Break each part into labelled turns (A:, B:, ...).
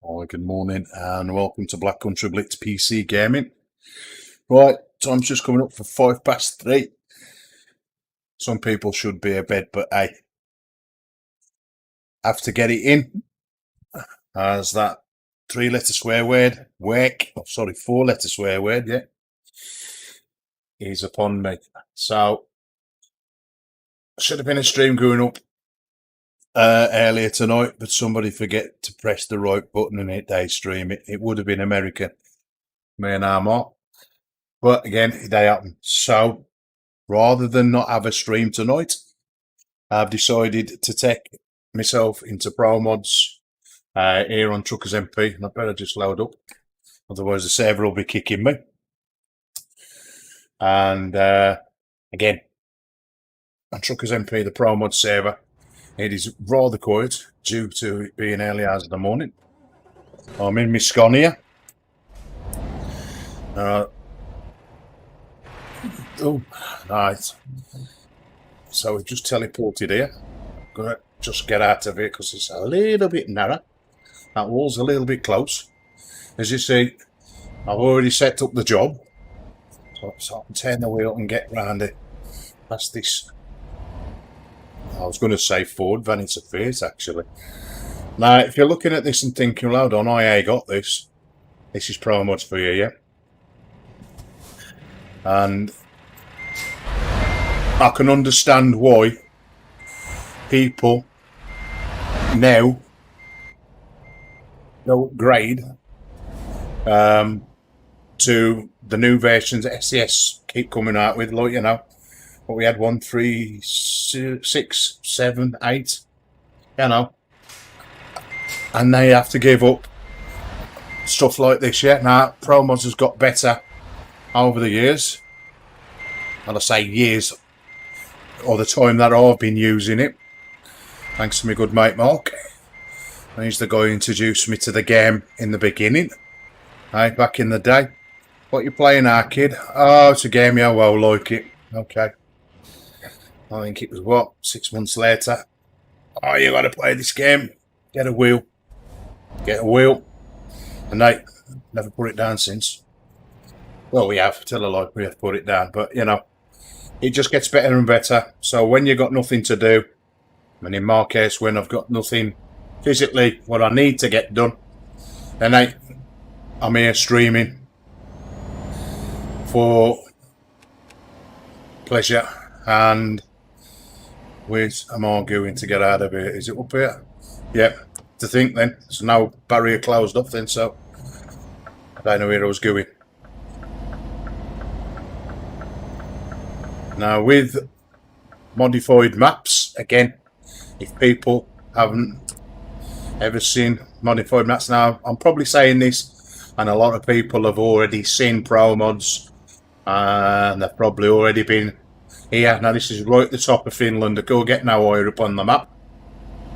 A: Hi, good morning and welcome to Black Country Blitz PC Gaming. Right, time's just coming up for 3:05. Some people should be abed, but I have to get it in as that 3-letter swear word, four-letter swear word, yeah, is upon me. So, should have been a stream going up earlier tonight, but somebody forget to press the right button and hit day stream. It would have been American. Me and Armor. But again, it happened. So rather than not have a stream tonight, I've decided to take myself into Promods here on TruckerMP, and I better just load up, otherwise the server will be kicking me. And again, on TruckerMP, the Promods server, it is rather quiet due to it being early hours of the morning. I'm in my scon here. Oh, right. So we've just teleported here. I'm going to just get out of it because it's a little bit narrow. That wall's a little bit close. As you see, I've already set up the job. So I can turn the wheel and get round it. Past this. I was going to say Ford van, it's a Fiat actually. Now, if you're looking at this and thinking, well, hold on, I got this. This is Promods for you, yeah? And I can understand why people now upgrade to the new versions that SES keep coming out with, like, you know, what we had 1, 3, 6, 7, 8, you know, and they have to give up stuff like this. Yeah, now Promods has got better over the years, and I say years, or the time that I've been using it, thanks to my good mate Mark. And he's the guy who introduced me to the game in the beginning, right, back in the day. What you playing now, kid? Oh, it's a game you well like it. Okay. I think it was, what, 6 months later? Oh, you got to play this game. Get a wheel. Get a wheel. And they never put it down since. Well, we have. Tell a lie, we have put it down. But, you know, it just gets better and better. So when you've got nothing to do, and in my case, when I've got nothing physically what I need to get done, then I'm here streaming for pleasure. And with I'm arguing to get out of here. Is it up here? Yeah, to think then. So now barrier closed off then, so I don't know where I was going. Now with modified maps, again, if people haven't ever seen modified maps, now I'm probably saying this and a lot of people have already seen Promods and they've probably already been here. Now this is right at the top of Finland. Go get no higher up on the map.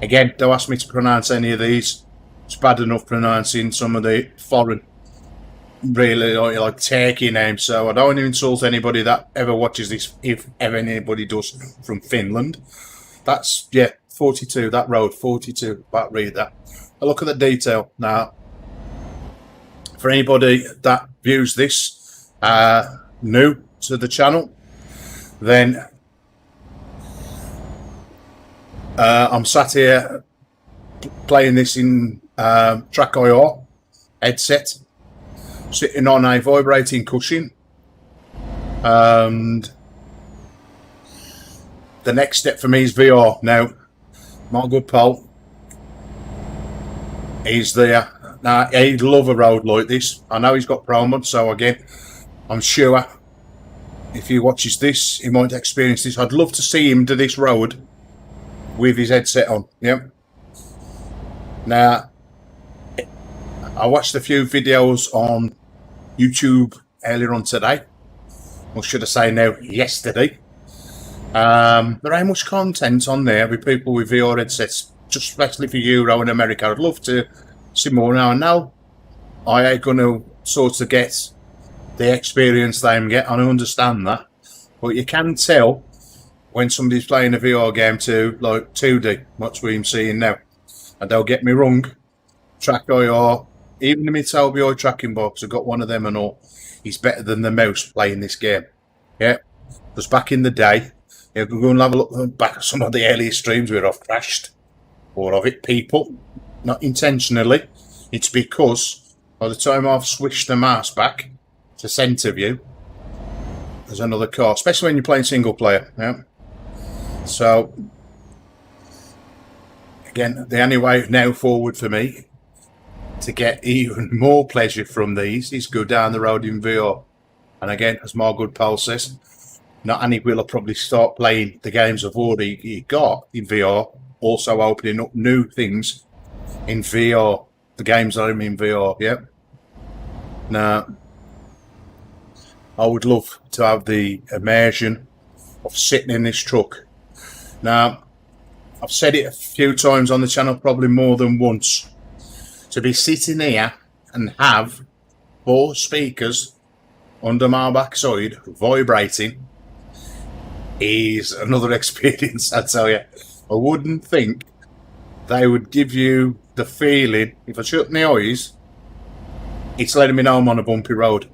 A: Again, don't ask me to pronounce any of these. It's bad enough pronouncing some of the foreign, really like Turkey names. So I don't want to insult anybody that ever watches this, if ever anybody does, from Finland. That's, yeah, 42, that road, 42, but read that. A look at the detail. Now, for anybody that views this new to the channel, then I'm sat here playing this in Trackir headset, sitting on a vibrating cushion, and the next step for me is VR. Now, my good pal is there. Now, he'd love a road like this. I know he's got Promods, so again, I'm sure if he watches this, he might experience this. I'd love to see him do this road with his headset on. Yep. Now, I watched a few videos on YouTube earlier on today, or should I say now, yesterday. There ain't much content on there with people with VR headsets, just especially for Euro in America. I'd love to see more now. And now I ain't going to sort of get the experience they get. I understand that, but you can tell when somebody's playing a VR game to like 2D, what's we're seeing now. And don't get me wrong, Trackir, even the Mitsubishi tracking box, I've got one of them and all. He's better than the mouse playing this game. Yeah, because back in the day, you can go and have a look back at some of the earlier streams where I've crashed, or of it people, not intentionally. It's because by the time I've switched the mouse back to centre view, there's another car, especially when you're playing single player. Yeah. So again, the only way now forward for me to get even more pleasure from these is go down the road in VR. And again, as my good pal says, not only will I probably start playing the games I've already got in VR, also opening up new things in VR, the games that I'm in VR. Yeah. Now, I would love to have the immersion of sitting in this truck. Now, I've said it a few times on the channel, probably more than once. To be sitting here and have 4 speakers under my backside vibrating is another experience, I tell you. I wouldn't think they would give you the feeling, if I shut my eyes, it's letting me know I'm on a bumpy road.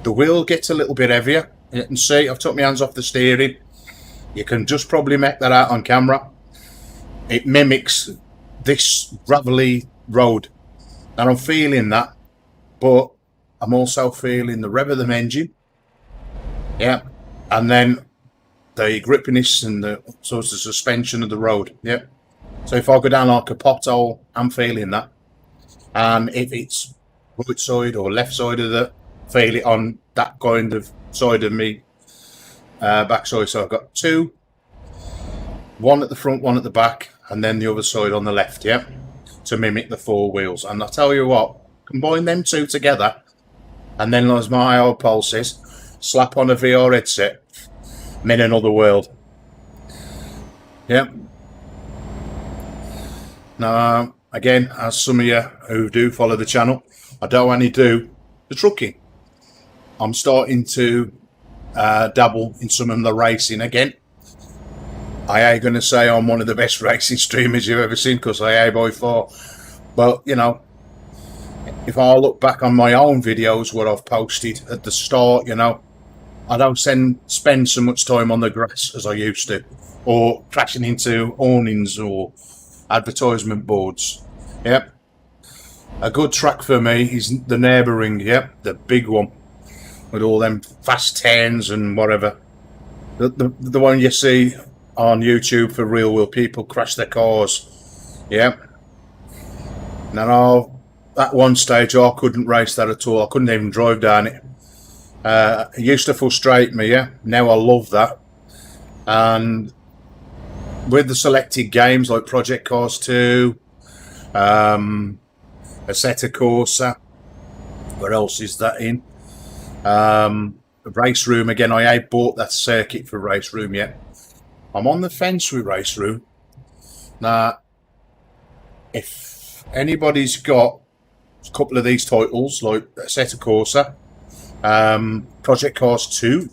A: The wheel gets a little bit heavier. You can see I've took my hands off the steering. You can just probably make that out on camera. It mimics this gravelly road, and I'm feeling that, but I'm also feeling the rev of the engine. Yeah, and then the grippiness and the sort of suspension of the road. Yeah, so if I go down like a pothole, I'm feeling that, and if it's right side or left side of the, feel it on that kind of side of me backside. So I've got 2, one at the front, one at the back, and then the other side on the left. Yeah, to mimic the 4 wheels. And I tell you what, combine them 2 together, and then, as my old pal says, slap on a VR headset, I'm in another world. Yeah. Now, again, as some of you who do follow the channel, I don't only do the trucking. I'm starting to dabble in some of the racing again. I ain't going to say I'm one of the best racing streamers you've ever seen, because I am by far. But, you know, if I look back on my own videos, what I've posted at the start, you know, I don't spend so much time on the grass as I used to, or crashing into awnings or advertisement boards. Yep. A good track for me is the neighbouring, yep, the big one, with all them fast 10s and whatever. The one you see on YouTube for real, where people crash their cars. Yeah. Now, at one stage, I couldn't race that at all. I couldn't even drive down it. It used to frustrate me, yeah. Now I love that. And with the selected games like Project Cars 2, Assetto Corsa, where else is that in? Race Room, again, I ain't bought that circuit for Race Room yet. I'm on the fence with Race Room. Now, if anybody's got a couple of these titles, like Assetto Corsa, Project Cars 2,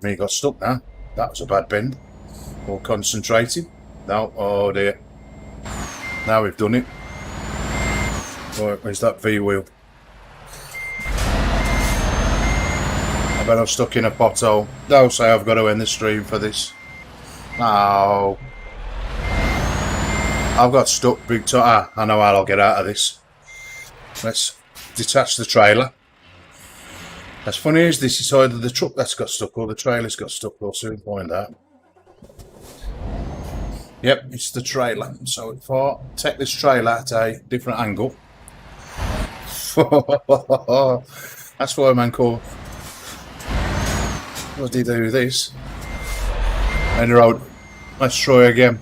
A: me got stuck now. That was a bad bend. More concentrating. No, oh dear. Now we've done it. Right, where's that V wheel? I bet I'm stuck in a pothole. Don't say I've got to end the stream for this. No. I've got stuck big time. Ah, I know how I'll get out of this. Let's detach the trailer. As funny as this is, either the truck that's got stuck or the trailer's got stuck. We'll soon find out. Yep, it's the trailer. So if I take this trailer at a different angle. That's why a man called. What did he do with this? And the road. Let's try again.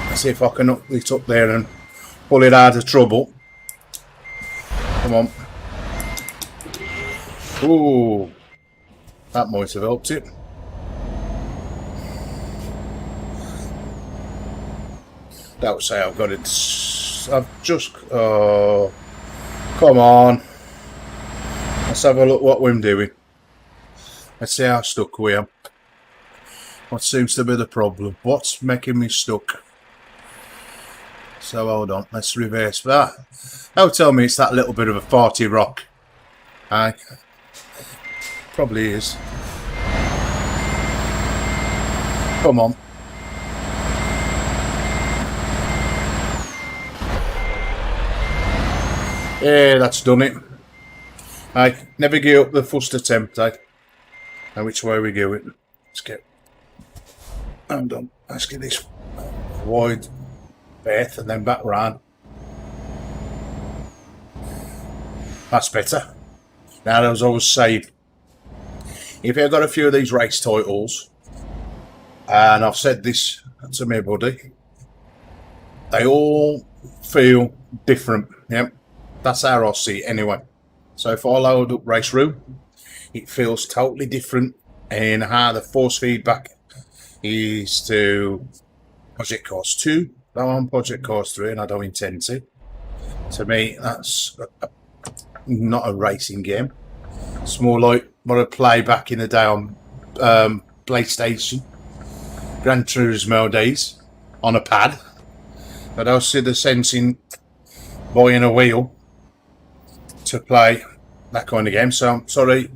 A: Let's see if I can up it up there and pull it out of trouble. Come on. Ooh, that might have helped it. Don't say I've got it. I've just. Oh, come on. Let's have a look what we're doing. Let's see how stuck we are. What seems to be the problem? What's making me stuck? So hold on, let's reverse that. Don't tell me it's that little bit of a farty rock. Aye. Probably is. Come on. Yeah, that's done it. Aye, never give up the first attempt, aye. Now which way are we going? Let's get... Hold on, let's get this wide berth and then back round. That's better. Now, as I was saying, if you've got a few of these race titles, and I've said this to my buddy, they all feel different. Yep, that's how I see it anyway. So if I load up Race Room, it feels totally different in how the force feedback is to Project Cars 2. I'm on Project Cars 3 and I don't intend to. To me, that's not a racing game. It's more like what I play back in the day on PlayStation, Gran Turismo days, on a pad. I don't see the sense in buying a wheel to play that kind of game. So I'm sorry,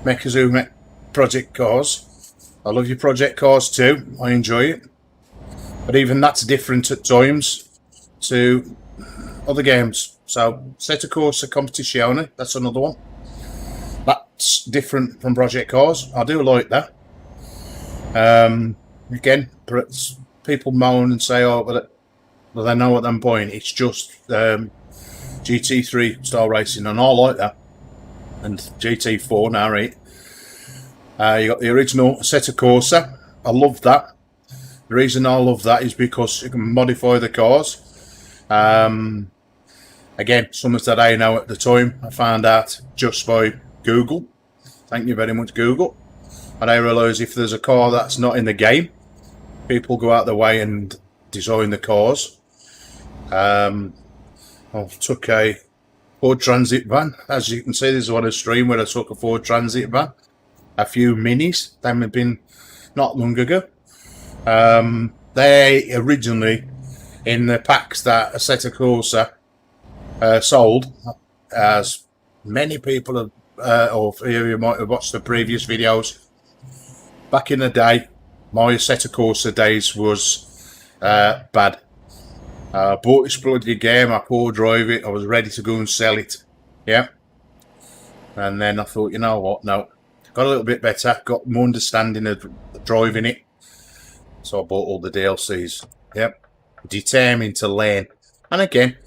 A: Mechazoo Project Cars. I love your Project Cars too. I enjoy it. But even that's different at times to other games. So Assetto Corsa Competizione, that's another one. That's different from Project Cars. I do like that. Again, people moan and say, oh, well, they know at that point it's just GT3 style racing, and I like that. And GT4 now, right? You got the original Assetto Corsa. I love that. The reason I love that is because you can modify the cars. Again, something that I know at the time, I found out just by Google. Thank you very much, Google. And I realise if there's a car that's not in the game, people go out the way and design the cars. I took a Ford Transit van. As you can see, there's one a stream where I took a Ford Transit van. A few minis. Them have been not long ago. They originally, in the packs that Assetto Corsa sold, as many people have, or you might have watched the previous videos, back in the day, my Assetto Corsa days was bad. I bought this bloody game, I poor drive it, I was ready to go and sell it, yeah. And then I thought, you know what, no, got a little bit better, got more understanding of driving it, so I bought all the DLCs, yep. Determined to learn. And again,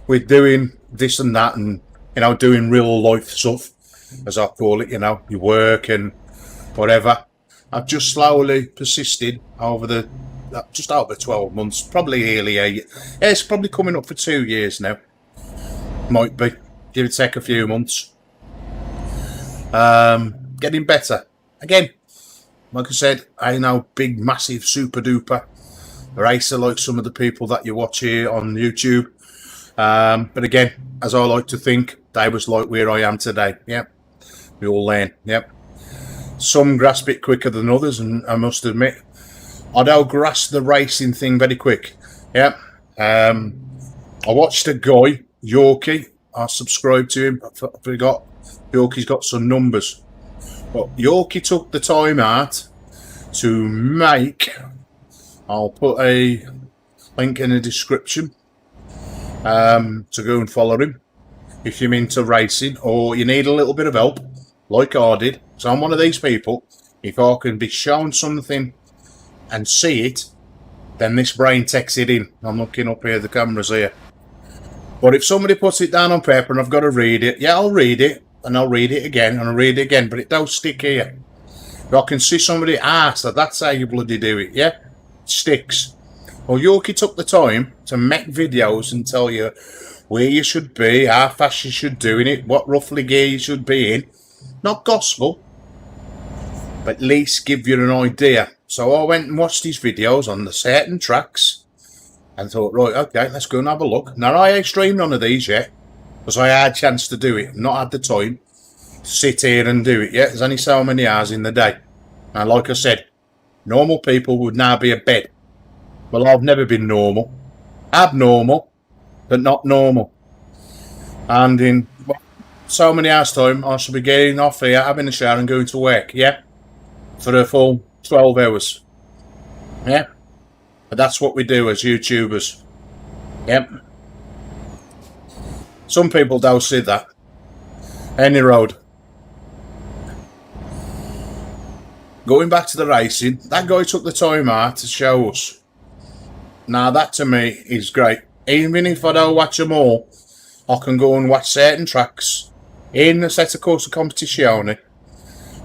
A: we're doing this and that, and you know, doing real life stuff, as I call it, you know, your work and whatever. I've just slowly persisted over the just over 12 months, probably nearly yeah, it's probably coming up for 2 years now. Might be, give it take a few months. Getting better. Again, like I said, I ain't no big, massive, super duper racer like some of the people that you watch here on YouTube. But again, as I like to think, they was like where I am today. Yep. We all learn. Yep. Some grasp it quicker than others, and I must admit, I don't grasp the racing thing very quick. Yep. I watched a guy, Yorkie. I subscribed to him. I forgot. Yorkie's got some numbers. But Yorkie took the time out to make, I'll put a link in the description to go and follow him if you're into racing or you need a little bit of help like I did. So I'm one of these people, if I can be shown something and see it, then this brain takes it in. I'm looking up here, the camera's here. But if somebody puts it down on paper and I've got to read it, yeah, I'll read it, and I'll read it again, and I'll read it again, but it don't stick here. If I can see somebody, so that's how you bloody do it, yeah? It sticks. Well, Yorkie took the time to make videos and tell you where you should be, how fast you should do it, what roughly gear you should be in. Not gospel, but at least give you an idea. So I went and watched these videos on the certain tracks and thought, right, okay, let's go and have a look. Now, I ain't streamed none of these yet because I had a chance to do it. I've not had the time to sit here and do it yet. There's only so many hours in the day. And like I said, Normal people would now be abed. Well, I've never been normal. Abnormal, but not normal. And in so many hours' time, I shall be getting off here, having a shower and going to work, yeah? For a full 12 hours. Yeah? But that's what we do as YouTubers. Yep. Some people don't see that. Any road. Going back to the racing, that guy took the time out to show us. Now that to me is great. Even if I don't watch them all, I can go and watch certain tracks in a set of course of competition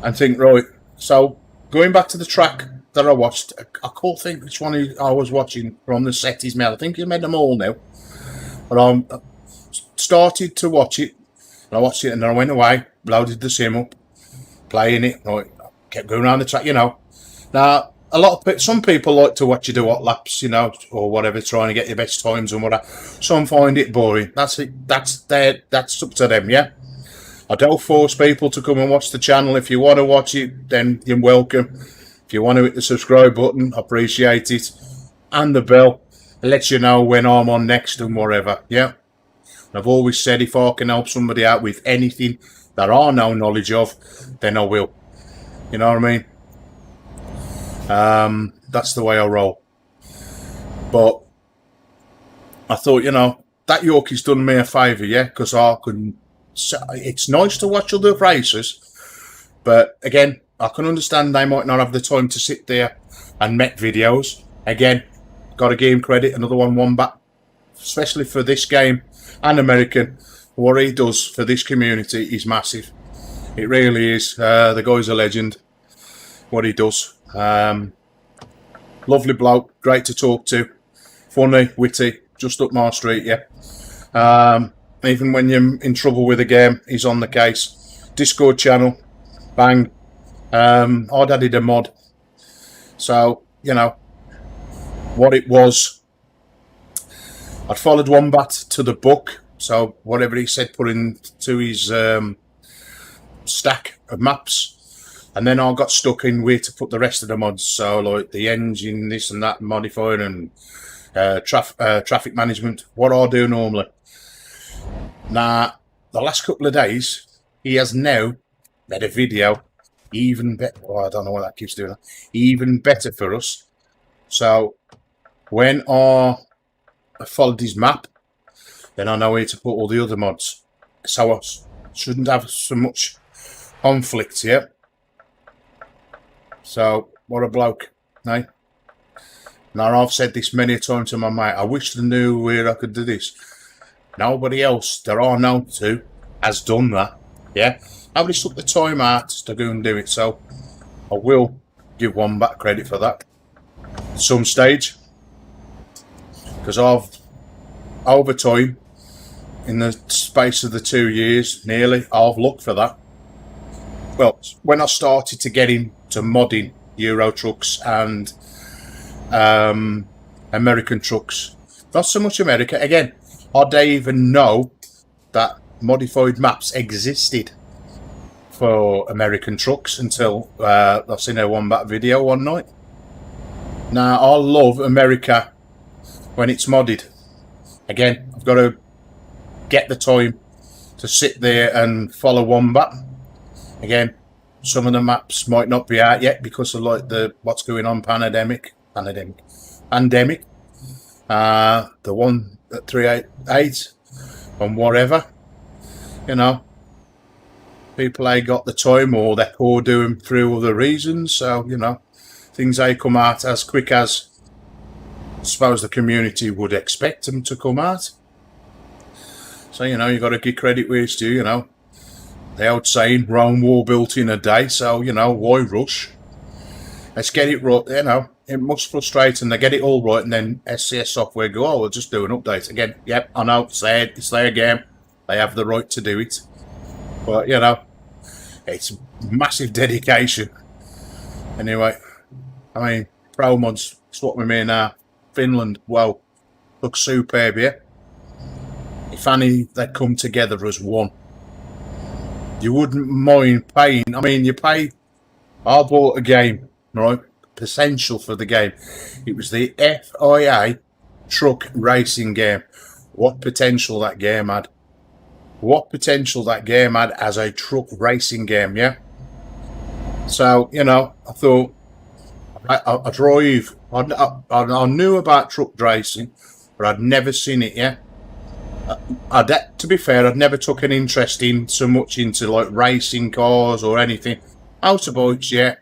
A: and think, right, so going back to the track that I watched, I can't think which one I was watching from the set he's made. I think he's made them all now. But I started to watch it, and I watched it, and then I went away, loaded the sim up, playing it, right, kept going around the track, you know. Now, some people like to watch you do hot laps, you know, or whatever, trying to get your best times and whatever. Some find it boring. That's it. That's up to them, yeah. I don't force people to come and watch the channel. If you want to watch it, then you're welcome. If you want to hit the subscribe button, I appreciate it, and the bell. It lets you know when I'm on next and whatever, yeah. And I've always said if I can help somebody out with anything that I know knowledge of, then I will. You know what I mean? That's the way I roll. But I thought, you know, that Yorkie's done me a favour, yeah, because I can. It's nice to watch other racers, but again, I can understand they might not have the time to sit there and make videos. Again, got to give him credit. Another one back, especially for this game and American. What he does for this community is massive. It really is. The guy's a legend. What he does. Lovely bloke, great to talk to, funny, witty, just up my street, yeah. Even when you're in trouble with a game, he's on the case. Discord channel, bang. I'd added a mod. So, you know, what it was, I'd followed Wombat to the book, so whatever he said, put into his stack of maps. And then I got stuck in where to put the rest of the mods. So like the engine, this and that, modifying and traffic management. What I do normally. Now, the last couple of days, he has now made a video even better. Oh, I don't know why that keeps doing that. Even better for us. So when I followed his map, then I know where to put all the other mods. So I shouldn't have so much conflict here. So, what a bloke, eh? Now, I've said this many a time to my mate, I wish I knew where I could do this. Nobody else that I know to has done that, yeah? Nobody's took the time out to go and do it, so I will give one back credit for that at some stage. Because I've, over time, in the space of the 2 years, nearly, I've looked for that. Well, when I started to get into modding Euro trucks and American trucks, not so much America, again, I didn't even know that modified maps existed for American trucks until I seen a Wombat video one night. Now, I love America when it's modded. Again, I've got to get the time to sit there and follow Wombat. Again, some of the maps might not be out yet because of like what's going on pandemic. The one at 388 and whatever, you know, people ain't got the time or they're poor doing through other reasons. So you know, things ain't come out as quick as I suppose the community would expect them to come out. So you know, you got to give credit where it's due. You know. The old saying, Rome war built in a day, so, you know, why rush? Let's get it right, you know, it must frustrate and they get it all right and then SCS software go, oh, we'll just do an update. Again, yep, I know, it's their game, they have the right to do it. But, you know, it's massive dedication. Anyway, I mean, Promods, it's what we mean now. Finland, wow, looks superb, yeah? If only they'd come together as one. You wouldn't mind paying. I mean, I bought a game, right? potential for the game. It was the FIA truck racing game. What potential that game had. What potential that game had as a truck racing game, yeah? So, you know, I thought, I drive, I knew about truck racing, but I'd never seen it, yeah? To be fair, I'd never took an interest in so much into like racing cars or anything. Motorbikes, yeah.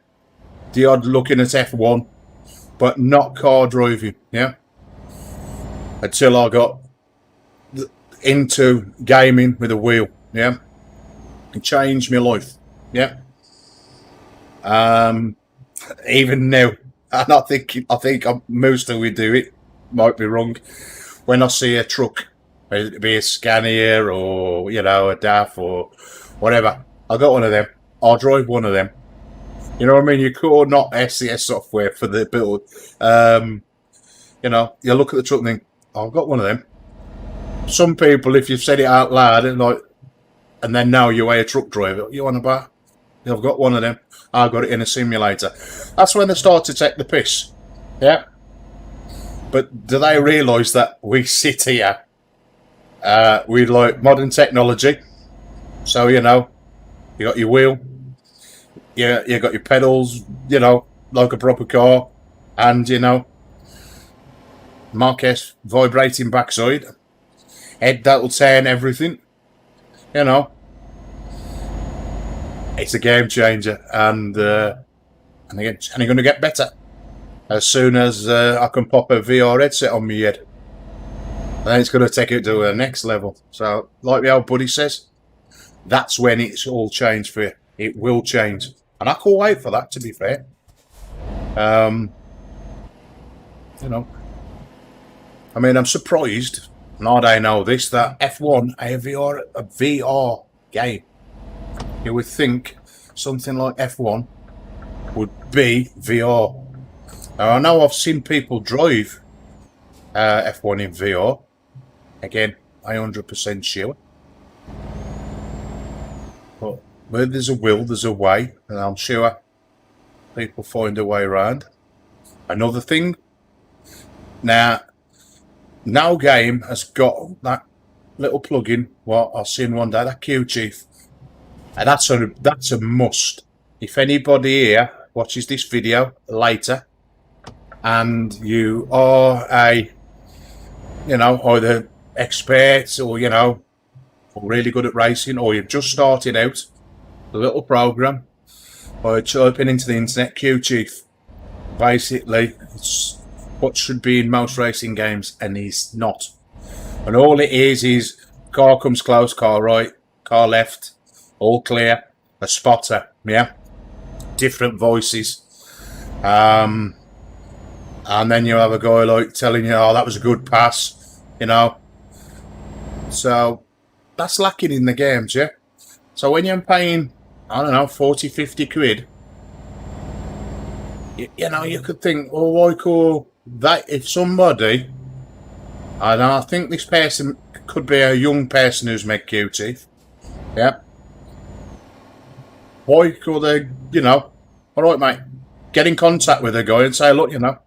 A: The odd looking at F1, but not car driving, yeah? Until I got into gaming with a wheel, yeah? It changed my life, yeah? Even now, and I think most of we do it, might be wrong, when I see a truck, whether it be a Scania or, you know, a DAF or whatever, I got one of them, I'll drive one of them. You know what I mean? You could not SCS software for the build. You know, you look at the truck and think, oh, I've got one of them. Some people, if you've said it out loud, and then now you're a truck driver, you want to buy? I've got one of them. I got it in a simulator. That's when they start to take the piss. Yeah. But do they realise that we sit here with like modern technology? So, you know, you got your wheel, you got your pedals, you know, like a proper car, and, you know, Marquez vibrating backside, head that'll turn everything, you know. It's a game changer, and again, it's only going to get better as soon as I can pop a VR headset on my head. Then it's going to take it to the next level. So, like my old buddy says, that's when it's all changed for you. It will change, and I can't wait for that. To be fair, you know, I mean, I'm surprised. Now I know this, that F1 a VR game. You would think something like F1 would be VR. Now, I know I've seen people drive F1 in VR. Again, I'm 100% sure. But where there's a will, there's a way. And I'm sure people find a way around. Another thing. Now, no game has got that little plug-in, what I've seen one day, that Q Chief. And that's a must. If anybody here watches this video later and you are a, you know, either expert or, you know, really good at racing, or you've just started out, the little program, or typing into the internet, Q Chief. Basically, it's what should be in most racing games, and it's not. And all it is car comes close, car right, car left, all clear, a spotter, yeah, different voices, and then you have a guy like telling you, oh, that was a good pass, you know. So that's lacking in the games, yeah. So when you're paying, I don't know, 40, 50 quid, you know, you could think, oh, why could that, if somebody, and I think this person could be a young person who's made Q-Teeth, yeah. Why could they, you know, all right, mate, get in contact with a guy and say, look, you know,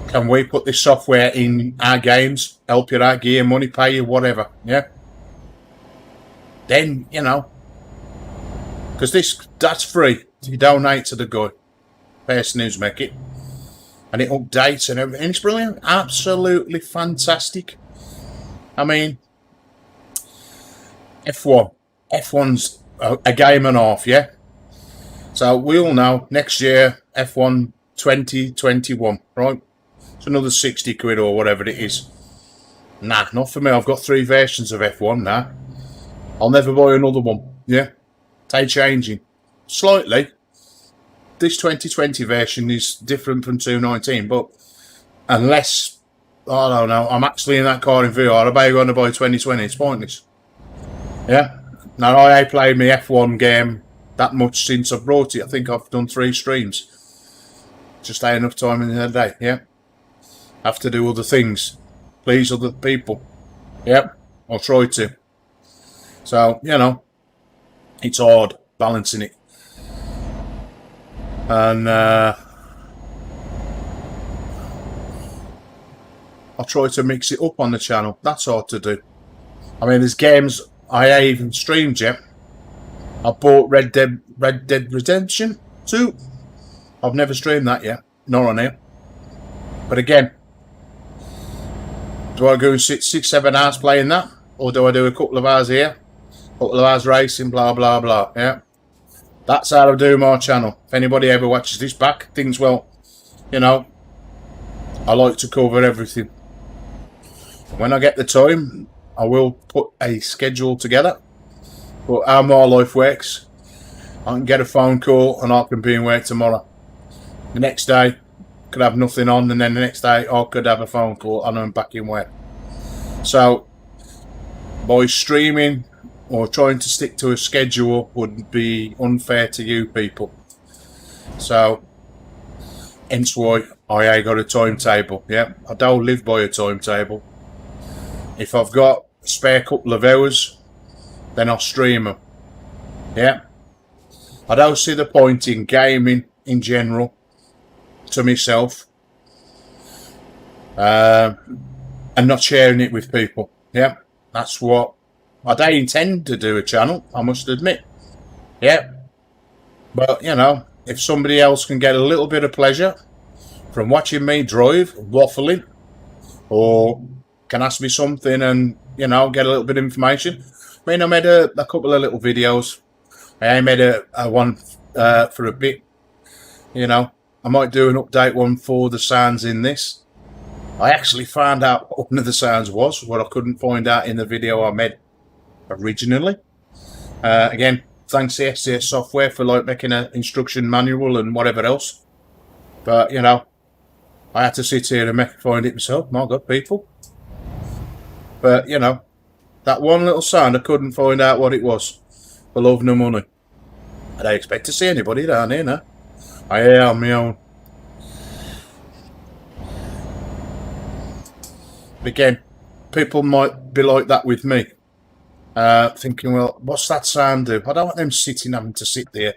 A: can we put this software in our games, help you out, give you money, pay you, whatever, yeah? Then, you know, because that's free. You donate to the guy, person who's making it, and it updates and everything. It's brilliant, absolutely fantastic. I mean, F1's a game and a half, yeah? So we all know next year, F1 2021, right? It's another 60 quid or whatever it is. Nah, not for me. I've got 3 versions of F1 now. I'll never buy another one, yeah? They changing slightly. This 2020 version is different from 2019, but unless, I don't know, I'm actually in that car in VR, I bet you're going to buy 2020. It's pointless. Yeah? Now, I played my F1 game that much since I've brought it. I think I've done 3 streams. Just ain't enough time in the day, yeah? Have to do other things. Please other people. Yep, I'll try to. So, you know, it's hard balancing it. And I try to mix it up on the channel. That's hard to do. I mean, there's games I even streamed yet. I bought Red Dead Redemption 2. I've never streamed that yet. Not on here. But again, do I go and sit 6-7 hours playing that? Or do I do a couple of hours here? A couple of hours racing, blah, blah, blah. Yeah. That's how I do my channel. If anybody ever watches this back, thinks, well, you know, I like to cover everything. When I get the time, I will put a schedule together. But how my life works, I can get a phone call and I can be in work tomorrow. The next day, could have nothing on, and then the next day I could have a phone call and I'm back in work. So by streaming or trying to stick to a schedule would be unfair to you people. So hence why I got a timetable. Yeah, I don't live by a timetable. If I've got a spare couple of hours, then I'll stream them. Yeah, I don't see the point in gaming in general to myself and not sharing it with people. Yeah, that's what I don't intend to do, a channel, I must admit. Yeah, but you know, if somebody else can get a little bit of pleasure from watching me drive, waffling, or can ask me something and, you know, get a little bit of information. I mean, I made a couple of little videos. I made a one for a bit, you know. I might do an update one for the sounds in this. I actually found out what one of the sounds was, what I couldn't find out in the video I made originally. Again, thanks to STS software for like making an instruction manual and whatever else. But, you know, I had to sit here and find it myself. My God, people. But, you know, that one little sound, I couldn't find out what it was. For love nor money. I don't expect to see anybody down here now. I am my own. Again, people might be like that with me. Thinking, well, what's that sound do? I don't want them having to sit there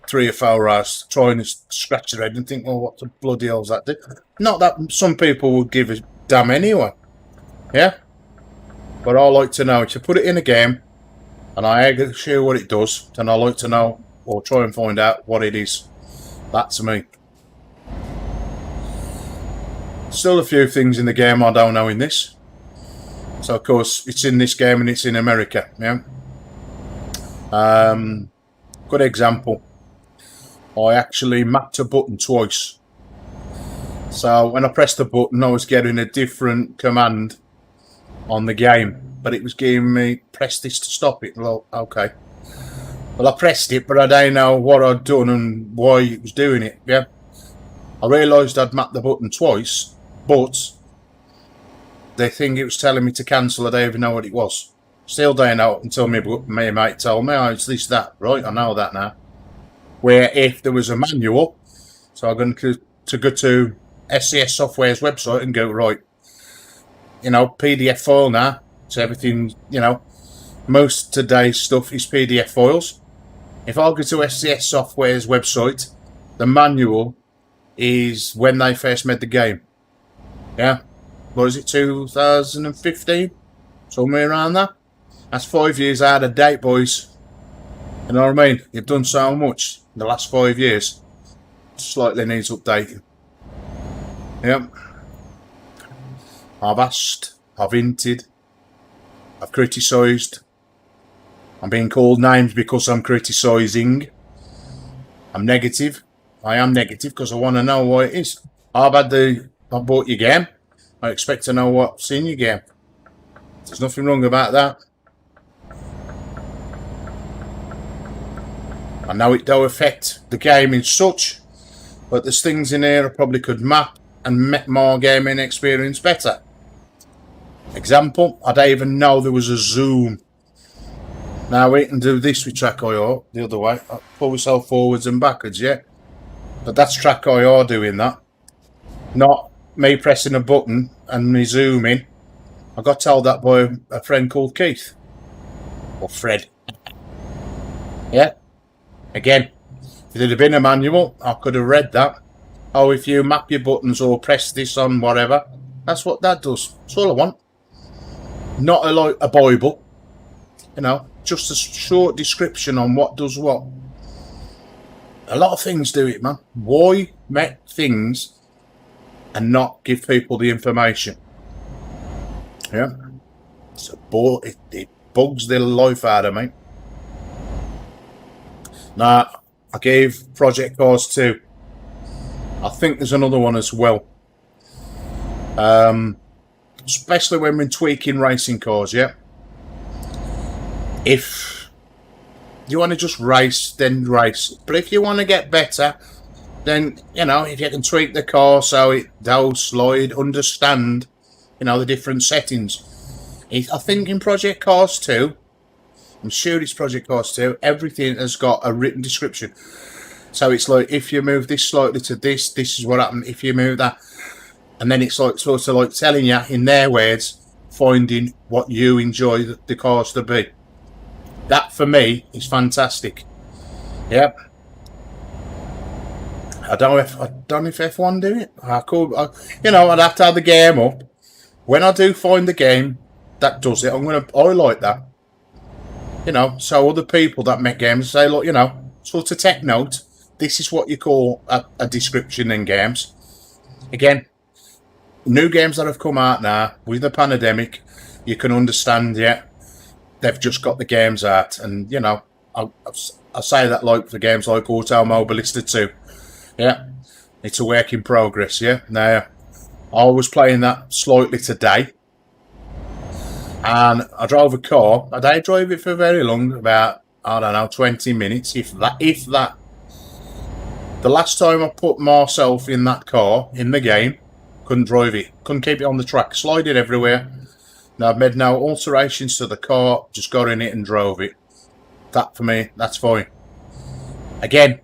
A: 3 or 4 hours trying to scratch their head and think, well, what the bloody hell's that do? Not that some people would give a damn anyway. Yeah? But I like to know, if you put it in a game and I show you what it does, then I like to know or try and find out what it is. That's me. Still a few things in the game I don't know in this. So of course it's in this game and it's in America. Yeah. Good example. I actually mapped a button twice. So when I pressed the button, I was getting a different command on the game, but it was giving me press this to stop it. Well, okay. Well, I pressed it, but I don't know what I'd done and why it was doing it. Yeah. I realised I'd mapped the button twice, but the thing it was telling me to cancel, I don't even know what it was. Still don't know until my mate told me, oh, it's this, that. Right, I know that now. Where if there was a manual, so I'm going to go to SCS Software's website and go, right, you know, PDF file now. So everything, you know, most today's stuff is PDF files. If I go to SCS Software's website, the manual is when they first made the game. Yeah. What is it, 2015? Somewhere around that. That's 5 years out of date, boys. You know what I mean? You've done so much in the last 5 years. Slightly needs updating. Yep. I've asked, I've hinted, I've criticised. I'm being called names because I'm criticising. I'm negative. I am negative because I want to know what it is. I bought your game. I expect to know what's in your game. There's nothing wrong about that. I know it don't affect the game in such, but there's things in here I probably could map and make my gaming experience better. Example, I don't even know there was a zoom. Now we can do this with Trackir the other way. I pull myself forwards and backwards, yeah. But that's Trackir doing that. Not me pressing a button and me zooming. I got told that by a friend called Keith. Or Fred. Yeah. Again, if it had been a manual, I could have read that. Oh, if you map your buttons or press this on whatever, That's what that does. That's all I want. Not like a Bible, you know, just a short description on what does what. A lot of things do it, man. Why make things and not give people the information? Yeah, it bugs the life out of me. Now, I gave Project Cars 2. I think there's another one as well. Especially when we're tweaking racing cars, yeah. If you want to just race, then race. But if you want to get better, then, you know, if you can tweak the car so it does slide, understand, you know, the different settings. I think in Project Cars 2, I'm sure it's Project Cars 2, everything has got a written description. So it's like, if you move this slightly to this, this is what happened. If you move that, and then it's like sort of like telling you in their words, finding what you enjoy the cars to be. That for me is fantastic. Yep. I don't know if F1 do it. You know, I'd have to have the game up. When I do find the game that does it, I like that. You know, so other people that make games say, look, you know, sort of take note. This is what you call a description in games. Again, new games that have come out now with the pandemic, you can understand, yeah, they've just got the games out, and you know, I say that like for games like Automobilista 2, yeah, it's a work in progress, yeah. Now, I was playing that slightly today, and I drove a car. I didn't drive it for very long, about, I don't know, 20 minutes, if that. The last time I put myself in that car, in the game, couldn't drive it, couldn't keep it on the track, slided everywhere. Now, I've made no alterations to the car, just got in it and drove it. That, for me, that's fine. Again,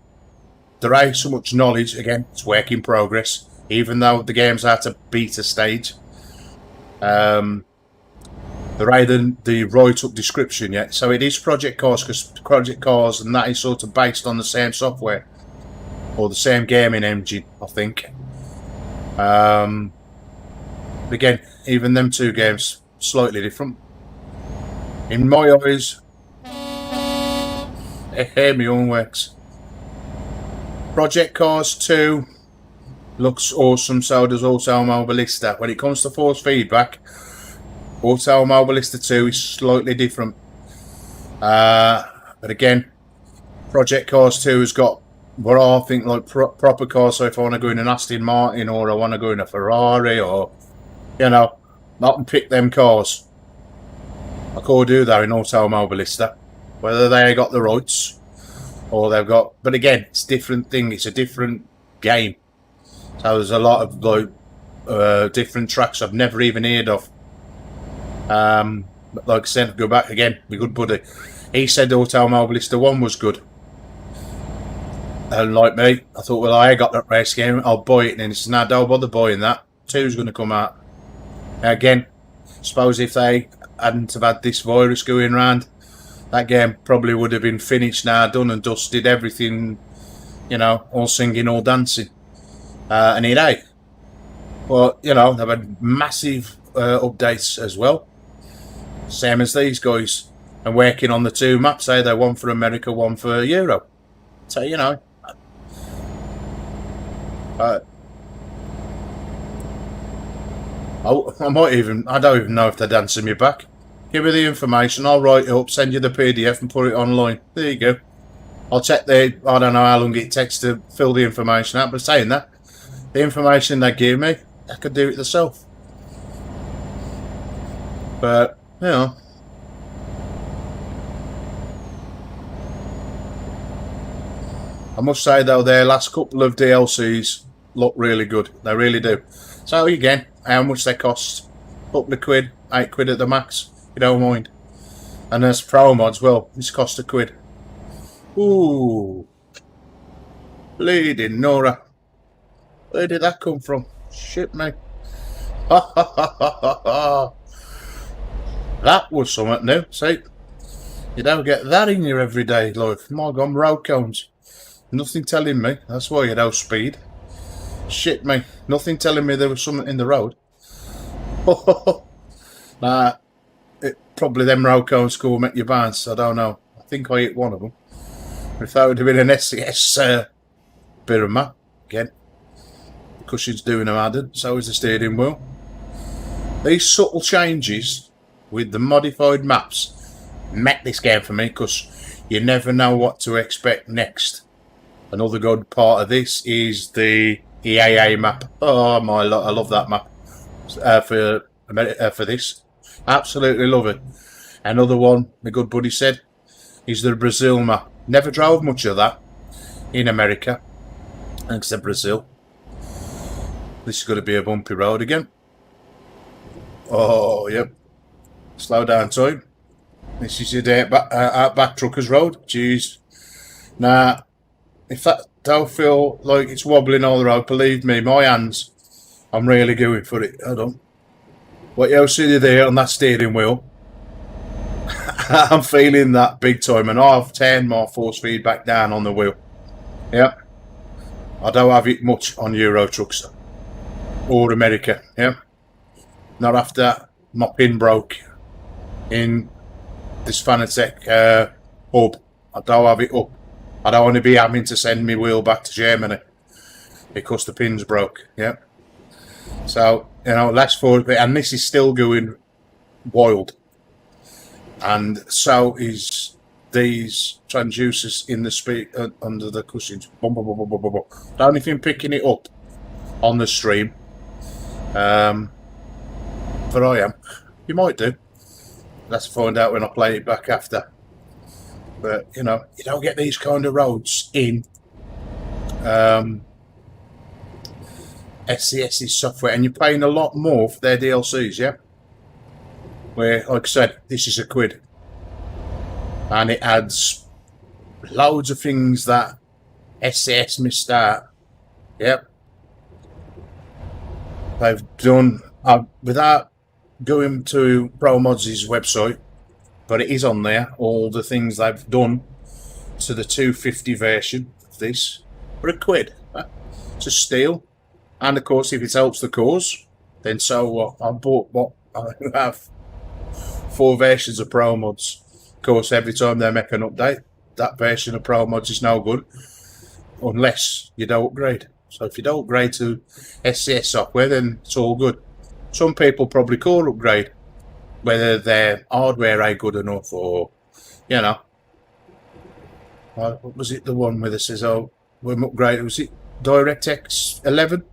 A: there ain't so much knowledge, again, it's work in progress, even though the game's at a beta stage. There ain't the right-up description yet, so it is Project Cars, because Project Cars, and that is sort of based on the same software, or the same gaming engine, I think. Again, even them two games, slightly different. In my eyes, my own works. Project Cars 2 looks awesome, so does Automobilista. When it comes to force feedback, Automobilista 2 is slightly different. But again, Project Cars 2 has got what I think like proper cars. So if I want to go in an Aston Martin, or I want to go in a Ferrari, or, you know, not and pick them cars, I could do that in Automobilista. Whether they got the rights or they've got, but again, it's a different thing. It's a different game. So there's a lot of like different tracks I've never even heard of. But like I said, go back again. My good buddy, he said Automobilista 1 was good. And like me, I thought, well, I got that race game, I'll buy it. And he said, no, don't bother buying that. 2's going to come out. Now again, suppose if they hadn't have had this virus going around, that game probably would have been finished now, done and dusted, everything, you know, all singing, all dancing. And it ain't. But, you know, they've had massive updates as well. Same as these guys. And working on the 2 maps, they're one for America, one for Euro. So, you know, I don't even know if they'd answer me back. Give me the information, I'll write it up, send you the PDF and put it online. There you go. I'll check I don't know how long it takes to fill the information out, but saying that, the information they give me, I could do it myself. But, you know, I must say though, their last couple of DLCs look really good. They really do. So again, how much they cost? Couple of quid, 8 quid at the max. You don't mind. And there's Promods, well, this cost £1. Ooh. Bleeding Nora. Where did that come from? Shit, mate. Ha ha ha ha ha ha. That was something new. See? You don't get that in your everyday life. My God, road cones. Nothing telling me. That's why you don't speed. Shit, me. Nothing telling me there was something in the road. Nah, probably them road cones will make you bounce. I don't know. I think I hit one of them. If that would have been an SCS bit of map again. The cushion's doing them added, so is the steering wheel. These subtle changes with the modified maps make this game for me, because you never know what to expect next. Another good part of this is the EAA map. Oh my, I love that map for this. Absolutely love it. Another one my good buddy said is the Brazil map. Never drove much of that in America, except Brazil. This is going to be a bumpy road again. Oh, yep. Slow down time. This is your day outback Truckers Road. Jeez. Now, if that don't feel like it's wobbling all the road, believe me, my hands, I'm really going for it. Hold on. What you see there on that steering wheel, I'm feeling that big time, and I've turned my force feedback down on the wheel. Yeah. I don't have it much on Euro trucks or America. Yeah. Not after my pin broke in this Fanatec hub. I don't have it up. I don't want to be having to send my wheel back to Germany because the pin's broke. Yeah. So, you know, less forward, and this is still going wild. And so is these transducers in the speed under the cushions. Boom, boom, boom, boom, boom, boom. Don't even picking it up on the stream. But I am. You might do. Let's find out when I play it back after. But you know, you don't get these kind of roads in SCS's software, and you're paying a lot more for their DLCs, yeah? Where, like I said, this is £1, and it adds loads of things that SCS missed out. Yep. They've done, without going to Promods' website, but it is on there, all the things they've done to the 250 version of this for £1. It's a steal. And of course, if it helps the cause, then so what? I bought what? I have 4 versions of Promods. Of course, every time they make an update, that version of Promods is no good unless you don't upgrade. So if you don't upgrade to SCS software, then it's all good. Some people probably call upgrade, whether their hardware ain't good enough, or, you know. What was it, the one where it says, oh, we're upgraded? Was it DirectX 11?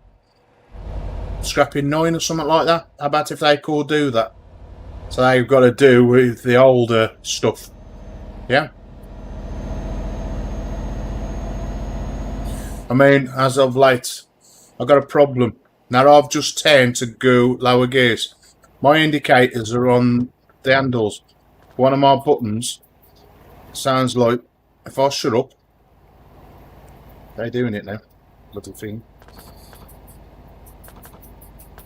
A: Scrapping 9 or something like that? How about if they could do that? So they've got to do with the older stuff. Yeah? I mean, as of late, I've got a problem. Now I've just turned to go lower gears. My indicators are on the handles. One of my buttons sounds like, if I shut up, they're doing it now, little thing.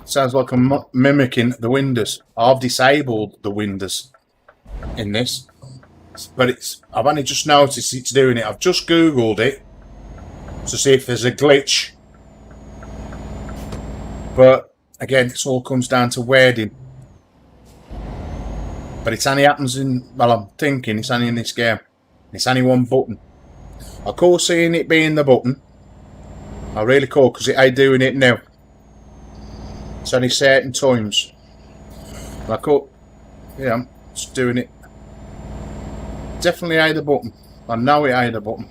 A: Sounds like I'm mimicking the windows. I've disabled the windows in this, but I've only just noticed it's doing it. I've just Googled it to see if there's a glitch. But again, it all comes down to wording. But it only happens in, well, I'm thinking it's only in this game. It's only one button. I call seeing it being the button. I really call, because it ain't doing it now. It's only certain times. I call, yeah, I'm just doing it. Definitely ain't the button. I know it ain't the button.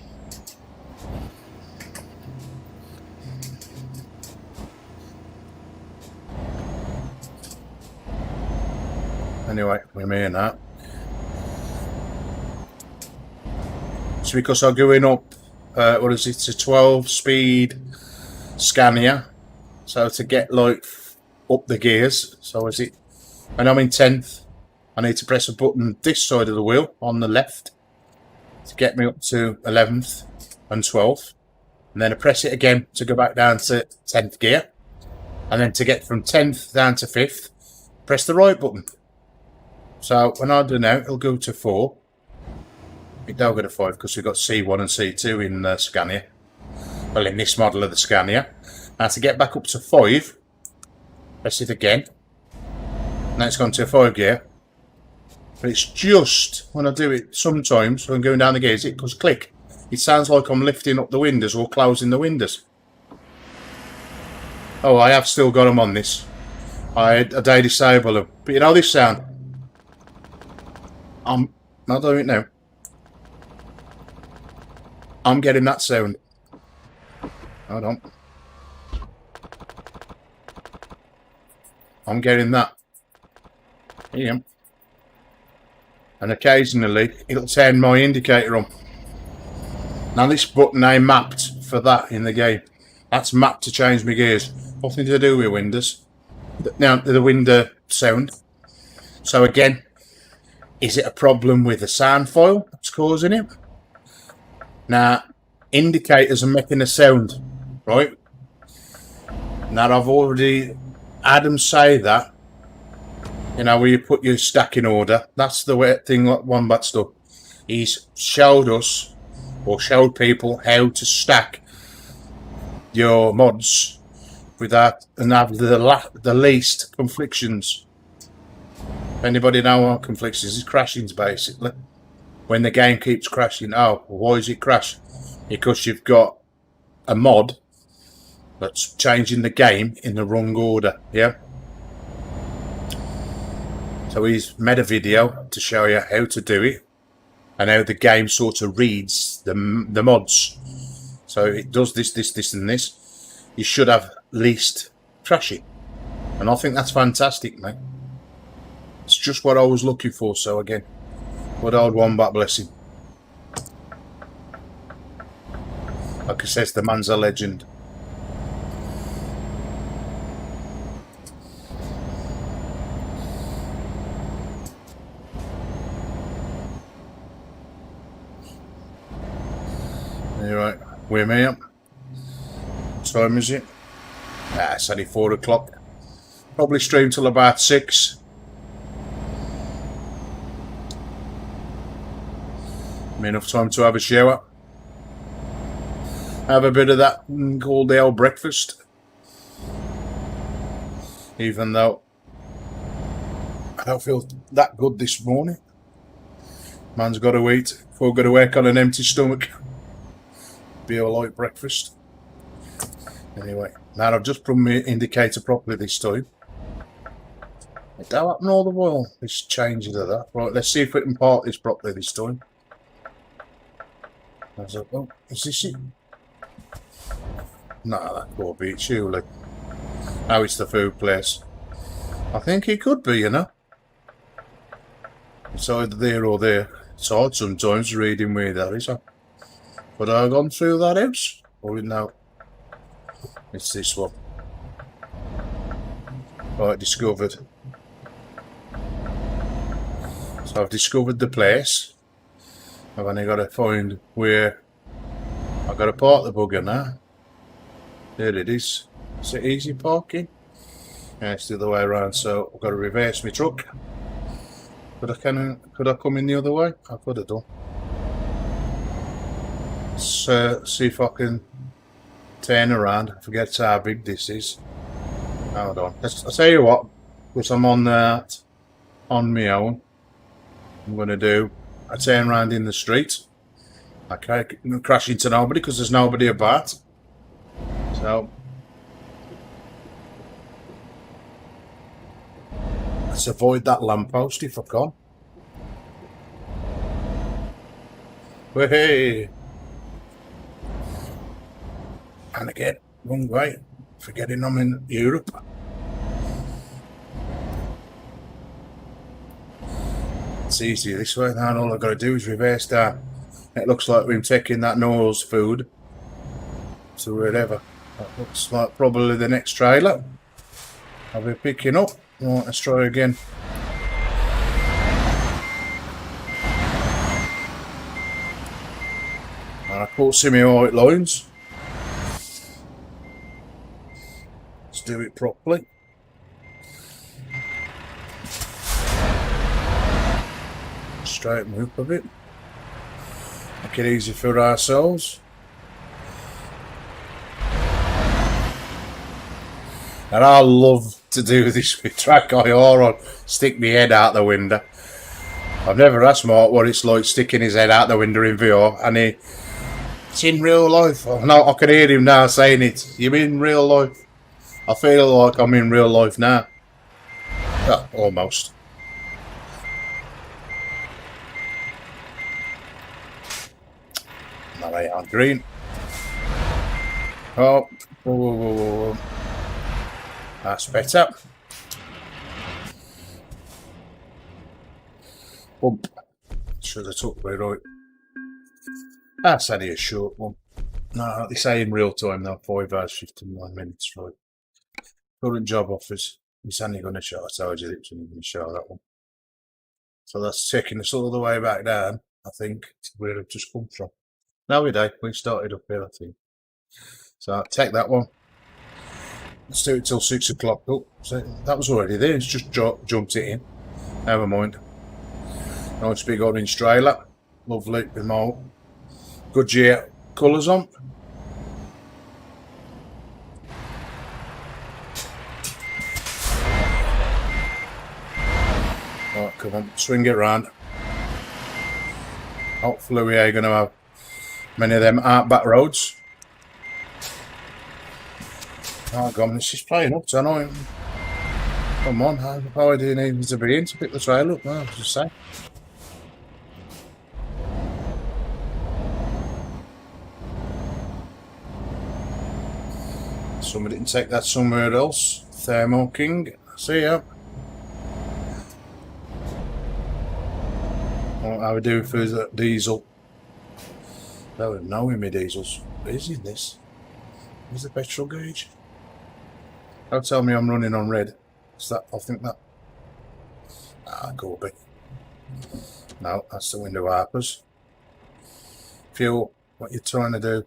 A: Anyway, we're in that. It's because I'm going up, what is it, a 12 speed Scania. So to get like up the gears, so is it, when I'm in 10th, I need to press a button this side of the wheel on the left to get me up to 11th and 12th. And then I press it again to go back down to 10th gear. And then to get from 10th down to 5th, press the right button. So when I do now, it'll go to 4. It don't go to 5 because we've got C1 and C2 in the Scania. Well, in this model of the Scania. Now to get back up to 5, press it again. Now it's gone to 5 gear. But it's just when I do it sometimes when I'm going down the gears, it goes click. It sounds like I'm lifting up the windows or closing the windows. Oh, I have still got them on this. I disable them. But you know this sound? I'm not doing it now. I'm getting that sound. Hold on. I'm getting that. Yeah. And occasionally it'll turn my indicator on. Now this button I mapped for that in the game. That's mapped to change my gears. Nothing to do with windows. Now the window sound. So again, is it a problem with the sound file that's causing it? Now indicators are making a sound, right? Now I've already had them say that. You know, where you put your stack in order. That's the way thing that Wombat's done. He's showed us, or showed people, how to stack your mods without and have the least conflictions. Anybody know what conflictions is? Crashings, basically. When the game keeps crashing. Oh, why is it crash? Because you've got a mod that's changing the game in the wrong order. Yeah. So he's made a video to show you how to do it and how the game sort of reads the mods. So it does this and this. You should have least crashing. And I think that's fantastic, mate. It's just what I was looking for. So again, good old Wombat, bless him. Like I says, the man's a legend. Right, we're me up. What time is it? It's only 4 o'clock. Probably stream till about 6. Enough time to have a shower. Have a bit of that called the old breakfast. Even though I don't feel that good this morning. Man's got to eat before I go to work on an empty stomach. Be a light breakfast. Anyway, now I've just put my indicator properly this time. It don't happen all the while, this changes of that. Right, let's see if we can part this properly this time. Oh, is this it? No, that could be it, surely. Now it's the food place. I think it could be, you know. It's either there or there. It's hard sometimes reading where that is. But I've gone through that house. Or no. It's this one. Right, discovered. So I've discovered the place. I've only got to find where I've got to park the bugger now. There it is. Is it easy parking? Yeah, it's the other way around, so I've got to reverse my truck. Could I come in the other way? I could have done. Let's see if I can turn around. I forget how big this is. Hold on. I'll tell you what, because I'm on that on my own, I'm going to do a turn around in the street. Okay, I'm crash into nobody because there's nobody about. So let's avoid that lamppost if I can. Hey! And again, wrong way. Forgetting I'm in Europe. It's easier this way. Now all I've got to do is reverse down. It looks like we're taking that Noel's food to wherever. That looks like probably the next trailer I'll be picking up. Right, let's try again. And I caught semi-white lines. Let's do it properly. Straighten up a bit. Make it easy for ourselves. And I love to do this with Trackir or stick my head out the window. I've never asked Mark what it's like sticking his head out the window in VR, and it's in real life. I can hear him now saying it. You're in real life. I feel like I'm in real life now. Well, almost. Now they are green. Oh, whoa, whoa, whoa, whoa. That's better. Bump. Should have took me right. That's only a short one. No, they say in real time now, 5 hours, 59 minutes, right. Current job offers. It's only going to show, I told you it's only going to show that one. So that's taking us all the way back down, I think, to where it just come from. No, we started up here, I think. So I'll take that one. Let's do it till 6 o'clock. Oh, so that was already there, it's just jumped it in. Never mind. Nice big orange trailer. Lovely remote. Goodyear colours on. Right, come on, swing it round. Hopefully we are going to have many of them out back roads. Oh god, this is playing up tonight. Come on, how do you need me to be in to pick the trail up? No, I was just saying. Somebody can take that somewhere else. Thermo King, see ya. How we do for the diesel? I don't know with me diesels. What is this? Is the petrol gauge? Don't tell me I'm running on red. Is that? I think that. Could be. No, that's the window wipers. Fuel. What you're trying to do?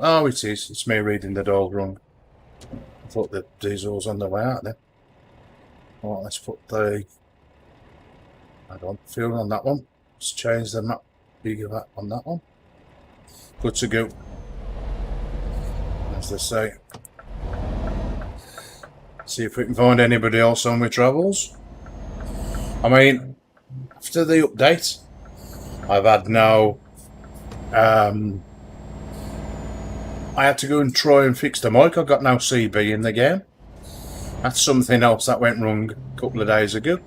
A: Oh, it is. It's me reading the dial wrong. I thought the diesel's on the way out there. Right, let's put the. Hang on, fuel on that one. Let's change the map bigger that on that one. Good to go. As they say. See if we can find anybody else on with travels. I mean, after the update, I've had no. I had to go and try and fix the mic. I got no CB in the game. That's something else that went wrong a couple of days ago.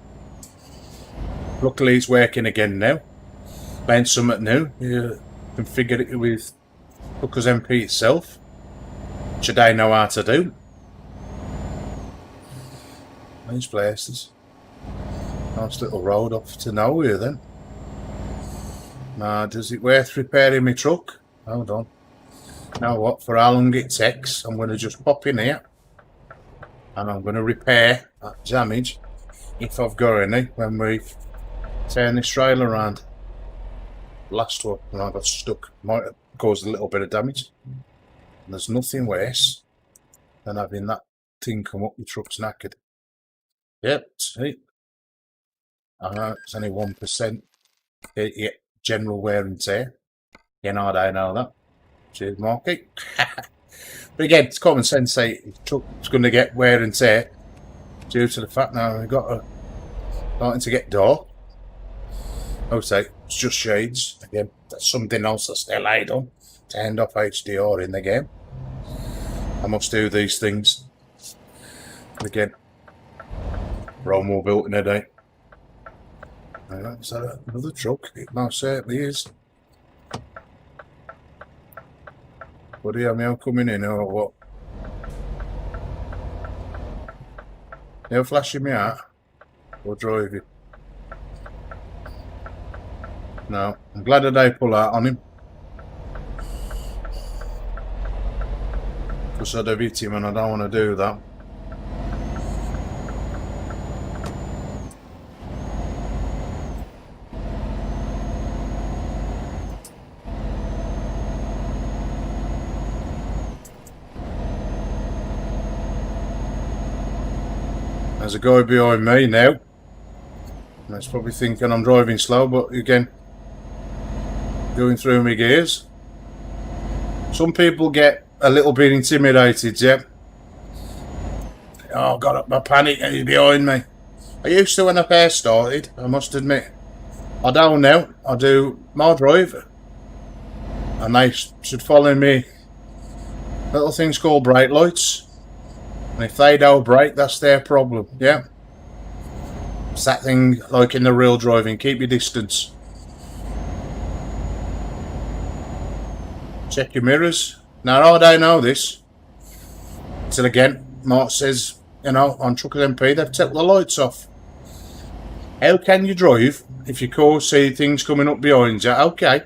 A: Luckily, it's working again now. Learned something new. You configure it with TruckerMP itself, which I don't know how to do. These places. Nice little road off to nowhere then. Now, does it worth repairing my truck? Hold on. Now what, for how long it takes, I'm going to just pop in here and I'm going to repair that damage, if I've got any, when we turn this trailer around. Last one, when I got stuck, might have caused a little bit of damage. And there's nothing worse than having that thing come up your truck's knackered. Yep, see? It's only 1%. Yeah, general wear and tear. You know, I don't know that. Cheers, Marky. But again, it's common sense. Say the truck's going to get wear and tear due to the fact now we've got starting to get dark. I would say it's just shades. Again, that's something else that's still laid on. Turned off HDR in the game. I must do these things. Again, Rome more built in a day. Is that another truck? It most certainly is. Buddy, am I coming in or what? They're flashing me out or driving. No, I'm glad that they pull out on him. Because I'd have hit him and I don't want to do that. There's a guy behind me now. That's probably thinking I'm driving slow, but again, going through my gears. Some people get a little bit intimidated, yeah. Oh, got up my panic and he's behind me. I used to when I first started, I must admit. I don't now. I do my drive. And they should follow me. Little things called brake lights. And if they don't brake, that's their problem. Yeah. It's that thing like in the real driving. Keep your distance. Check your mirrors. Now, I don't know this. Till again, Mark says, you know, on TruckerMP, they've taken the lights off. How can you drive if you can't see things coming up behind you? Okay.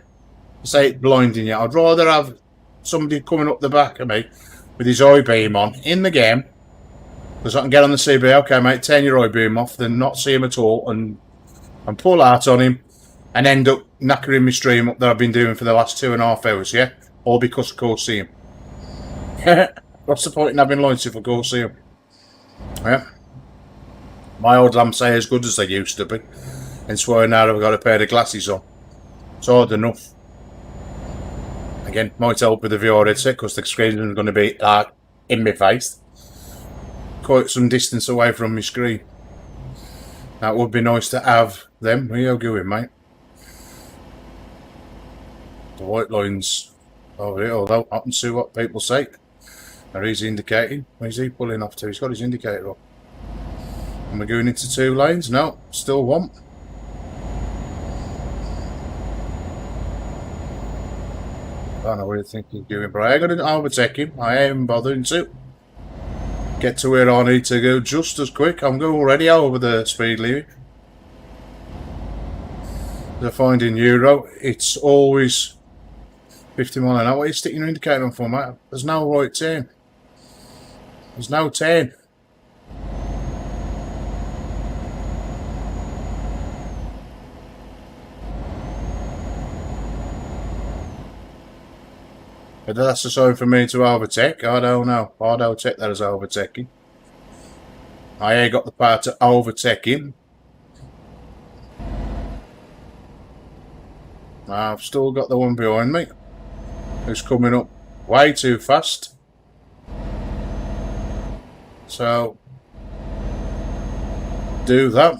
A: Say it blinding you. I'd rather have somebody coming up the back of me with his eye beam on in the game. Because I can get on the CB, okay mate, turn your eye beam off, then not see him at all and pull out on him and end up knackering my stream up that I've been doing for the last 2.5 hours, yeah? All because I can't see him. What's the point in having lights if I can't see him? Yeah. My old lamps ain't as good as they used to be. Hence why now I've got a pair of glasses on. It's hard enough. Again, might help with the VR headset because the screen is going to be like in my face. Quite some distance away from my screen. That would be nice to have them. Where you going, mate? The white lines over here, although I can see what people say. There he's indicating. Where's he pulling off to? He's got his indicator up. Am I going into 2 lanes? No, still one. I don't know what you think he's doing, but I ain't going to overtake him. I ain't bothering to. Get to where I need to go just as quick. I'm going already over the speed limit. I find in Euro, it's always 50 mile an hour. What are you sticking your indicator on for, mate? There's no right turn. There's no turn. But that's a sign for me to overtake. I don't know. I don't take that as overtaking. I ain't got the power to overtake him. I've still got the one behind me who's coming up way too fast. So do that.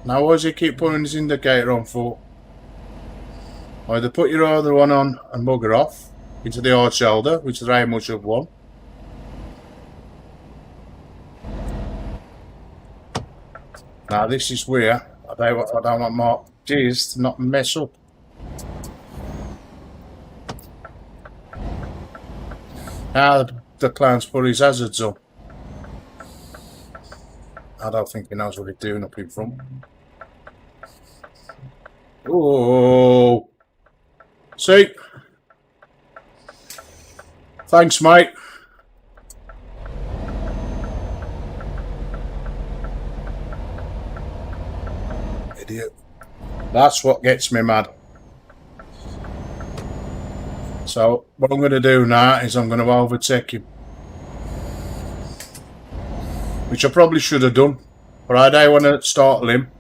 A: Now why does he keep putting his indicator on for? Either put your other one on and bugger off into the hard shoulder, which is very much of one. Now this is where I don't want my gears to not mess up. Now the clown's put his hazards on. I don't think he knows what he's doing up in front. Oh, see? Thanks, mate. Idiot. That's what gets me mad. So, what I'm going to do now is I'm going to overtake him. Which I probably should have done. But I don't want to startle him.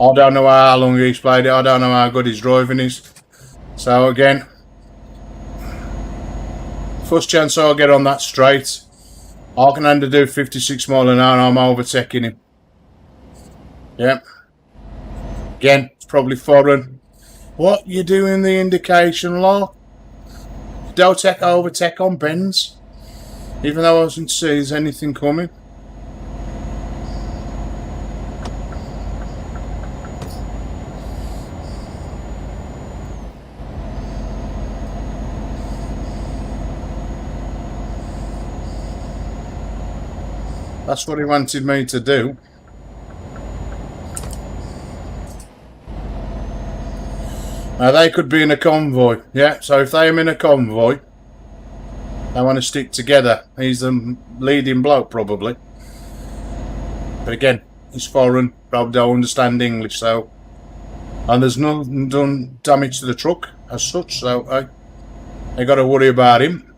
A: I don't know how long he's played it. I don't know how good his driving is. So, again, first chance I'll get on that straight, I can under do 56 mile an hour and I'm overtaking him. Yep. Again, it's probably foreign. What you doing the indication law? Don't overtake on bends. Even though I wasn't see there's anything coming. That's what he wanted me to do. Now they could be in a convoy, yeah, so if they're in a convoy, they want to stick together. He's the leading bloke probably. But again, he's foreign, probably don't understand English, so... And there's nothing done damage to the truck as such, so I got to worry about him.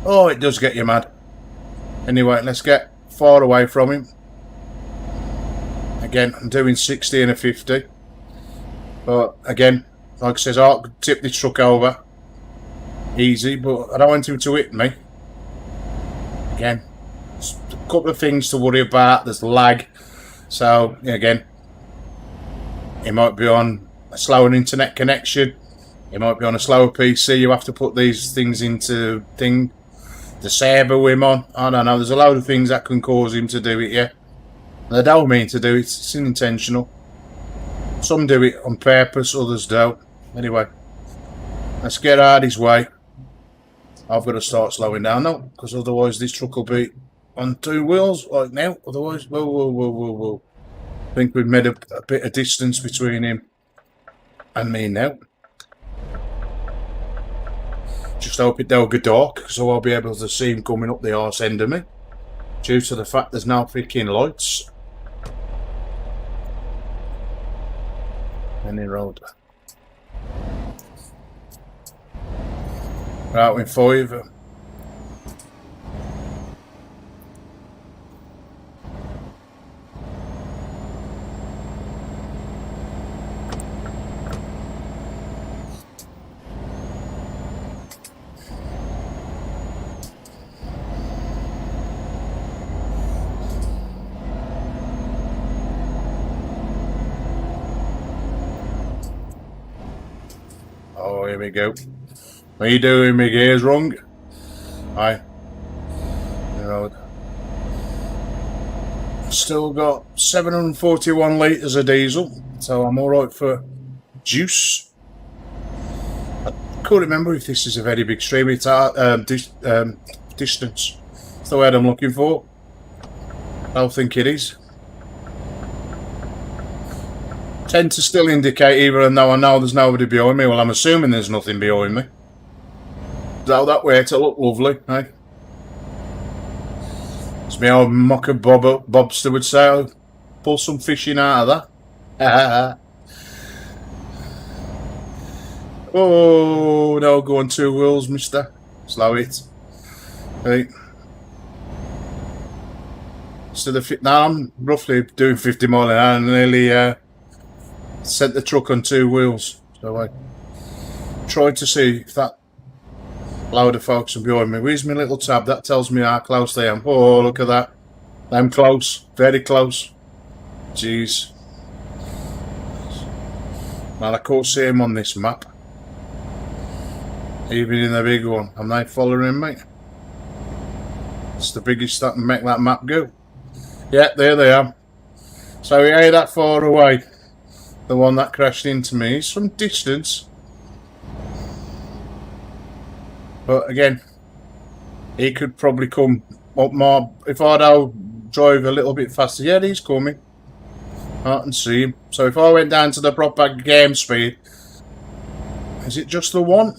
A: Oh, it does get you mad. Anyway, let's get far away from him. Again, I'm doing 60 and a 50. But again, like I said, I could tip this truck over easy, but I don't want him to hit me. Again, couple of things to worry about. There's lag. So, again, it might be on a slower internet connection. It might be on a slower PC. You have to put these things into the saber whim on. I don't know. There's a load of things that can cause him to do it, yeah. And they don't mean to do it. It's unintentional. Some do it on purpose, others don't. Anyway, let's get out of his way. I've got to start slowing down now, because otherwise this truck will be on 2 wheels like now. Otherwise, whoa. I think we've made a bit of distance between him and me now. Just hope it don't get dark, so I'll be able to see him coming up the arse end of me, due to the fact there's no freaking lights. Any road. Right, in 5. Oh, here we go. What are you doing? My gear's wrong. Aye. Still got 741 litres of diesel, so I'm alright for juice. I can't remember if this is a very big stream. It's distance. That's the word I'm looking for. I don't think it is. Tend to still indicate, even though I know there's nobody behind me. Well, I'm assuming there's nothing behind me. That way to look lovely, eh? It's my old mocker Bobster would say, I'll pull some fishing out of that. Oh, no, go on 2 wheels, mister. Slow it. Hey. Now I'm roughly doing 50 mile an hour and nearly sent the truck on 2 wheels. So I tried to see if that load of folks are behind me. Where's my little tab? That tells me how close they am. Oh, look at that. I'm close. Very close. Jeez. Now I can't see him on this map. Even in the big one. I'm not following me. It's the biggest that can make that map go. Yeah, there they are. So he ain't that far away. The one that crashed into me is from distance. But again, he could probably come up more. If I'd drive a little bit faster, yeah, he's coming. I can see him. So if I went down to the proper game speed, is it just the one?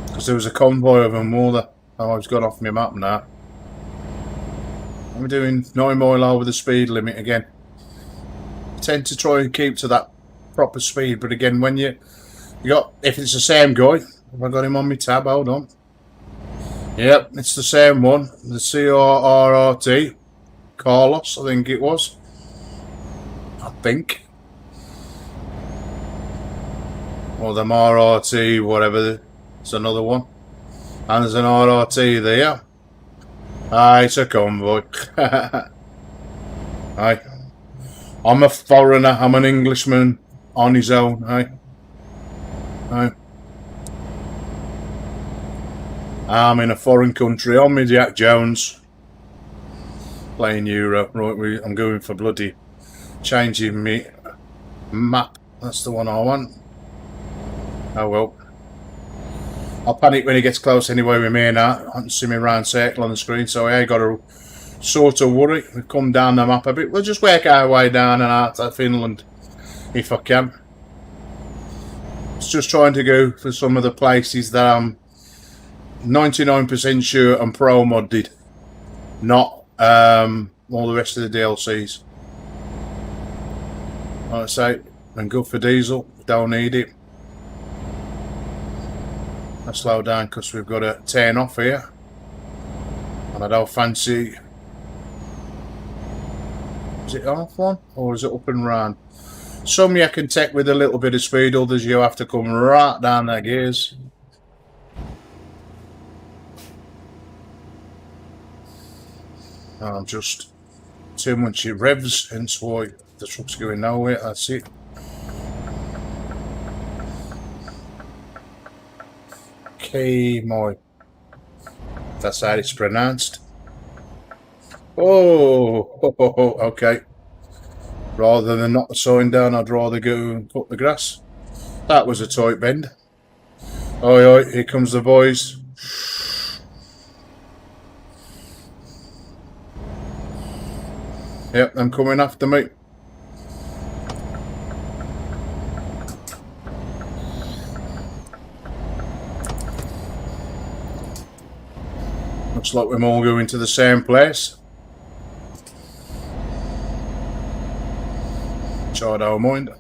A: Because there was a convoy of them all that. Oh, I've got off my map now. I'm doing 9 mile over the speed limit again. I tend to try and keep to that proper speed, but again, when you got, if it's the same guy, have I got him on my tab? Hold on. Yep, it's the same one. The CRRT. Carlos, I think it was. I think. Or the RRT, whatever. It's another one. And there's an RRT there. Aye, it's a convoy. Aye. I'm a foreigner. I'm an Englishman on his own. Aye. Aye. I'm in a foreign country. I'm with Jack Jones. Playing Euro. Right, I'm going for bloody changing me map. That's the one I want. Oh well. I'll panic when he gets close anyway with me now. I can see me round circle on the screen, so I ain't got to sort of worry. We've come down the map a bit. We'll just work our way down and out to Finland if I can. It's just trying to go for some of the places that I'm 99% sure I'm pro-modded, not all the rest of the DLCs. Like I say, I'm good for diesel, don't need it. I slow down because we've got a turn off here, and I don't fancy. Is it off one or is it up and round? Some you can take with a little bit of speed, others you have to come right down their gears. Just too much it revs, hence why the truck's going nowhere. That's it. That's how it's pronounced. Oh, okay. Rather than knock the sign down, I'd rather go and cut the grass. That was a tight bend. Oi, oi, here comes the boys. Yep, I'm coming after me. Looks like we're all going to the same place. I don't mind.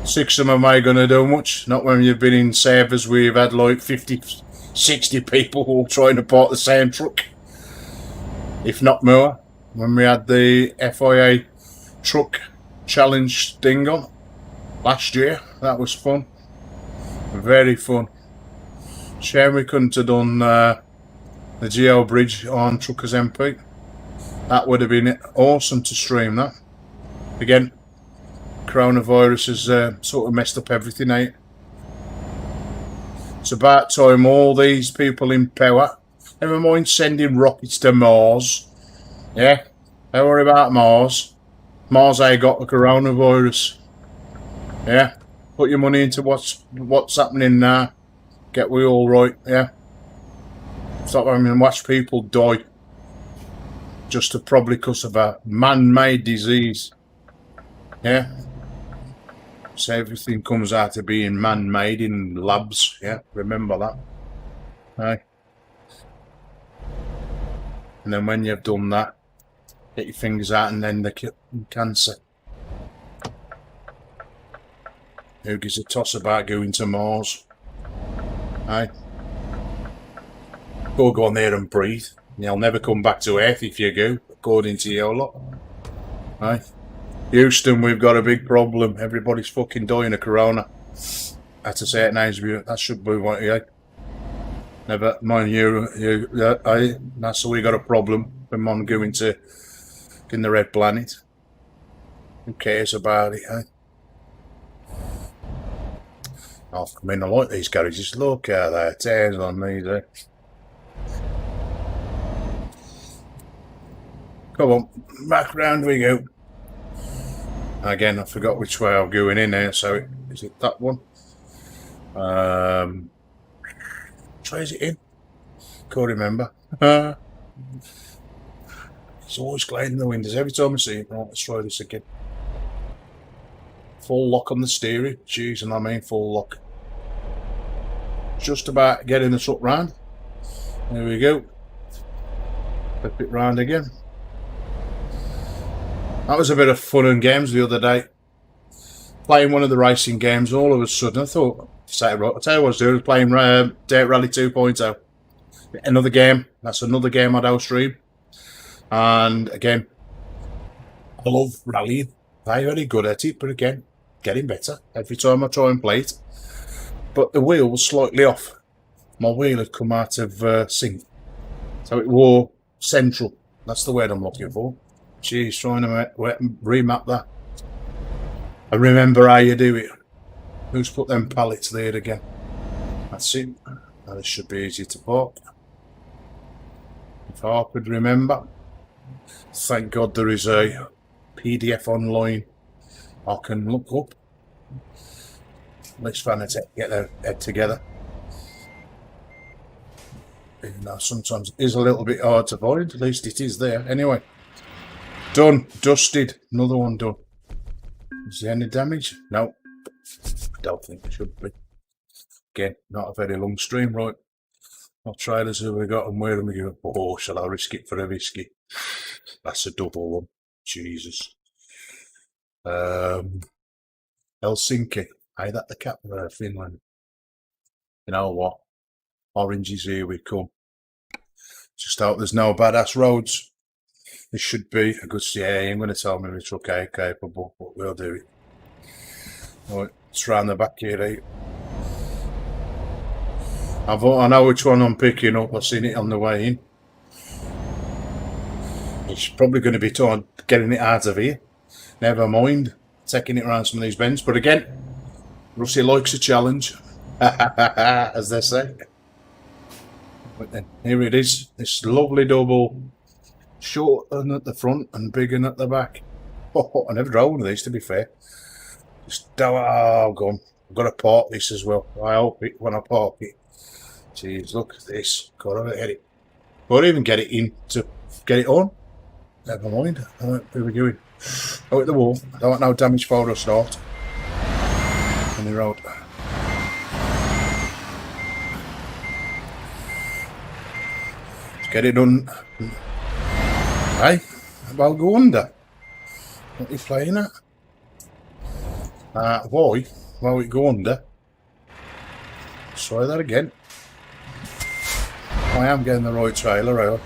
A: 6 of them ain't gonna do much. Not when you've been in servers where you've had like 50, 60 people all trying to park the same truck. If not more. When we had the FIA truck challenge thing on last year, that was fun. Very fun. Shame we couldn't have done the Geo Bridge on TruckerMP. That would have been awesome to stream that. Again, coronavirus has sort of messed up everything, eh? It's about time all these people in power, never mind sending rockets to Mars, yeah? Don't worry about Mars. Mars ain't got the coronavirus. Yeah? Put your money into what's happening now. Get we all right, yeah? Stop having to watch people die. Just to probably because of a man-made disease. Yeah? So everything comes out of being man-made in labs. Yeah? Remember that. Right? And then when you've done that, get your fingers out and then the cancer. Who gives a toss about going to Mars? Hey? Go on there and breathe. You'll never come back to Earth if you go, according to your lot. Right? Houston, we've got a big problem. Everybody's fucking dying of corona. At a certain age, that should be what you never mind that's we got a problem. When I'm going to in the red planet. Who cares about it, eh? I mean, I like these garages. Look at that, tears on these, eh? Come on, back round we go. Again, I forgot which way I'm going in there, so is it that one? Try is it in? Can't remember. It's always gliding in the windows every time I see it. Right, let's try this again. Full lock on the steering. Jeez, and I mean full lock. Just about getting the truck round. There we go. Flip it round again. That was a bit of fun and games the other day. Playing one of the racing games, all of a sudden I thought, I'll tell you what I was doing, I was playing Dirt Rally 2.0. Another game, that's another game I'd stream. And again, I love rallying. I'm very good at it, but again, getting better every time I try and play it. But the wheel was slightly off. My wheel had come out of sync. So it wore central. That's the word I'm looking for. Jeez, trying to remap that. I remember how you do it. Who's put them pallets there again? That's it. Now this should be easy to park. If I could remember. Thank God there is a PDF online I can look up. Let's Fanatec get their head together. Even though sometimes it is a little bit hard to find, at least it is there. Anyway. Done. Dusted. Another one done. Is there any damage? No. I don't think it should be. Again, not a very long stream, right? What trailers have we got and where am we going? Oh, shall I risk it for a whiskey? That's a double one. Jesus. Helsinki. Hey, that the capital of Finland. You know what? Oranges, here we come. Just hope there's no badass roads. This should be a good. Yeah, I'm going to tell me it's okay, capable, but we'll do it. Right, it's round the back here, right? I know which one I'm picking up. I've seen it on the way in. It's probably going to be getting it out of here. Never mind taking it around some of these bends. But again, Rusty likes a challenge, as they say. But then here it is. This lovely double, short at the front and big at the back. Oh, I never drove one of these, to be fair. Just oh, gone. I've got to park this as well. I hope it when I park it. Jeez, look at this. Gotta get it. Can't even get it in to get it on. Never mind. Where are we going? Oh, at the wall. I don't want no damage before I start. On the road. Let's get it done. Hey, about go under. What are you playing at? Why? Why it go under? Try that again. I am getting the right trailer out.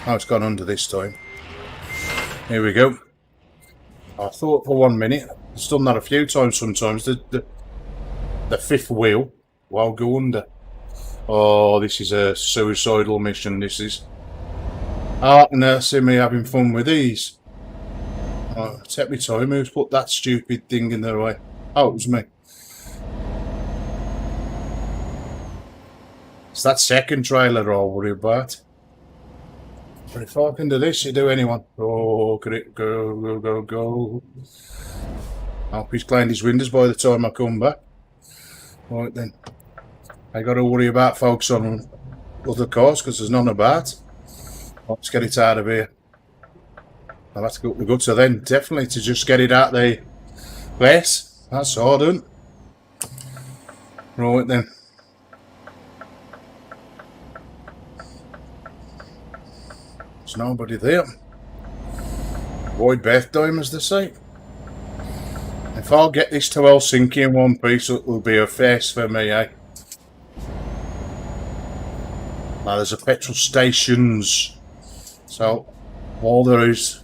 A: Oh, it's gone under this time. Here we go. I thought for 1 minute, it's done that a few times sometimes, the fifth wheel will go under. Oh, this is a suicidal mission, this is. Ah, now see me having fun with these. Oh, take me time, who's put that stupid thing in the way? Oh, it was me. It's that second trailer I'll worry about. But if I can do this, you do anyone. Oh, could it go, go, go, go. I hope he's cleaned his windows by the time I come back. Right then. I got to worry about folks on other cars because there's none about. Let's get it out of here. I'll have to go up the gutter then. Definitely to just get it out the place. That's all done. Right then. There's nobody there. Void birthday, as they say. If I'll get this to Helsinki in one piece, it will be a face for me, eh? Now there's a petrol stations. So all there is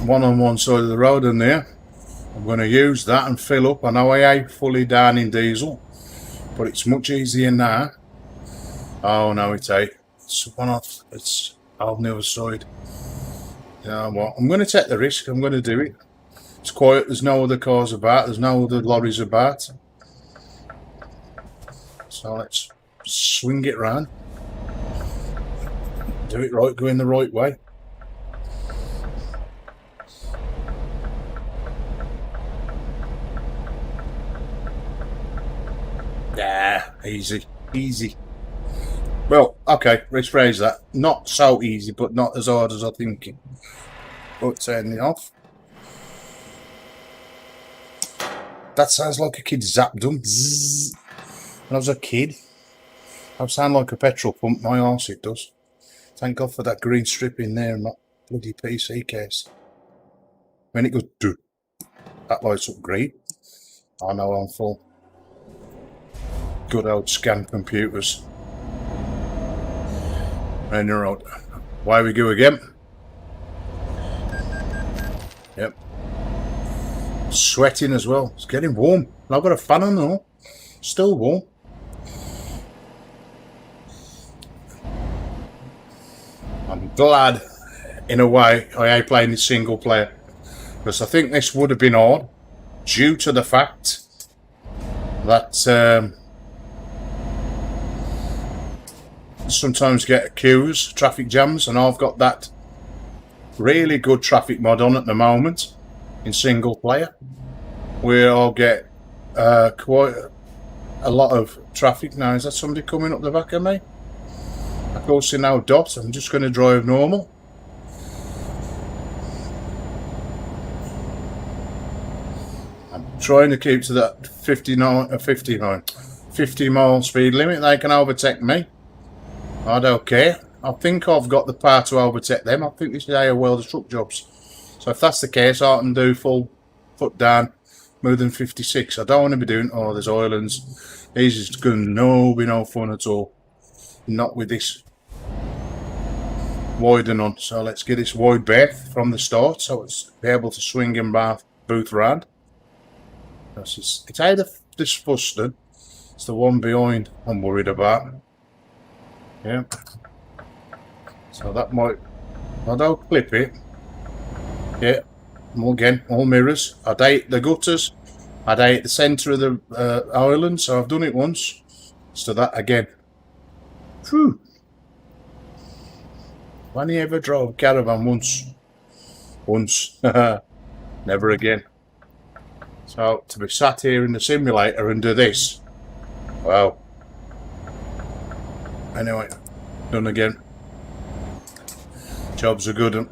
A: one on one side of the road in there. I'm going to use that and fill up. I know I ain't fully down in diesel, but it's much easier now. Oh no, it ain't. It's on the other side. Yeah, well, I'm going to take the risk. I'm going to do it. It's quiet. There's no other cars about. There's no other lorries about. So let's swing it round. Do it right. Go in the right way. Yeah, easy, easy. Well, okay, rephrase that. Not so easy, but not as hard as I'm thinking. But turn it off. That sounds like a kid zapped them. When I was a kid, I sound like a petrol pump. My arse, it does. Thank God for that green strip in there and that bloody PC case. When it goes, do that lights up green. I know I'm full. Good old scan computers. And you're out. Why we go again? Yep. Sweating as well. It's getting warm. I've got a fan on though. Still warm. I'm glad, in a way, I ain't playing this single player. Because I think this would have been hard due to the fact that sometimes get queues, traffic jams, and I've got that really good traffic mod on at the moment in single player where I'll get quite a lot of traffic. Now, is that somebody coming up the back of me? Of course, in now dot, I'm just going to drive normal. I'm trying to keep to that 50 mile speed limit. They can overtake me. I don't care. I think I've got the power to overtake them. I think this is a world of truck jobs. So if that's the case, I can do full foot down, more than 56. I don't want to be doing, oh, there's islands. These is going to be no fun at all. Not with this widen on. So let's get this wide berth from the start so it's be able to swing in both round. It's either this busted, it's the one behind I'm worried about. Yeah. So that might, I don't clip it. Yeah. Again, all mirrors. I'd hate the gutters. I'd hate the centre of the island, so I've done it once. So that again. Phew. When you ever drove a caravan once, never again. So to be sat here in the simulator and do this, wow. Anyway, done again. Job's a good one.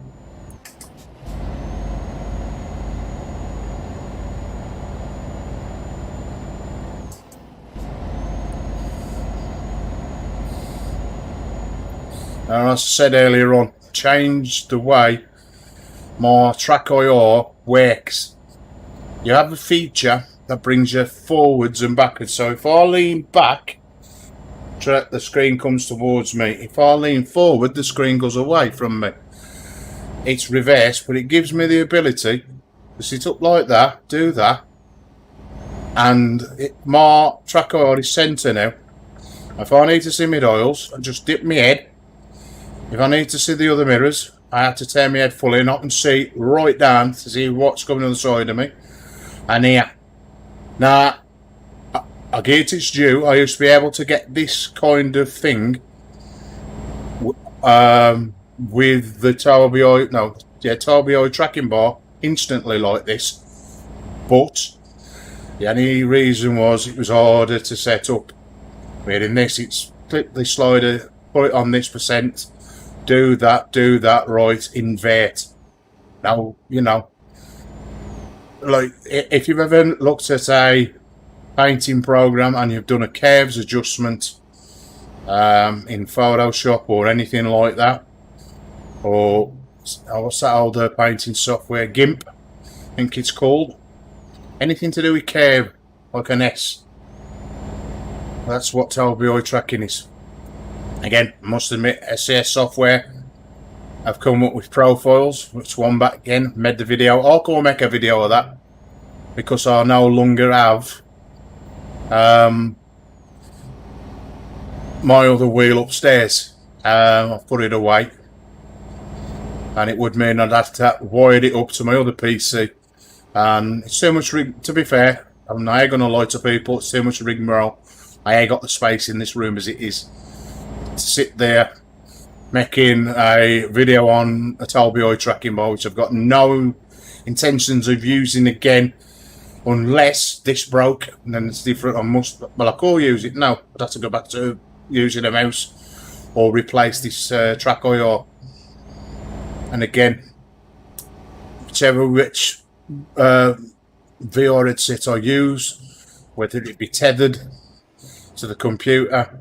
A: And as I said earlier on, changed the way my Trackir works. You have a feature that brings you forwards and backwards. So if I lean back, the screen comes towards me. If I lean forward, the screen goes away from me. It's reversed, but it gives me the ability to sit up like that, do that, and my Trackir is centre now. If I need to see my dials, I just dip my head. If I need to see the other mirrors, I have to turn my head fully and I can see right down to see what's coming on the side of me. And here. Now, I get its due. I used to be able to get this kind of thing with the Carbide tracking bar instantly like this. But the only reason was it was harder to set up. Where in this, it's clip the slider, put it on this percent. Do that, right, invert. Now, you know, like, if you've ever looked at a painting program and you've done a curves adjustment in Photoshop or anything like that, or what's that older painting software, GIMP, I think it's called, anything to do with curve, like an S, that's what Carbide tracking is. Again, I must admit, SCS software, I've come up with profiles, which one back again, made the video. I'll go make a video of that, because I no longer have my other wheel upstairs. I've put it away, and it would mean I'd have to wire it up to my other PC, and it's too much rig. To be fair, I'm not going to lie to people, it's too much rigmarole. I ain't got the space in this room as it is to sit there making a video on a Carbide tracking bar, which I've got no intentions of using again unless this broke, and then it's different. I could use it now. I'd have to go back to using a mouse or replace this Trackir. And again, which VR headset I use, whether it be tethered to the computer,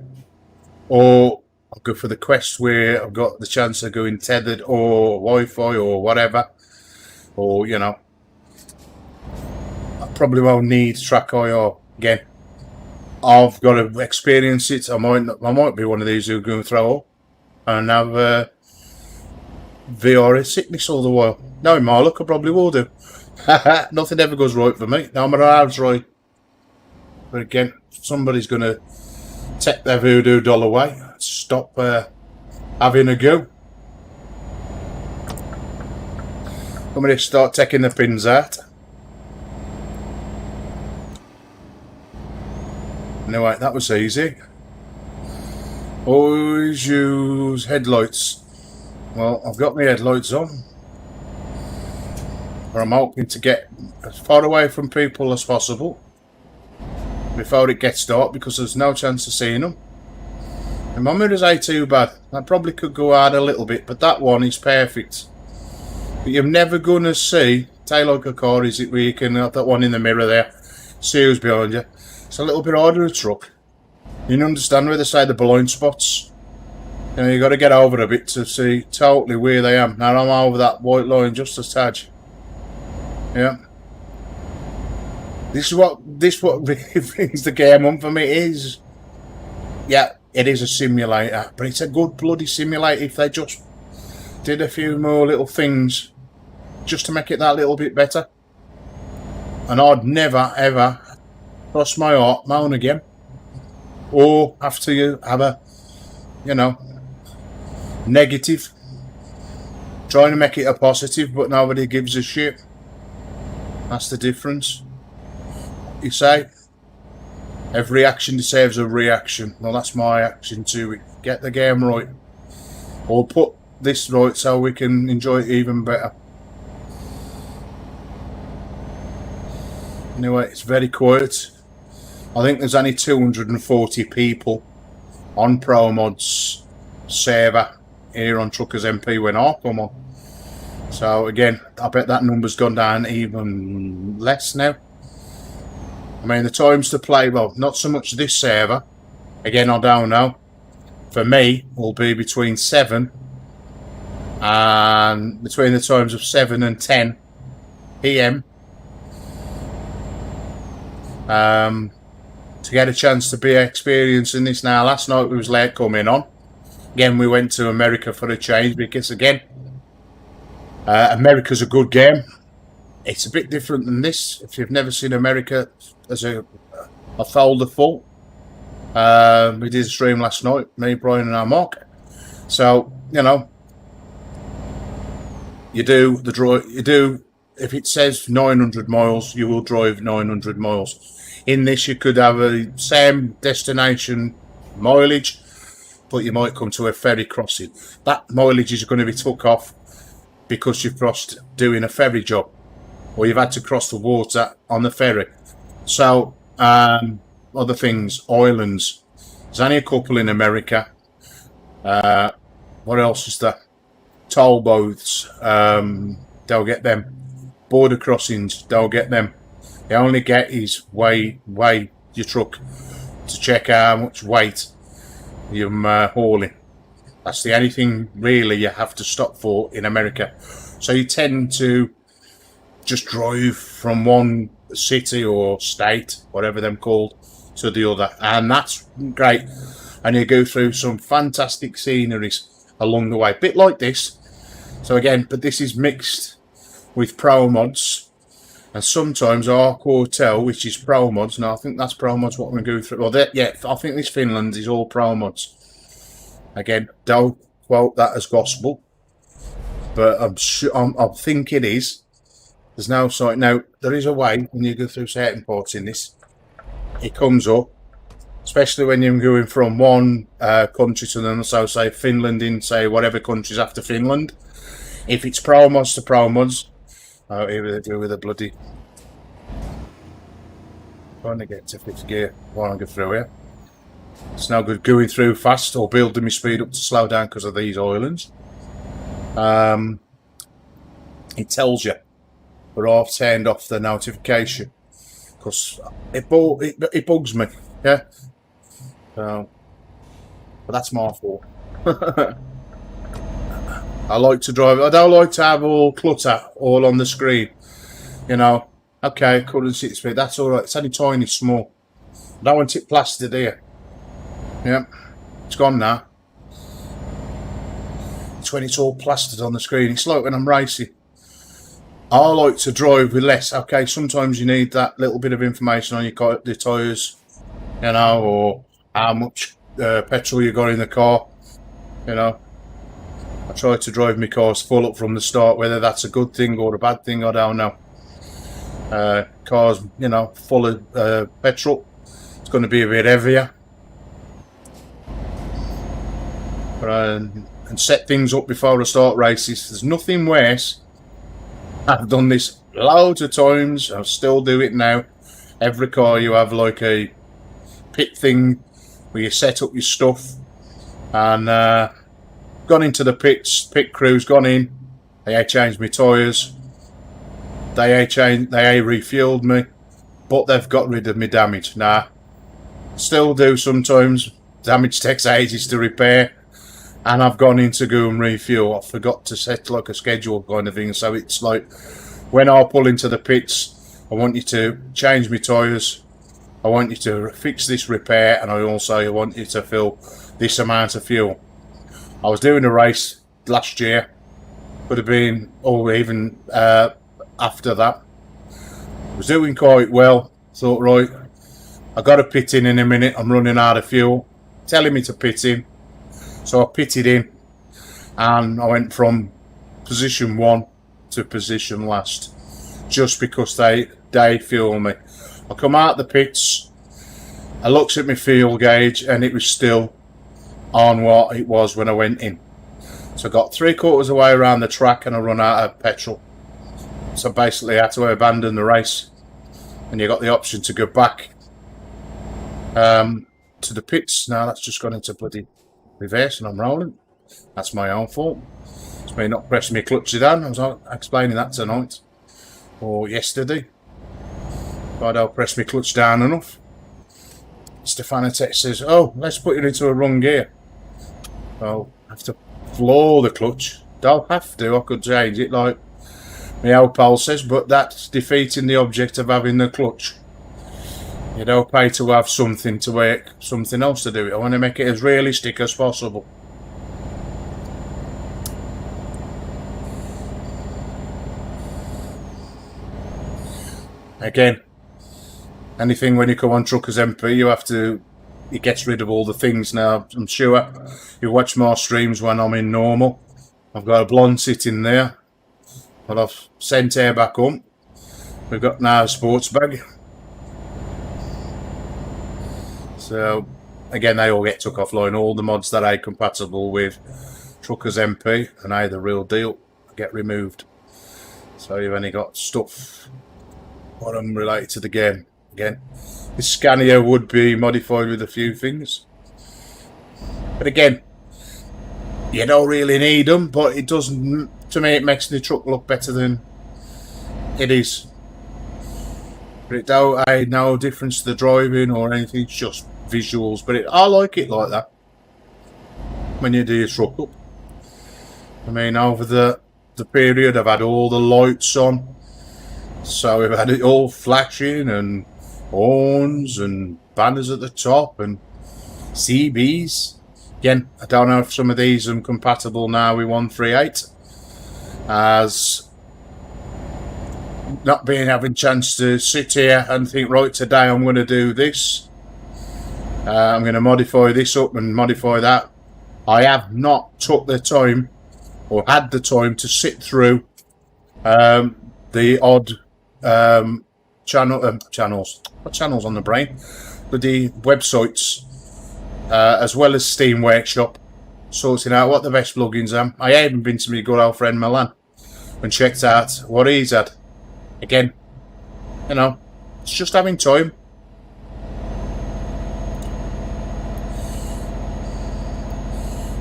A: or I'll go for the Quest where I've got the chance of going tethered or Wi-Fi or whatever, or you know, I probably won't need Trackir again. I've got to experience it. I might be one of these who are going to throw up and have VR sickness all the while. No, in my luck, I probably will do. Nothing ever goes right for me. No matter how it's right. But again, somebody's going to take their voodoo doll away. Stop having a go. I'm going to start taking the pins out. Anyway, that was easy. Always use headlights. Well, I've got my headlights on, but I'm hoping to get as far away from people as possible before it gets dark, because there's no chance of seeing them. And my mirrors ain't too bad. I probably could go out a little bit, but that one is perfect. But you're never gonna see, take like a car, is it, where you can have that one in the mirror there, see who's behind you. It's a little bit harder a truck. You can understand where they say the blind spots. You know, you got to get over a bit to see totally where they am. Now I'm over that white line just a touch. Yeah. This what really brings the game on for me is, yeah, it is a simulator, but it's a good bloody simulator if they just did a few more little things just to make it that little bit better. and I'd never ever cross my heart moan again, or after you have a, you know, negative, trying to make it a positive, but nobody gives a shit. That's the difference. You say every action deserves a reaction. Well, that's my action to it. Get the game right, or put this right so we can enjoy it even better. Anyway, it's very quiet. I think there's only 240 people on Promods server here on TruckerMP when I come on. So again, I bet that number's gone down even less now. I mean, the times to play, well, not so much this server. Again, I don't know. For me, will be between 7 and between the times of 7 and 10 PM. To get a chance to be experiencing this now. Last night we was late coming on. Again, we went to America for a change because, again, America's a good game. It's a bit different than this. If you've never seen America as a folder full, we did a stream last night, me, Brian, and our Mark. So, you know, you do the draw. You do, if it says 900 miles, you will drive 900 miles. In this, you could have a same destination mileage, but you might come to a ferry crossing. That mileage is going to be took off because you've crossed doing a ferry job, or you've had to cross the water on the ferry. So, other things, islands. There's only a couple in America. What else is there? Toll booths. They'll get them. Border crossings. They'll get them. You only get is weigh your truck to check how much weight you're hauling. That's the only thing really you have to stop for in America. So you tend to just drive from one city or state, whatever they're called, to the other, and that's great. And you go through some fantastic sceneries along the way, bit like this. So again, but this is mixed with Promods. And sometimes our Quartel, which is Promods, now I think that's Promods what we're going to go through. Well, yeah, I think this Finland is all Promods. Again, don't quote that as gospel, but I'm sure, I think it is. There's no site. Now, there is a way when you go through certain parts in this, it comes up, especially when you're going from one country to another, so say Finland in, say, whatever countries after Finland. If it's Promods to Promods, oh, here they do with a bloody... Trying to get to 5th gear while I go through here. It's no good going through fast or building my speed up to slow down because of these islands. It tells you, but I've turned off the notification because it bugs me, yeah. So, but that's my fault. I like to drive. I don't like to have all clutter all on the screen. You know, okay, couldn't see the speed. That's all right. It's only tiny, small. I don't want it plastered here. Yeah, it's gone now. It's when it's all plastered on the screen. It's like when I'm racing. I like to drive with less. Okay, sometimes you need that little bit of information on your the tyres, you know, or how much petrol you got in the car, you know. I try to drive my cars full up from the start, whether that's a good thing or a bad thing, I don't know. Cars, you know, full of petrol, it's going to be a bit heavier. And set things up before I start races. There's nothing worse. I've done this loads of times. I still do it now. Every car you have like a pit thing where you set up your stuff, and gone into the pits. Pit crew's gone in. They changed my tyres. They refueled me, but they've got rid of my damage. Nah, still do sometimes. Damage takes ages to repair. And I've gone in to go and refuel. I forgot to set like a schedule kind of thing. So it's like when I pull into the pits, I want you to change my tyres. I want you to fix this repair, and I also want you to fill this amount of fuel. I was doing a race last year, could have been, or even after that. Was doing quite well. Thought, right, I got to pit in a minute. I'm running out of fuel. Telling me to pit in. So I pitted in. And I went from position 1 to position last. Just because they fuel me. I come out the pits. I looked at my fuel gauge and it was still on what it was when I went in. So I got 3/4 of the way around the track and I run out of petrol. So basically I had to abandon the race. And you got the option to go back to the pits. Now that's just gone into bloody reverse and I'm rolling. That's my own fault. It's me not pressing my clutch down. I was explaining that tonight or yesterday. If I don't press my clutch down enough. Mr. Fanatec says, oh, let's put it into a run gear. So I have to floor the clutch. Don't have to, I could change it like my old pal says, but that's defeating the object of having the clutch. You don't pay to have something to work, something else to do it. I want to make it as realistic as possible. Again, anything when you come on TruckerMP, you have to, it gets rid of all the things now. I'm sure you watch more streams when I'm in normal. I've got a blonde sitting there, but I've sent her back home. We've got now a sports bag. So again, they all get took offline. All the mods that are compatible with TruckerMP and are the real deal get removed. So you've only got stuff what I'm related to the game. Again, this Scania would be modified with a few things, but again, you don't really need them. But it doesn't. To me, it makes the truck look better than it is. But it don't add no difference to the driving or anything. It's just visuals. But I like it like that when you do your truck up. I mean, over the period, I've had all the lights on. So we've had it all flashing and horns and banners at the top and CBs. Again, I don't know if some of these are compatible now with 138, as not being having a chance to sit here and think, right, today I'm going to do this. I'm going to modify this up and modify that. I have not took the time or had the time to sit through the odd channels. What channels on the brain? The websites, as well as Steam Workshop, sorting out what the best plugins are. I even been to my good old friend Milan and checked out what he's had. Again, you know, it's just having time.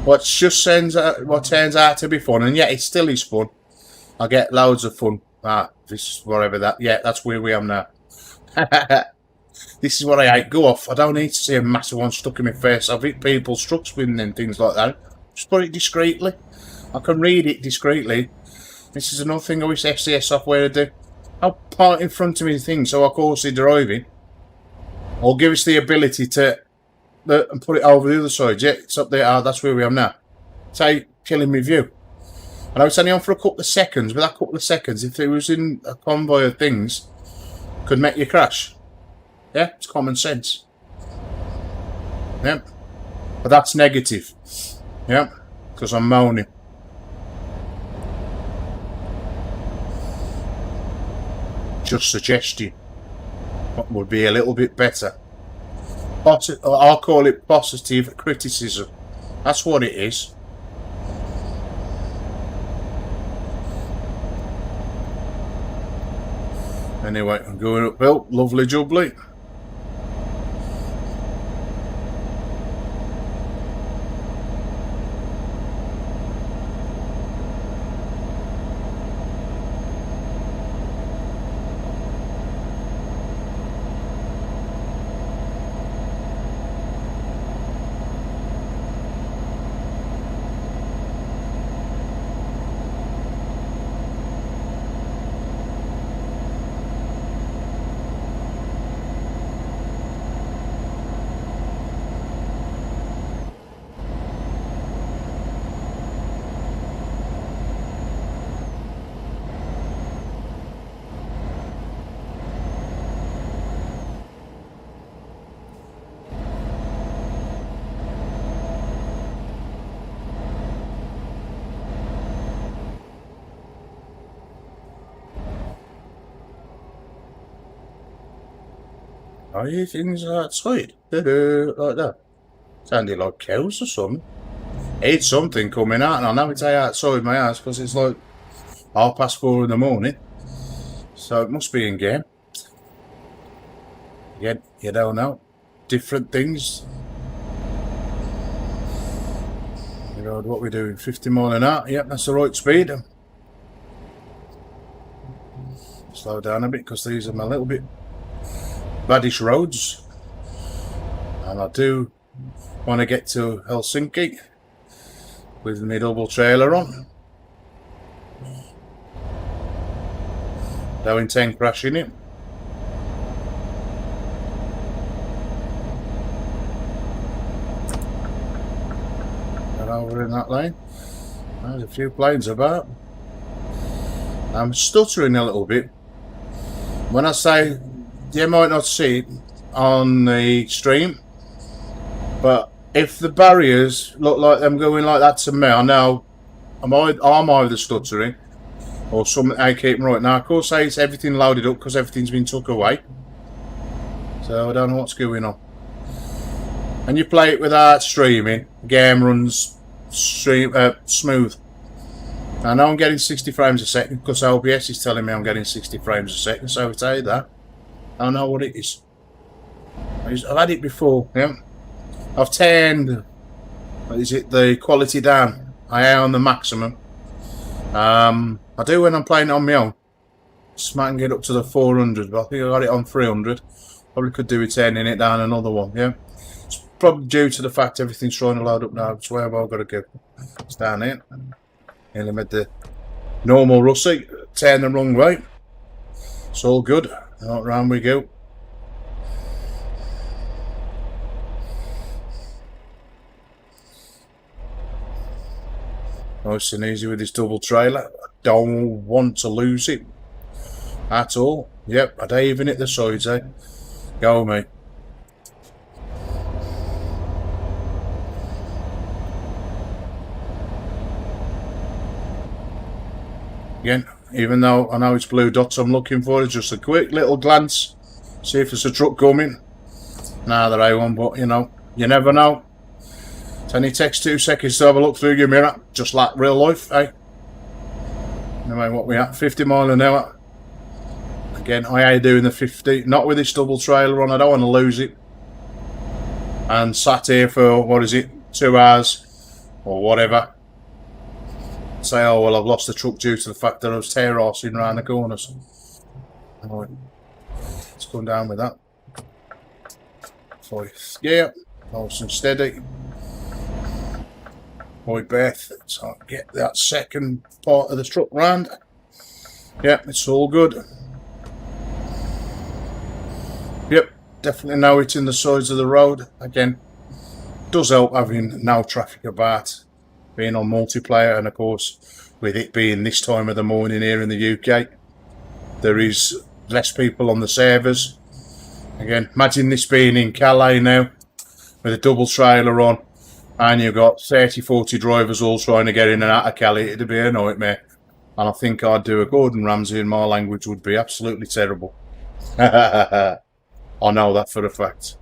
A: What turns out to be fun, and yeah, it still is fun. I get loads of fun. This whatever that. Yeah, that's where we am now. This is what I hate. Go off. I don't need to see a massive one stuck in my face. I've hit people's trucks with and things like that. Just put it discreetly. I can read it discreetly. This is another thing I wish FCS software would do. I'll park in front of me thing so I can also driving. Or give us the ability to and put it over the other side. Yeah, it's up there. That's where we are now. Say, killing me view. I know it's only on for a couple of seconds, but that couple of seconds, if it was in a convoy of things, could make you crash. Yeah, it's common sense. Yeah, but that's negative. Yeah, because I'm moaning. Just suggesting what would be a little bit better. I'll call it positive criticism. That's what it is. Anyway, I'm going uphill. Lovely jubbly. I hear things outside. Like that. Sounded like cows or something. It's something coming out, and I know it's outside my house because it's like 4:30 in the morning. So it must be in game. Again, you don't know. Different things. You know what we're doing, 50 mile an hour. Yep, that's the right speed. Slow down a bit because these are a little bit baddish roads. And I do want to get to Helsinki with my double trailer on. Don't intend crashing it. And over in that lane. There's a few planes about. I'm stuttering a little bit. When I say, you might not see it on the stream, but if the barriers look like them going like that to me, I know I'm either stuttering or something I keep right now. Of course, it's everything loaded up because everything's been took away. So I don't know what's going on. And you play it without streaming, the game runs smooth. I know I'm getting 60 frames a second because OBS is telling me I'm getting 60 frames a second, so I tell you that. I don't know what it is. I've had it before, yeah. I've turned, the quality down. I am on the maximum. I do when I'm playing it on my own. Smack get up to the 400, but I think I got it on 300. Probably could do with turning it down another one, yeah. It's probably due to the fact everything's trying to load up now. It's where I've got to go. It's down here. And I made the normal Russie, turn the wrong way. It's all good. Out round we go. Nice and easy with this double trailer. I don't want to lose it at all. Yep, I'd even hit the sides, eh? Go me. Again, even though I know it's blue dots I'm looking for, it's just a quick little glance. See if there's a truck coming. Nah, there ain't one, but you know, you never know. It only takes 2 seconds to have a look through your mirror, just like real life, eh? Anyway, what we at? 50 mile an hour. Again, I ain't doing the 50, not with this double trailer on, I don't want to lose it. And sat here for, what is it, 2 hours, or whatever. Say, oh well, I've lost the truck due to the fact that I was tear-arsing around the corners. Right. Let's go down with that. Yeah, nice and steady. Right, Beth, so I get that second part of the truck round. Yep, it's all good. Yep, definitely know it's in the sides of the road. Again, does help having no traffic about. Being on multiplayer, and of course with it being this time of the morning here in the UK, there is less people on the servers. Again, imagine this being in Calais now with a double trailer on and you've got 30-40 drivers all trying to get in and out of Calais. It'd be a nightmare, and I think I'd do a Gordon Ramsay and my language would be absolutely terrible. I know that for a fact.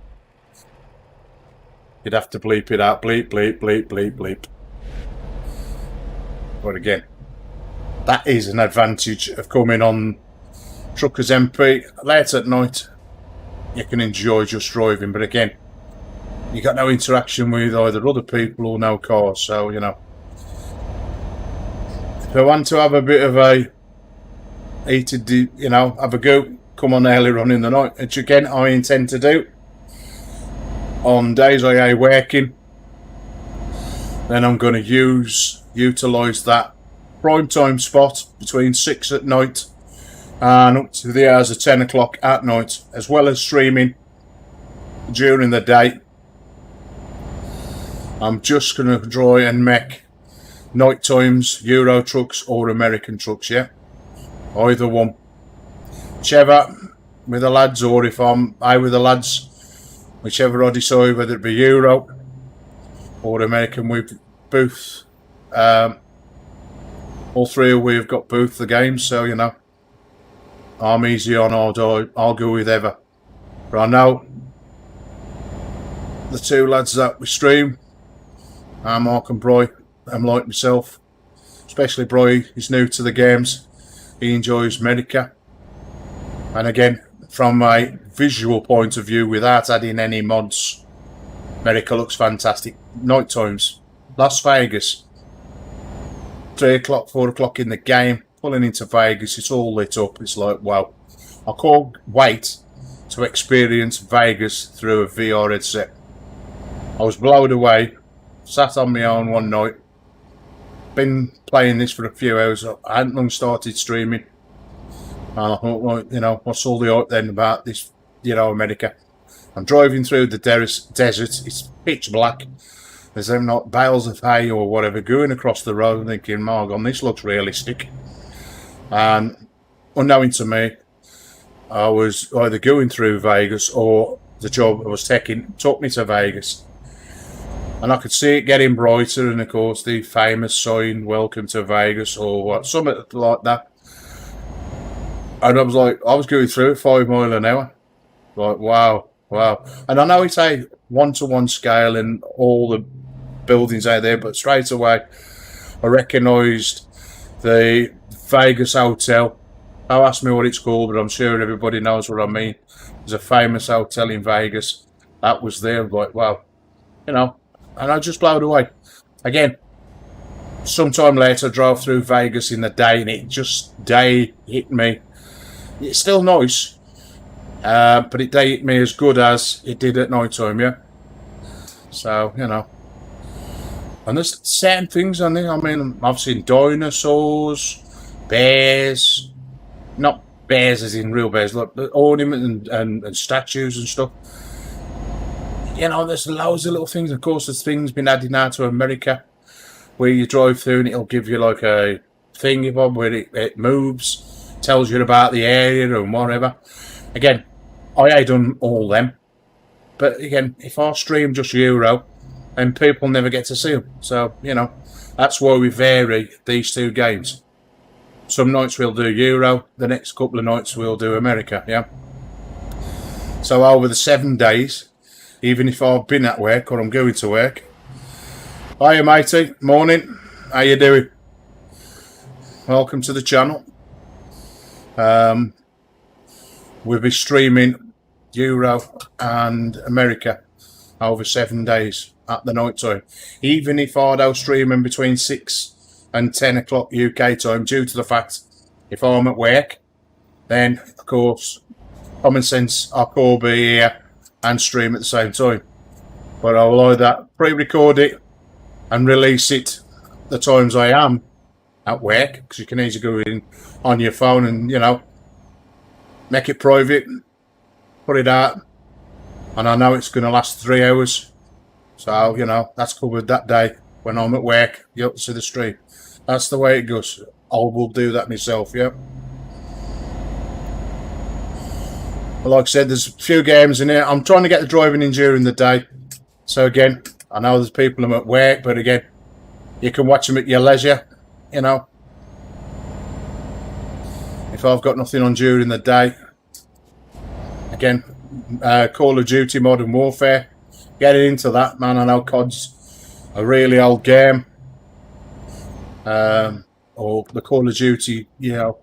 A: You'd have to bleep it out. Bleep, bleep, bleep, bleep, bleep. But again, that is an advantage of coming on TruckerMP late at night. You can enjoy just driving, but again, you got no interaction with either other people or no cars, so you know. If I want to have a bit of a heated, you know, have a go, come on earlier on in the night, which again I intend to do. On days I am working, then I'm going to utilise that prime time spot between 6 at night and up to the hours of 10 o'clock at night, as well as streaming during the day. I'm just going to try and make night times Euro trucks or American trucks, yeah? Either one. Whichever with the lads, or if I'm with the lads, whichever I decide, whether it be Euro or American, with both. All three of we've got both the games, so you know, I'm easy on, I'll go with ever. But I know the two lads that we stream, Mark and Bry, I'm like myself, especially Bry, he's new to the games. He enjoys America. And again, from a visual point of view, without adding any mods, America looks fantastic. Night times, Las Vegas, 3 o'clock, 4 o'clock in the game, pulling into Vegas, it's all lit up. It's like, wow. I can't wait to experience Vegas through a VR headset. I was blown away, sat on my own one night, been playing this for a few hours. I hadn't long started streaming. And I thought, well, you know, what's all the hype then about this, you know, America? I'm driving through the desert, it's pitch black. There's not bales of hay or whatever going across the road, thinking, Margon, this looks realistic. And unknowing to me, I was either going through Vegas or the job I was taking took me to Vegas. And I could see it getting brighter, and of course the famous sign, welcome to Vegas, or what, something like that. And I was like, I was going through it 5 miles an hour. Like, wow, wow. And I know it's a 1-to-1 scale and all the buildings out there, but straight away I recognised the Vegas hotel. Don't ask me what it's called, but I'm sure everybody knows what I mean. There's a famous hotel in Vegas that was there. Like, wow, you know, and I just blew away. Again, sometime later I drove through Vegas in the day, and it just day hit me. It's still nice, but it day hit me as good as it did at night time, yeah. So, you know, and there's certain things on there. I mean, I've seen dinosaurs, bears, not bears as in real bears, like ornament and statues and stuff. You know, there's loads of little things. Of course, there's things been added now to America where you drive through and it'll give you like a thing where it moves, tells you about the area and whatever. Again, I ain't done all them, but again, if I stream just Euro, then people never get to see them. So, you know, that's why we vary these two games. Some nights we'll do Euro, the next couple of nights we'll do America, yeah. So over the 7 days, even if I've been at work or I'm going to work. Hiya matey, morning, how you doing? Welcome to the channel. We'll be streaming Euro and America over 7 days at the night time. Even if I'd streaming between 6 and 10 o'clock UK time, due to the fact if I'm at work, then of course common sense I could be here and stream at the same time. But I'll either pre-record it and release it the times I am at work, because you can easily go in on your phone and, you know, make it private, put it out, and I know it's going to last 3 hours. So, you know, that's covered that day. When I'm at work, you have to see the stream. That's the way it goes. I will do that myself, yeah. But like I said, there's a few games in here. I'm trying to get the driving in during the day. So again, I know there's people who are at work, but again, you can watch them at your leisure, you know. If I've got nothing on during the day, again, Call of Duty Modern Warfare, getting into that, man. I know COD's a really old game, or the Call of Duty, you know,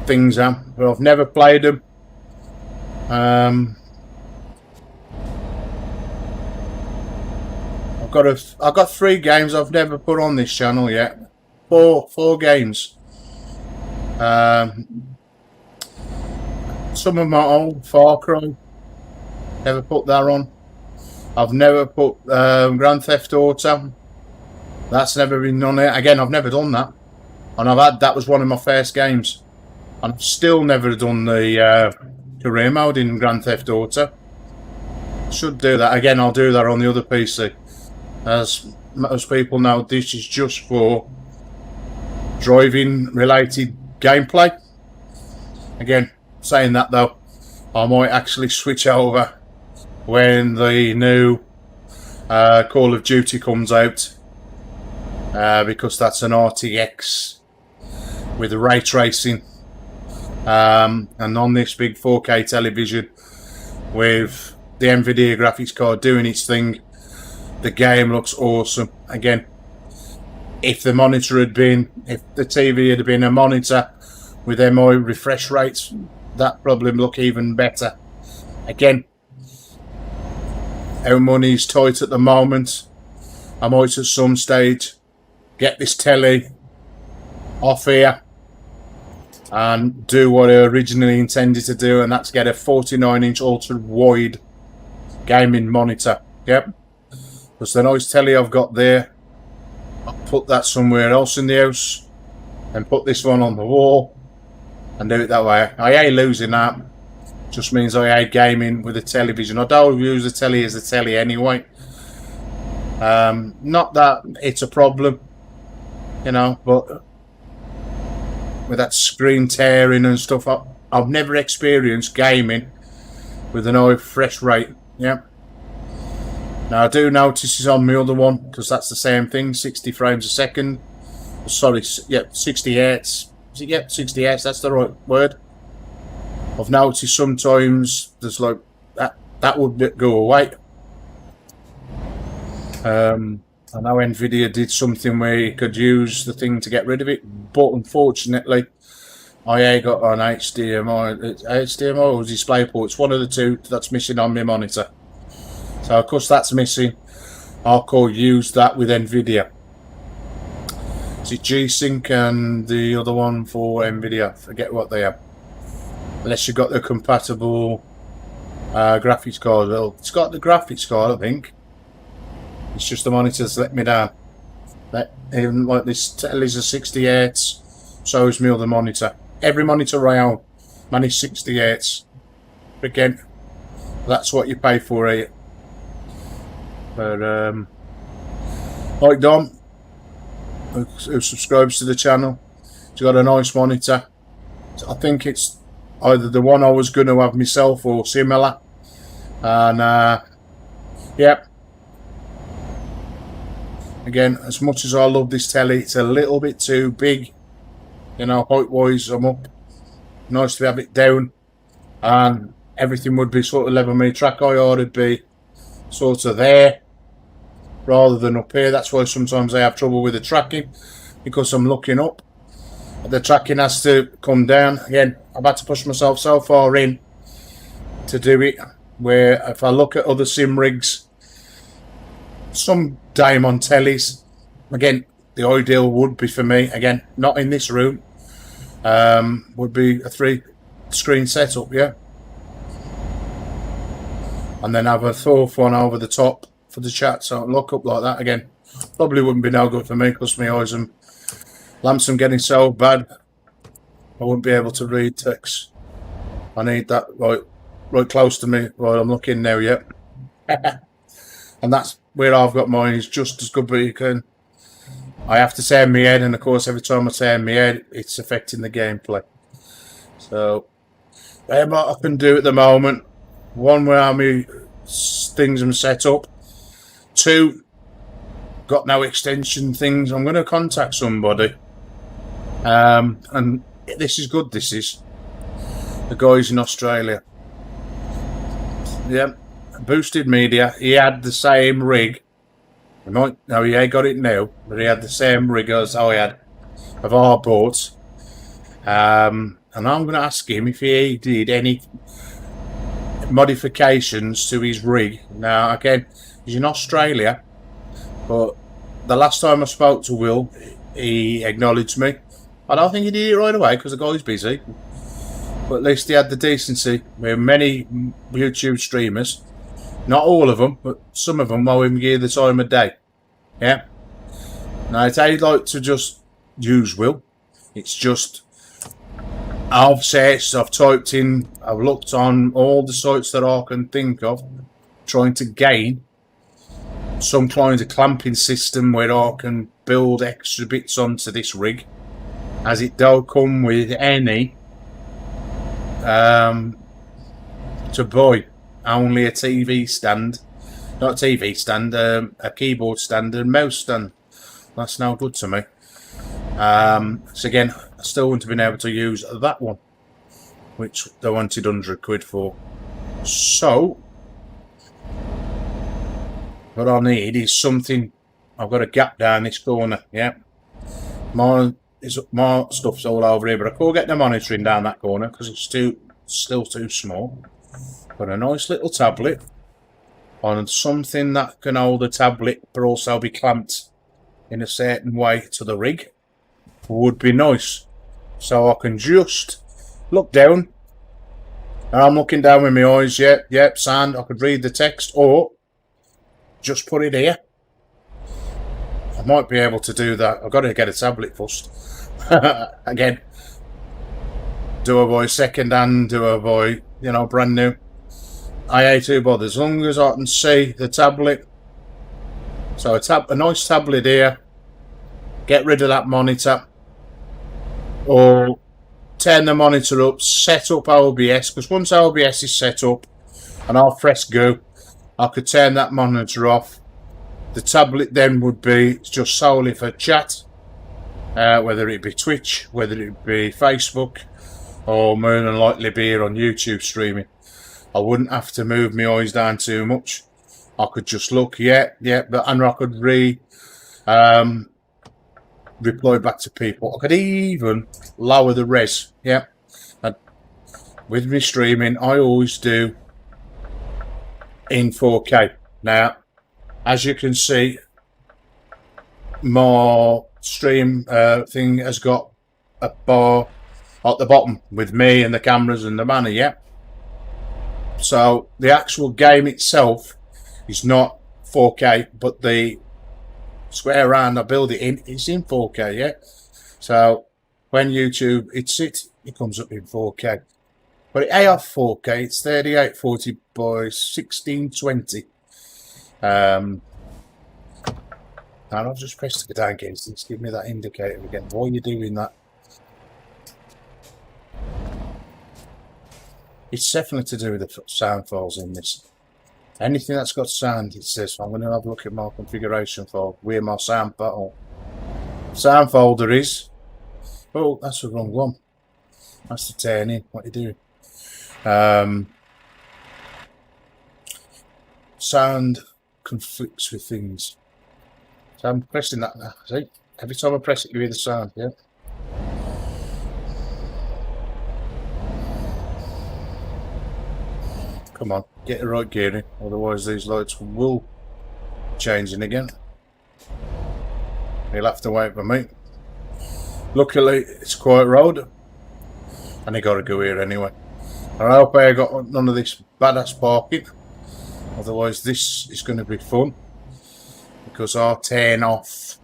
A: things, but I've never played them. I've got 3 games I've never put on this channel yet. Four games. Some of my old Far Cry, never put that on. I've never put Grand Theft Auto. That's never been on it. Again, I've never done that, and that was one of my first games. I've still never done the career mode in Grand Theft Auto. Should do that again. I'll do that on the other PC. As most people know, this is just for driving related gameplay. Again, saying that though, I might actually switch over when the new Call of Duty comes out, because that's an RTX with ray tracing, and on this big 4K television with the NVIDIA graphics card doing its thing. The game looks awesome. Again, if the TV had been a monitor with MI refresh rates, that probably look even better. Again, our money's tight at the moment. I might at some stage get this telly off here and do what I originally intended to do, and that's get a 49-inch ultra wide gaming monitor. Yep, because the nice telly I've got there, I'll put that somewhere else in the house and put this one on the wall and do it that way. I hate losing that. Just means I hate gaming with a television. I don't use the telly as a telly anyway. Not that it's a problem, you know, but with that screen tearing and stuff, I've never experienced gaming with an high refresh rate. Yeah. Now I do notice it's on my other one, because that's the same thing, 60 frames a second. Sorry, yeah, 60 hertz. Is it? Yeah, 60 hertz. That's the right word. I've noticed sometimes there's like that would go away. I know NVIDIA did something where you could use the thing to get rid of it, but unfortunately I ain't got an HDMI or DisplayPort. It's one of the two that's missing on my monitor. So of course that's missing. I'll use that with NVIDIA. Is it G-Sync and the other one for NVIDIA? I forget what they are. Unless you've got the compatible graphics card. Well, it's got the graphics card, I think. It's just the monitors let me down. Even like this telly's a 60 hertz, so is my other monitor. Every monitor I own, man, is 60 hertz. Again, that's what you pay for here. But like Dom, who subscribes to the channel, he's got a nice monitor. I think it's either the one I was going to have myself or similar. And yep. Again, as much as I love this telly, it's a little bit too big. You know, height-wise, I'm up. Nice to have it down. And everything would be sort of level. My track IR would be sort of there rather than up here. That's why sometimes I have trouble with the tracking, because I'm looking up. The tracking has to come down. Again, I've had to push myself so far in to do it, where if I look at other sim rigs, some diamond tellies, again, the ideal would be for me, again, not in this room, would be a 3-screen setup, yeah. And then have a fourth one over the top for the chat, so look up like that. Again, probably wouldn't be no good for me, because my eyes and lamps are getting so bad, I wouldn't be able to read text. I need that right close to me while I'm looking now, yeah. And that's where I've got mine, is just as good, but you can. I have to turn my head, and of course every time I turn my head, it's affecting the gameplay. So, what I can do at the moment, one, where my things are set up. 2, got no extension things. I'm going to contact somebody. And this is good, this is. The guys in Australia. Yeah. Boosted Media, he had the same rig. He ain't got it now, but he had the same rig as I had of our boats. And I'm going to ask him if he did any modifications to his rig. Now, again, he's in Australia, but the last time I spoke to Will, he acknowledged me. I don't think he did it right away, because the guy's busy. But at least he had the decency. With many YouTube streamers, not all of them, but some of them, won't even give the time of day. Yeah. Now, I'd like to just use Will. It's just, I've searched, I've typed in, I've looked on all the sites that I can think of, trying to gain some kind of clamping system where I can build extra bits onto this rig, as it don't come with any to buy. Only a TV stand, not a TV stand, a keyboard stand and mouse stand. That's no good to me. So again, I still wouldn't have been able to use that one, which they wanted £100 for. So what I need is something. I've got a gap down this corner, yeah. My stuff's all over here, but I can't get the monitoring down that corner because it's still too small. Got a nice little tablet on something that can hold a tablet but also be clamped in a certain way to the rig would be nice. So I can just look down, and I'm looking down with my eyes, yep, sound, I could read the text, or just put it here. I might be able to do that. I've got to get a tablet first. Again, do I buy second hand, do I buy, you know, brand new? I ain't too bothered as long as I can see the tablet. So a nice tablet here, get rid of that monitor, or turn the monitor up, set up OBS, because once OBS is set up and I'll press go, I could turn that monitor off. The tablet then would be just solely for chat, whether it be Twitch, whether it be Facebook, or more than likely be here on YouTube streaming. I wouldn't have to move my eyes down too much. I could just look, and I could reply back to people. I could even lower the res, And with me streaming, I always do in 4K. Now, as you can see, my stream thing has got a bar at the bottom with me and the cameras and the banner, So the actual game itself is not 4K, but the square round I build it in is in 4K, So when YouTube hits it, it comes up in 4K. But it ain't off 4K, it's 3840 by 1620. And I've just pressed the down against it. Give me that indicator again. Why are you doing that? It's definitely to do with the sound files in this. Anything that's got sound, it says. I'm going to have a look at my configuration file where my sound folder is. Oh, that's the wrong one. That's the turning. What are you doing? Sound conflicts with things. So I'm pressing that now. See? Every time I press it, you hear the sound, Come on, get the right gearing, otherwise these lights will changing again. You'll have to wait for me. Luckily, it's a quiet road, and I got to go here anyway. I hope I got none of this badass parking, otherwise this is going to be fun, because I'll turn off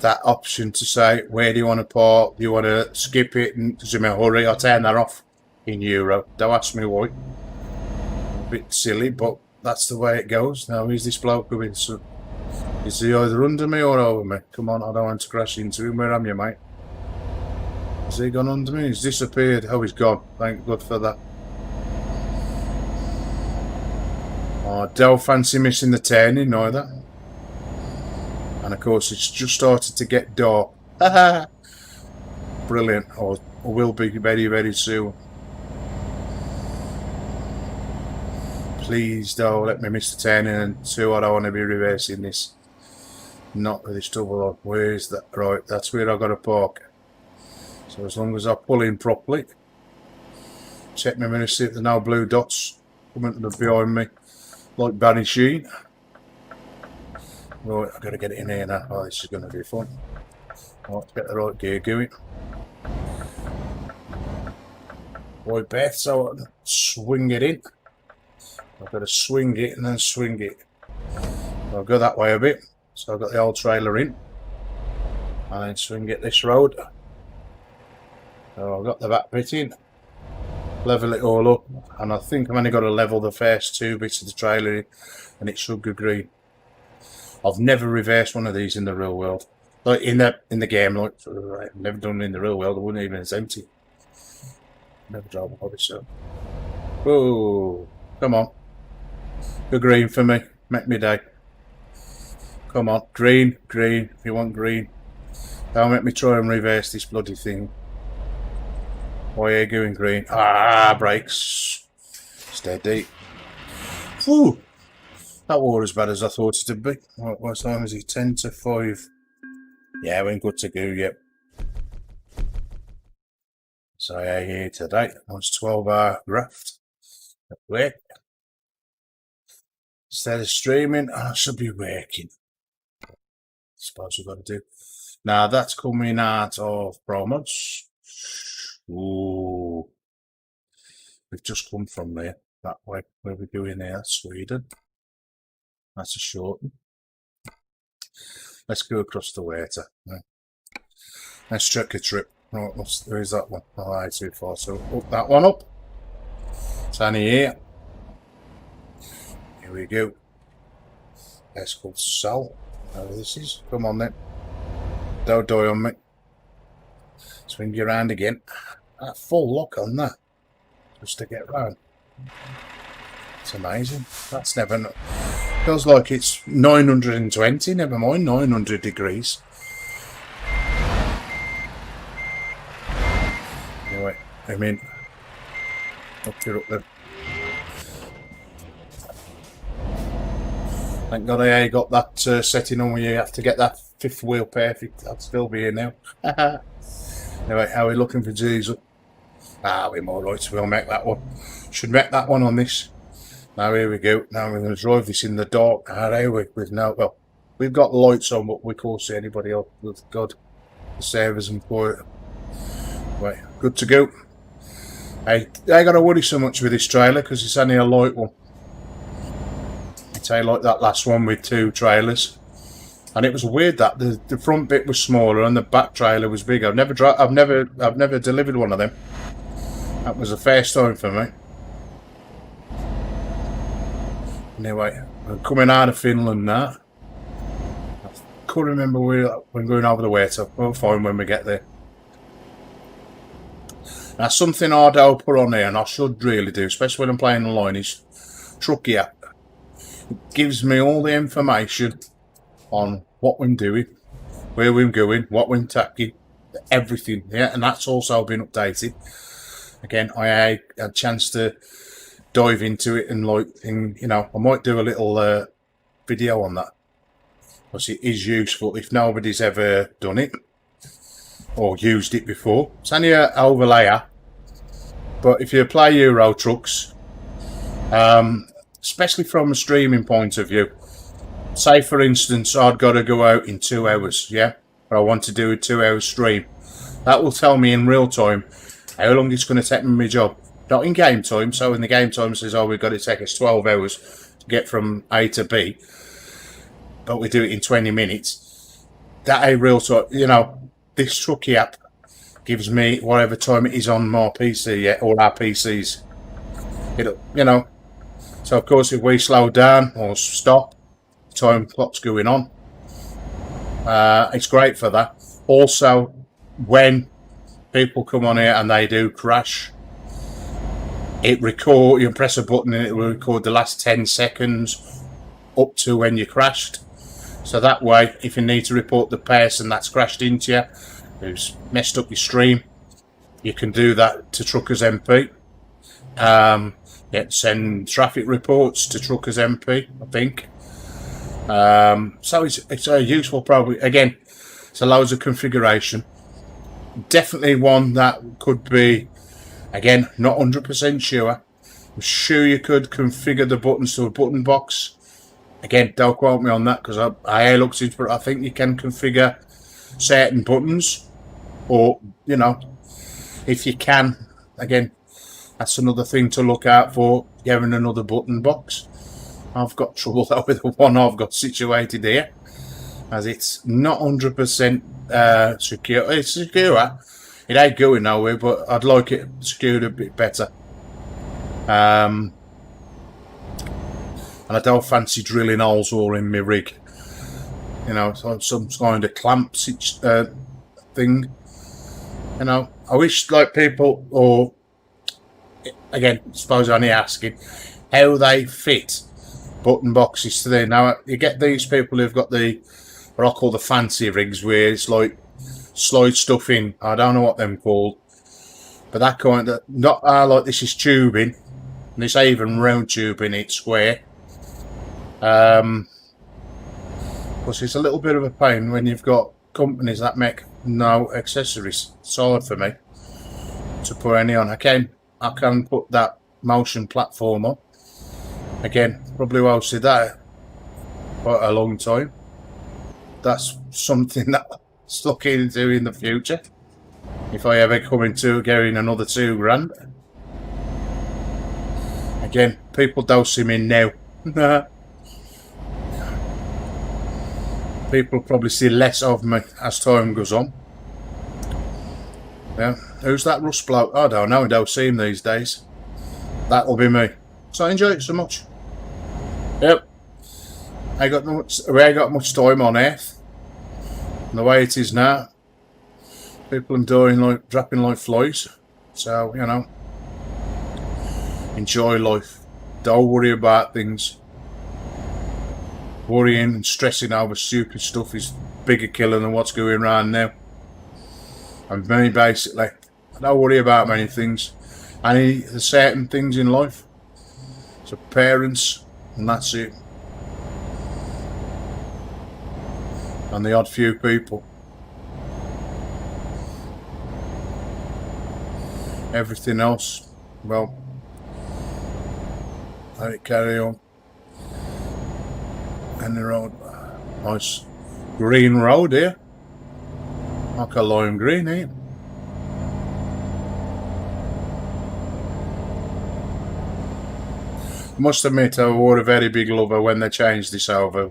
A: that option to say where do you want to park, do you want to skip it, and because I'm in a hurry, I'll turn that off in Euro. Don't ask me why. A bit silly, but that's the way it goes. Now, is this bloke going? So, is he either under me or over me? Come on, I don't want to crash into him. Where am you, mate? Has he gone under me? He's disappeared. Oh, he's gone. Thank God for that. Oh, I don't fancy missing the turning either. And of course, it's just started to get dark. Brilliant. Or will be very, very soon. Please don't let me miss the turning, and two, I don't want to be reversing this. Not with this double on. Where's that? Right, that's where I've got to park. So as long as I pull in properly, check my mirror, see if there's no blue dots coming behind me, like Barry Sheen. Right, I've got to get it in here now. Oh, this is going to be fun. Right, get the right gear going. Right, Beth, so I can swing it in. I've got to swing it and then swing it. I'll go that way a bit. So I've got the old trailer in. And then swing it this road. So I've got the back bit in. Level it all up. And I think I've only got to level the first two bits of the trailer in. And it should go green. I've never reversed one of these in the real world. Like in the game, like I've never done it in the real world. I wouldn't even, it's empty. Never drove a hobby, so. Whoa. Come on. Go green for me. Make me day. Come on. Green. Green. If you want green. Don't make me try and reverse this bloody thing. Why are you going green? Ah, brakes. Steady. Whew! That war as bad as I thought it'd be. What time is it? 10 to 5. Yeah, we ain't good to go yet. So yeah, here today. Nice 12-hour graft at work. Instead of streaming, I should be working. I suppose we've got to do. Now that's coming out of Promods. Ooh. We've just come from there. That way, where we're doing there, Sweden. That's a short one. Let's go across the water. Let's check a trip. Right, where's that one? Oh, too far. So up that one up. It's only here. Here we go. That's called Salt. There this is. Come on then. Don't die on me. Swing you around again. That full lock on that. Just to get round. It's amazing. That's never. Feels like it's 920. Never mind 900 degrees. Anyway, I mean, up there. Thank God I got that setting on where you have to get that fifth wheel perfect. I'd still be here now. Anyway, how are we looking for diesel? We're more right, so we'll make that one. Should make that one on this. Now here we go. Now we're going to drive this in the dark. With no, well, we've got lights on, but we can't see anybody else. With God, the servers and quiet. Right, good to go. I ain't got to worry so much with this trailer because it's only a light one. It's like that last one with 2 trailers, and it was weird that the front bit was smaller and the back trailer was bigger. I've never delivered one of them. That was the first time for me. Anyway, we're coming out of Finland now. I can't remember where we're going over the way, so we'll find when we get there. Now, something I'll put on here, and I should really do, especially when I'm playing online, is Trackir. It gives me all the information on what we're doing, where we're going, what we're taking, everything. Yeah, and that's also been updated. Again, I had a chance to dive into it and I might do a little video on that because it is useful if nobody's ever done it or used it before. It's only an overlayer, but if you play Euro trucks, especially from a streaming point of view, say for instance I'd got to go out in 2 hours, yeah, but I want to do a 2-hour stream. That will tell me in real time how long it's going to take me my job. Not in game time, so in the game time it says, oh, we've got to take us 12 hours to get from A to B, but we do it in 20 minutes. That ain't real time. This Trackir app gives me whatever time it is on my PC, yeah, all our PCs. So of course if we slow down or stop, time clock's going on. It's great for that. Also, when people come on here and they do crash, it record. You press a button and it will record the last 10 seconds up to when you crashed. So that way, if you need to report the person that's crashed into you, who's messed up your stream, you can do that to TruckerMP. Send traffic reports to TruckerMP, I think. So it's a useful program. Again, it's a loads of configuration. Definitely one that could be, again, not 100% sure. I'm sure you could configure the buttons to a button box. Again, don't quote me on that because I looked into it. I think you can configure certain buttons, or if you can, again, that's another thing to look out for, getting another button box. I've got trouble though with the one I've got situated here, as it's not 100% secure. It's secure. It ain't going nowhere, but I'd like it secured a bit better. And I don't fancy drilling holes all in my rig. So some kind of clamp thing. I wish people, or again, I suppose I'm only asking, how they fit button boxes today. Now, you get these people who've got what I call the fancy rigs, where it's like slide stuff in. I don't know what them called, but that kind of, not like this is tubing. And it's even round tubing it square. Because it's a little bit of a pain when you've got companies that make no accessories. It's hard for me to put any on. I can put that motion platform on. Again, probably won't see that quite a long time. That's something that I'm looking into in the future. If I ever come into getting another $2 grand. Again, people don't see me now. People probably see less of me as time goes on. Yeah, who's that Rust bloke? I don't know, I don't see him these days. That'll be me. So I enjoy it so much. Yep. We ain't got much time on earth. And the way it is now, people are dying dropping like flies. So, you know, enjoy life. Don't worry about things. Worrying and stressing over stupid stuff is bigger killer than what's going around now. And me, basically, I don't worry about many things. There's certain things in life. So parents, and that's it. And the odd few people. Everything else, well, let it carry on. And the road, nice green road here. Like a lime green, eh? I must admit, I were a very big lover when they changed this over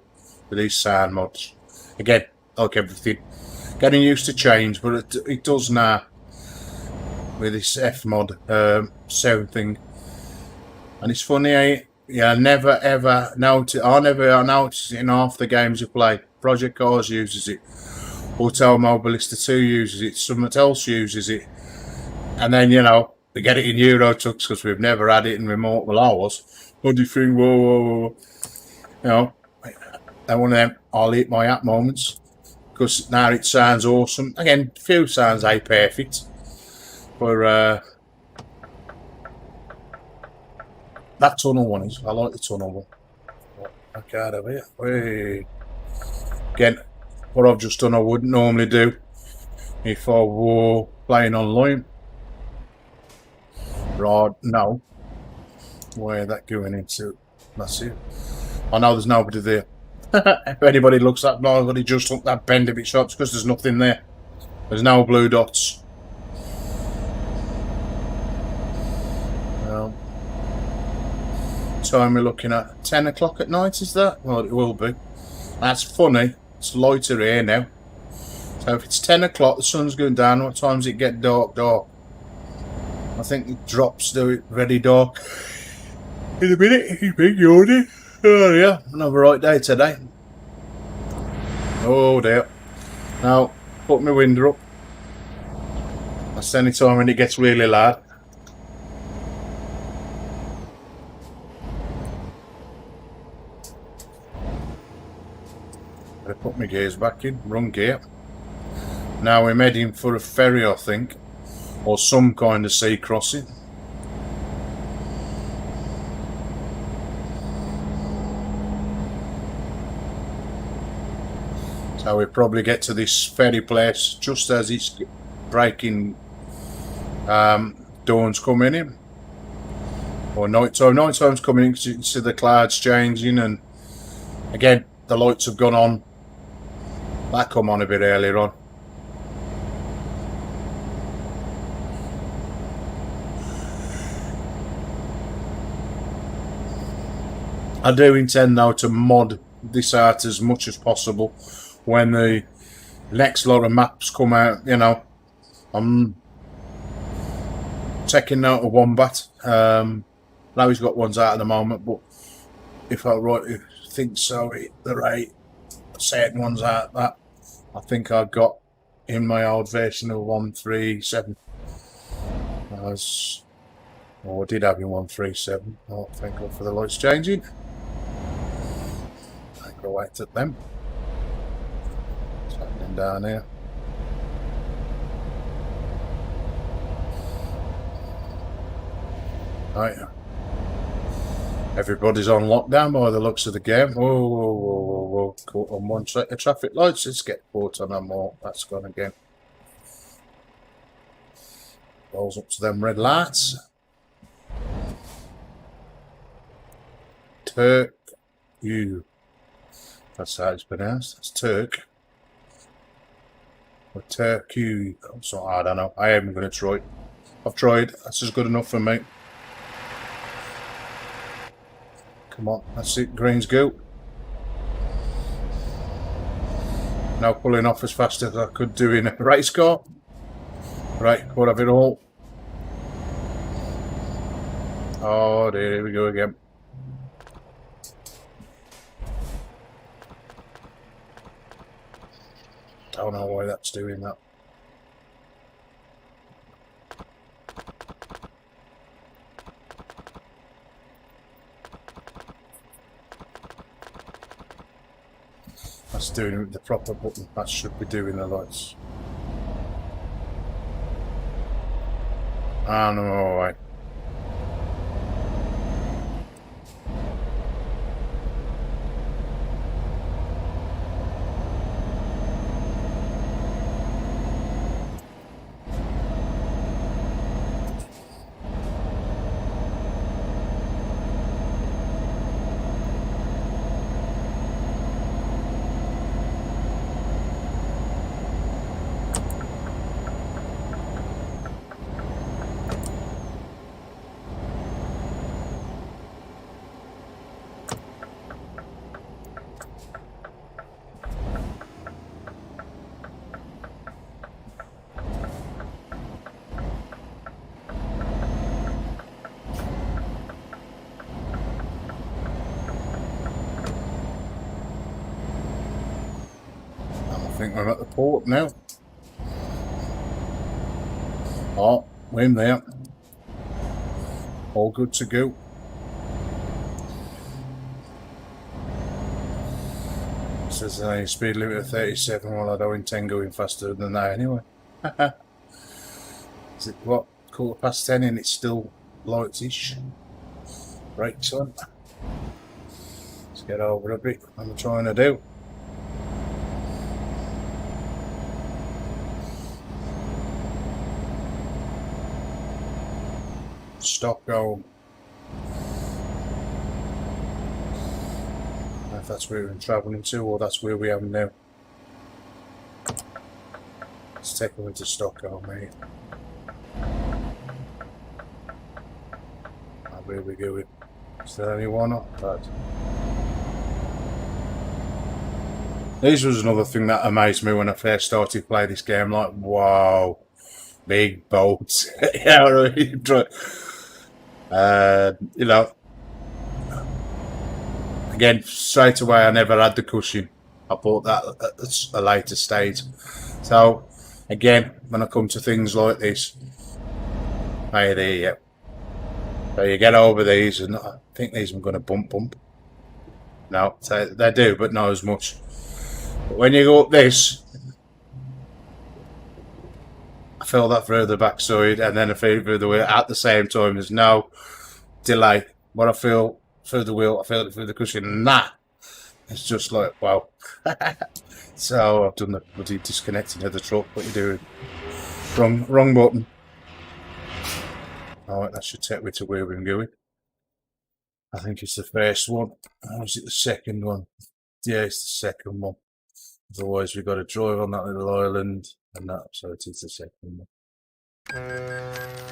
A: with these sound mods. Again, like everything, getting used to change, but it does now with this F mod sound thing. And it's funny, eh? Yeah, I never ever notice. I never notice it in half the games you play. Project Cars uses it. Automobilista 2 uses it. Someone else uses it. And then, you know, we get it in Euro Trucks because we've never had it in remote. Well, I was. What do you think? Whoa, whoa, whoa. You know, and one of them I'll eat my app moments. Because now it sounds awesome. Again, few sounds ain't perfect. But, that tunnel one is. I like the tunnel one. Back out of here. Hey. Again, what I've just done I wouldn't normally do if I were playing online. Right, no. Where that going into? That's it. I know there's nobody there. If anybody looks at nobody just took that bend of its shots because there's nothing there. There's no blue dots. Time we're looking at 10 o'clock at night, is that? Well, it will be. That's funny. It's lighter here now. So if it's 10 o'clock, the sun's going down. What time does it get dark? I think the drops do it very dark. In a minute, he's big yawning. Oh yeah, another right day today. Oh dear. Now, put my window up. That's any time when it gets really loud. I put my gears back in, run gear. Now we're heading for a ferry, I think, or some kind of sea crossing. So we probably get to this ferry place just as it's breaking, dawn's coming in, or night time. Night time's coming in because you can see the clouds changing, and again the lights have gone on. That come on a bit earlier on. I do intend now to mod this out as much as possible when the next lot of maps come out. You know, I'm taking note of Wombat. Now he's got ones out at the moment, but if I think so, the rate certain ones out that I think I got in my old version of 137. I did have in 137. Oh, thank God for the lights changing. I go wait at them. What's happening down here? Right. Everybody's on lockdown by the looks of the game. Whoa, whoa, whoa, whoa, whoa. Caught on one set of traffic lights. Let's get caught on them more. That's gone again. Rolls up to them red lights. Turk. You. That's how it's pronounced. That's Turk. Or Turk. You. So I don't know. I am going to try. I've tried. That's just good enough for me. Come on, that's it, green's go. Now pulling off as fast as I could do in a race car. Right, we'll have it all. Oh dear, here we go again. Don't know why that's doing that. That's doing it with the proper button. That should be doing the lights. I know, alright. I think we're at the port now. Oh, we're in there. All good to go. It says speed limit of 37. Well, I don't intend going faster than that anyway. Is it what? 10:15 and it's still lightish. Brakes on. Let's get over a bit. What I'm trying to do. Stockholm. If that's where we're travelling to, or that's where we are now. Let's take them into Stockholm, mate. And where we going? Is there anyone up that? This was another thing that amazed me when I first started playing this game. Like, wow, big bolts. Yeah, you know, again, straight away I never had the cushion. I bought that at a later stage. So again, when I come to things like this, hey, there you go. So you get over these, and I think these I'm going to bump. No, so they do, but not as much. But when you go up this, I feel that through the backside, and then I feel through the wheel at the same time. There's no delay. What I feel through the wheel, I feel it through the cushion, and that it's just like, wow. So I've done the bloody disconnecting of the truck. What are you doing? Wrong button. Alright, that should take me to where we're going. I think it's the first one. Or is it the second one? Yeah, it's the second one. Otherwise we've got to drive on that little island and that, so it is the second one.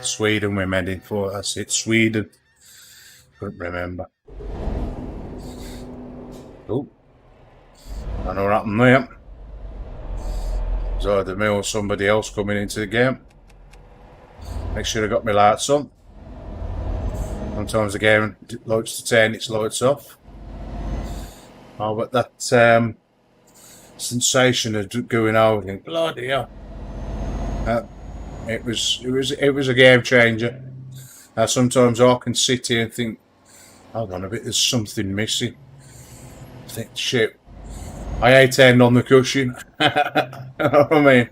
A: Sweden we're heading for, that's it, Sweden. Couldn't remember. Oh, I know what happened there. It's either me or somebody else coming into the game. Make sure I got my lights on. Sometimes the game likes to turn its lights off. Oh, but that sensation of going over and bloody hell. It was a game changer. Sometimes I can sit here and think, hold on a bit, there's something missing. I think, shit, I hate hand on the cushion. You know what I mean?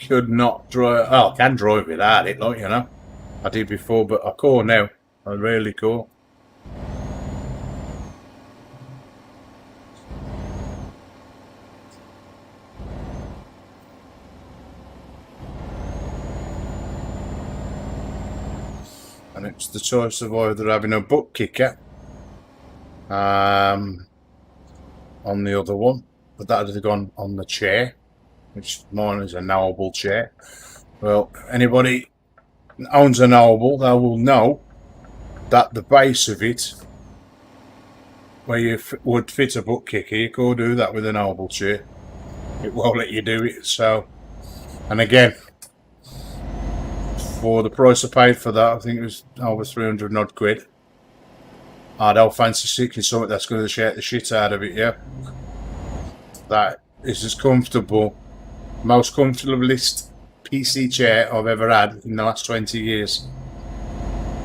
A: Could not drive. Oh, I can drive without it, like, you know. I did before, but I can't now. I really can't. and it's the choice of either having a butt kicker on the other one, but that would have gone on the chair, which mine is a knowable chair. Well, anybody owns a knowable, they will know that the base of it, where you would fit a butt kicker, you could do that with a knowable chair. It won't let you do it. So, and again, for the price I paid for that, I think it was over 300 odd quid. I don't fancy seeking something that's going to shake the shit out of it, yeah. That is as comfortable, most comfortablest PC chair I've ever had in the last 20 years.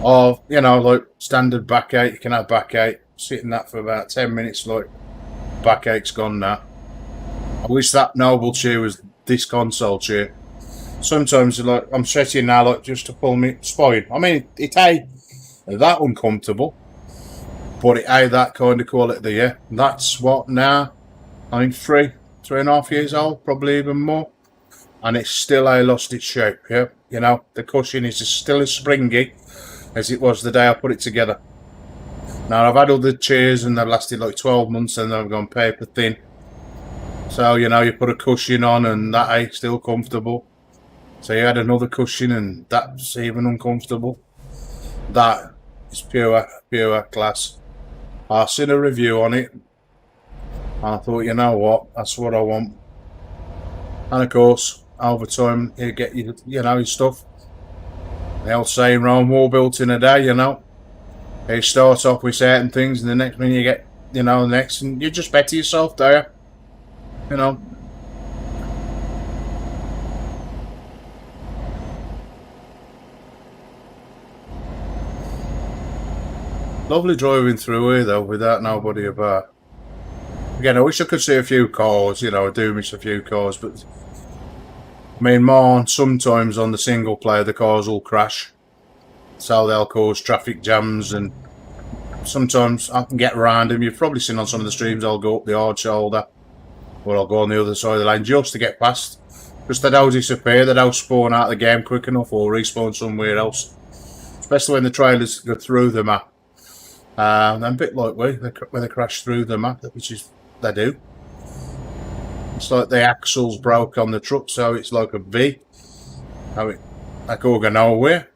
A: Of, you know, like standard backache, you can have backache, sitting that for about 10 minutes, like backache's gone now. I wish that noble chair was this console chair. Sometimes, like, I'm sitting now, like, just to pull me spine. I mean, it ain't that uncomfortable, but it ain't that kind of quality, yeah. And that's what now, I think 3.5 years old, probably even more, and it's still ain't lost its shape, yeah. You know, the cushion is still as springy as it was the day I put it together. Now, I've had other chairs and they've lasted like 12 months and they've gone paper thin. So, you know, you put a cushion on and that ain't still comfortable. So you add another cushion and that's even uncomfortable. That is pure class. I seen a review on it. I thought, you know what, that's what I want. And of course, over time, you get you know, your stuff. The old saying, Rome wall built in a day, you know. You start off with certain things and the next minute you get, you know, next, and you just better yourself there. You know. Lovely driving through here though, without nobody about. Again, I wish I could see a few cars, you know, I do miss a few cars, but I mean, more sometimes on the single player the cars will crash. So they'll cause traffic jams, and sometimes I can get around them. You've probably seen on some of the streams I'll go up the hard shoulder, or I'll go on the other side of the lane just to get past. Because they don't disappear, they don't spawn out of the game quick enough or respawn somewhere else. Especially when the trailers go through the map. And a bit like when they crash through the map, which is they do. It's like the axles broke on the truck, so it's like a V. They can't go nowhere.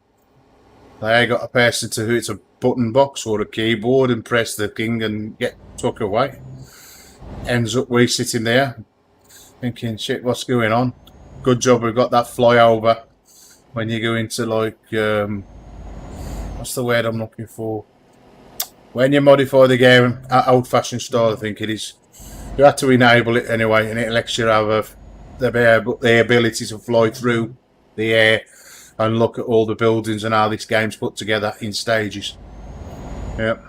A: They got a person to hit a button box or a keyboard and press the thing and get took away. Ends up we sitting there thinking, shit, what's going on? Good job we've got that flyover when you go into like what's the word I'm looking for? When you modify the game old-fashioned style, I think it is. You have to enable it anyway, and it lets you have the ability to fly through the air and look at all the buildings and how this game's put together in stages. Yep.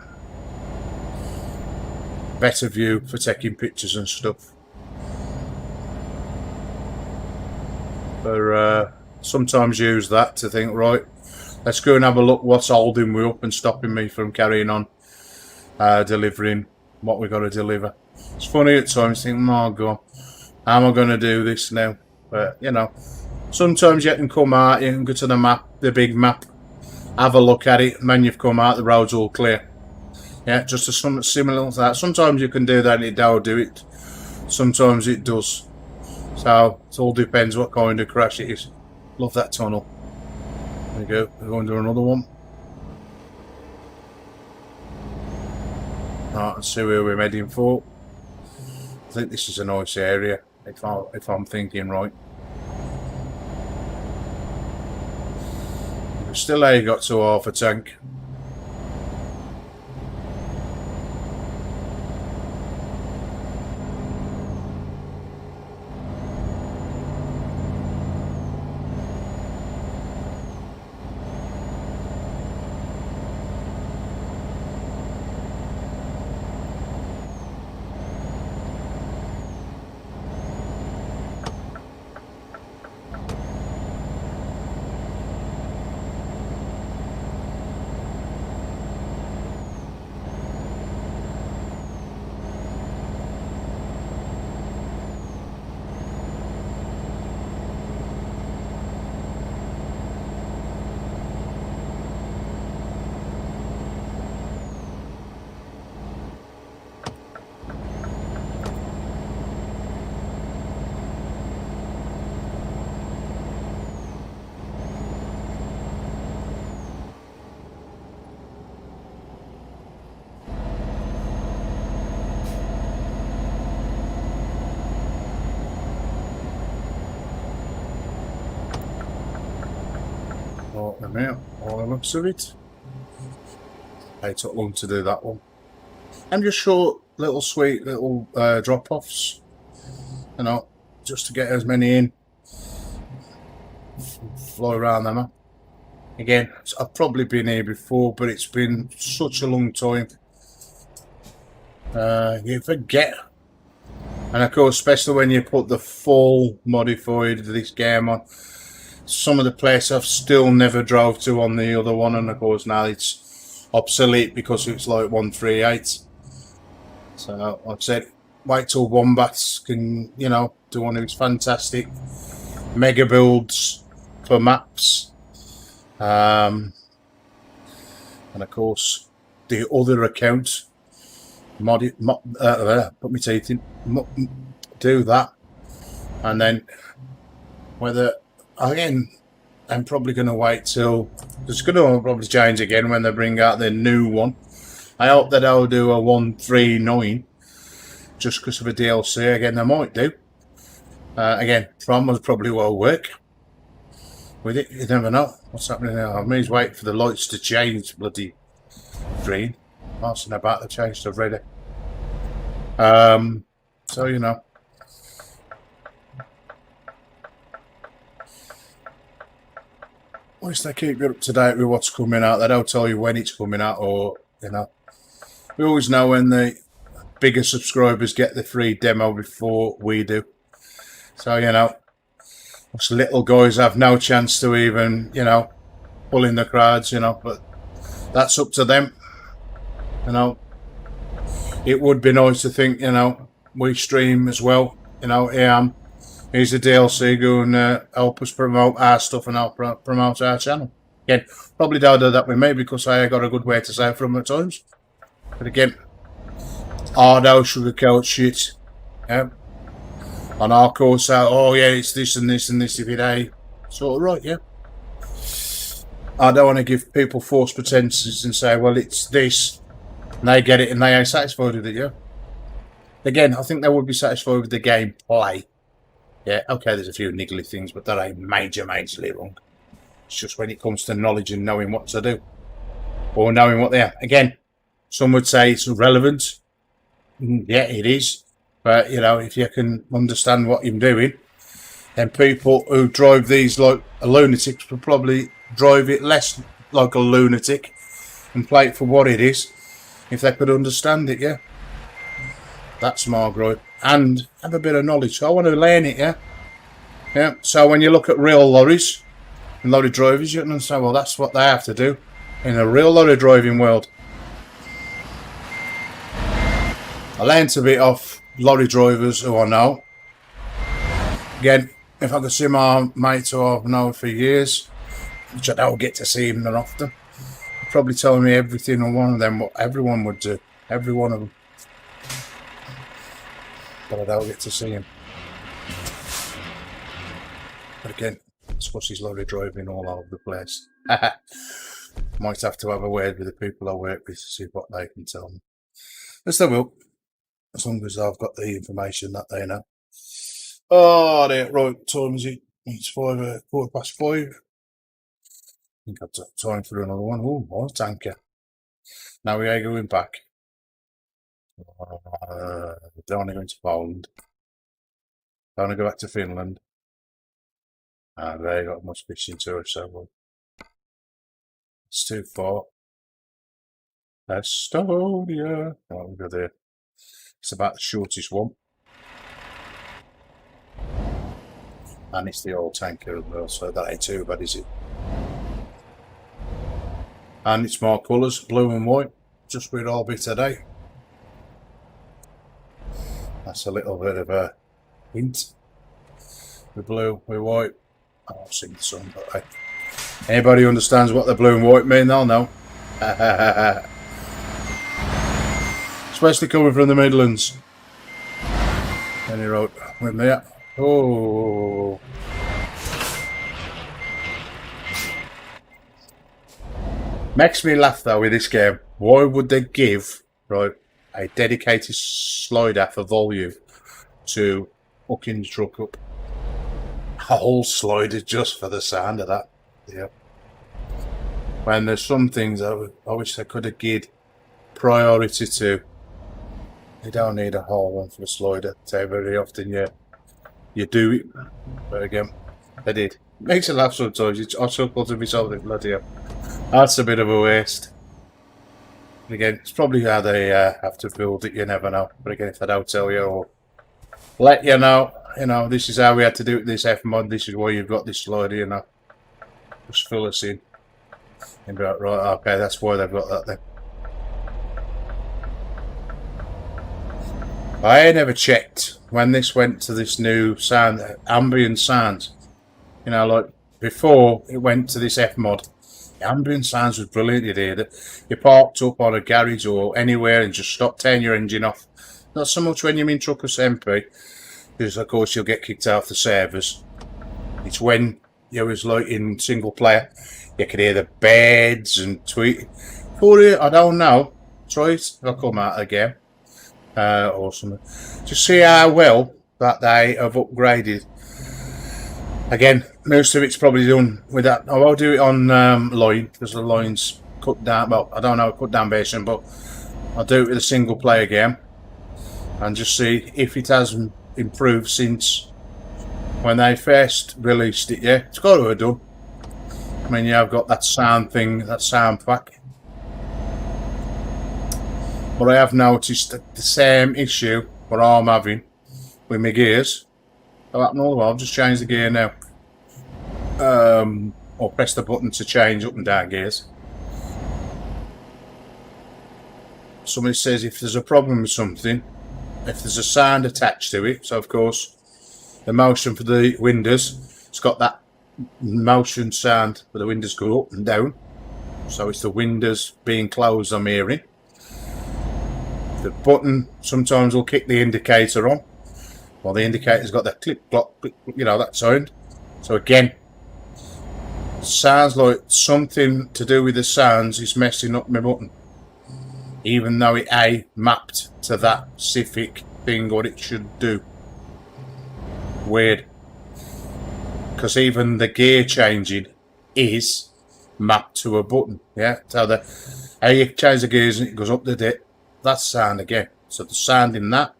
A: Better view for taking pictures and stuff. But sometimes use that to think, right, let's go and have a look what's holding me up and stopping me from carrying on delivering what we've got to deliver. It's funny at times, think, oh God, how am I going to do this now? But, you know, sometimes you can come out, you can go to the map, the big map, have a look at it, and then you've come out, the road's all clear. Yeah, just something similar to that. Sometimes you can do that and it don't do it. Sometimes it does. So, it all depends what kind of crash it is. Love that tunnel. There we go, we're going to do another one. Right, let's see where we're heading for. I think this is a nice area, if I'm thinking right. We've still only got to half a tank. sort them out, all the looks of it. It took long to do that one. And just short, little sweet little drop-offs, you know, just to get as many in. Fly around them up. Again, I've probably been here before, but it's been such a long time. You forget. And of course, especially when you put the full modified this game on, some of the places I've still never drove to on the other one, and of course now it's obsolete because it's like 138. So like I said, wait till Wombats can, you know, do one of his fantastic mega builds for maps. And of course the other account put my teeth in, do that, and then whether again I'm probably going to wait till it's going to probably change again when they bring out the new one. I hope that I'll do a 139 just because of a DLC. Again, they might do. Again, Promods probably will work with it. You never know what's happening now. I mean, wait for the lights to change. Bloody green. Asking about the change already. So you know. At least they keep you up to date with what's coming out. They don't tell you when it's coming out, or you know. We always know when the bigger subscribers get the free demo before we do. So you know, us little guys have no chance to even, you know, pull in the crowds, you know. But that's up to them. You know, it would be nice to think, you know, we stream as well. You know, here's the DLC going to help us promote our stuff and help promote our channel. Again, probably don't do that with me because I got a good way to say from at times. But again, I don't sugarcoat shit. Yeah. On our course out, oh yeah, it's this and this and this if it ain't. It's all right, yeah. I don't want to give people false pretenses and say, well, it's this, and they get it and they ain't satisfied with it, yeah. Again, I think they would be satisfied with the gameplay. Yeah, okay, there's a few niggly things, but that ain't majorly wrong. It's just when it comes to knowledge and knowing what to do. Or knowing what they are. Again, some would say it's irrelevant. Yeah, it is. But, you know, if you can understand what you're doing, then people who drive these like a lunatic will probably drive it less like a lunatic and play it for what it is, if they could understand it, yeah. That's my gripe. And have a bit of knowledge. I want to learn it, yeah. Yeah. So when you look at real lorries and lorry drivers, you can understand, well, that's what they have to do in a real lorry driving world. I learned a bit off lorry drivers who I know. Again, if I could see my mates who I've known for years, which I don't get to see them that often, they'd probably tell me everything on one of them, what everyone would do. Every one of them. But I don't get to see him. But again, I suppose he's lorry driving all over the place. Might have to have a word with the people I work with to see what they can tell me. Yes, they will. As long as I've got the information that they know. Oh, there, right, time is it? It's 5, 5:15. I think I've got time for another one. Oh, more tanker. Now we are going back. Don't want to go into Poland. Don't want to go back to Finland. They got much fishing to us, so it's too far. Estonia. Oh, we'll go there. It's about the shortest one. And it's the old tanker as well, so that ain't too bad, is it? And it's more colours, blue and white, just where I'll be today. That's a little bit of a hint. The blue, with white. I've seen the sun, but hey. Anybody who understands what the blue and white mean, they'll know. Especially coming from the Midlands. Any road with me. Oh. Makes me laugh though with this game. Why would they give, right, a dedicated slider for volume to hooking the truck up? A whole slider just for the sound of that. Yeah. when there's some things I wish I could have given priority to. You don't need a whole one for a slider. So very often you do it, but again, I did. Makes it laugh sometimes. I chuckle to myself, bloody hell. That's a bit of a waste. And again, it's probably how they have to build it. You never know. But again, if I don't tell you or let you know, this is how we had to do it. This F mod. This is why you've got this slider. You know, just fill us in. And be like, right, okay, that's why they've got that then. I never checked when this went to this new sound, ambient sounds. You know, like before it went to this F mod, the ambient sounds was brilliant. You did it. You parked up on a garage or anywhere and just stopped, turn your engine off. Not so much when you're in TruckerMP, because of course you'll get kicked off the servers. It's when you was like in single player, you could hear the beds and tweet. For it, I don't know. Try it. I'll come out again. Or something. Just see how well that they have upgraded. Again, most of it's probably done with that. I will do it on line because the line's cut down. Well, I don't know cut down version, but I'll do it with a single player game and just see if it has improved since when they first released it. Yeah, it's got to have done. I mean, yeah, I've got that sound thing, that sound pack. But I have noticed that the same issue what I'm having with my gears. I'll happen all the while. I've just changed the gear now. Or press the button to change up and down gears. Somebody says if there's a problem with something, if there's a sound attached to it, so of course the motion for the windows, it's got that motion sound where the windows go up and down. So it's the windows being closed I'm hearing. The button sometimes will kick the indicator on. Well, the indicator's got that click, block, click, you know, that sound. So again, sounds like something to do with the sounds is messing up my button. Even though it mapped to that specific thing what it should do. Weird. Because even the gear changing is mapped to a button. Yeah. So how you change the gears and it goes up to date. That's sound again. So the sound in that,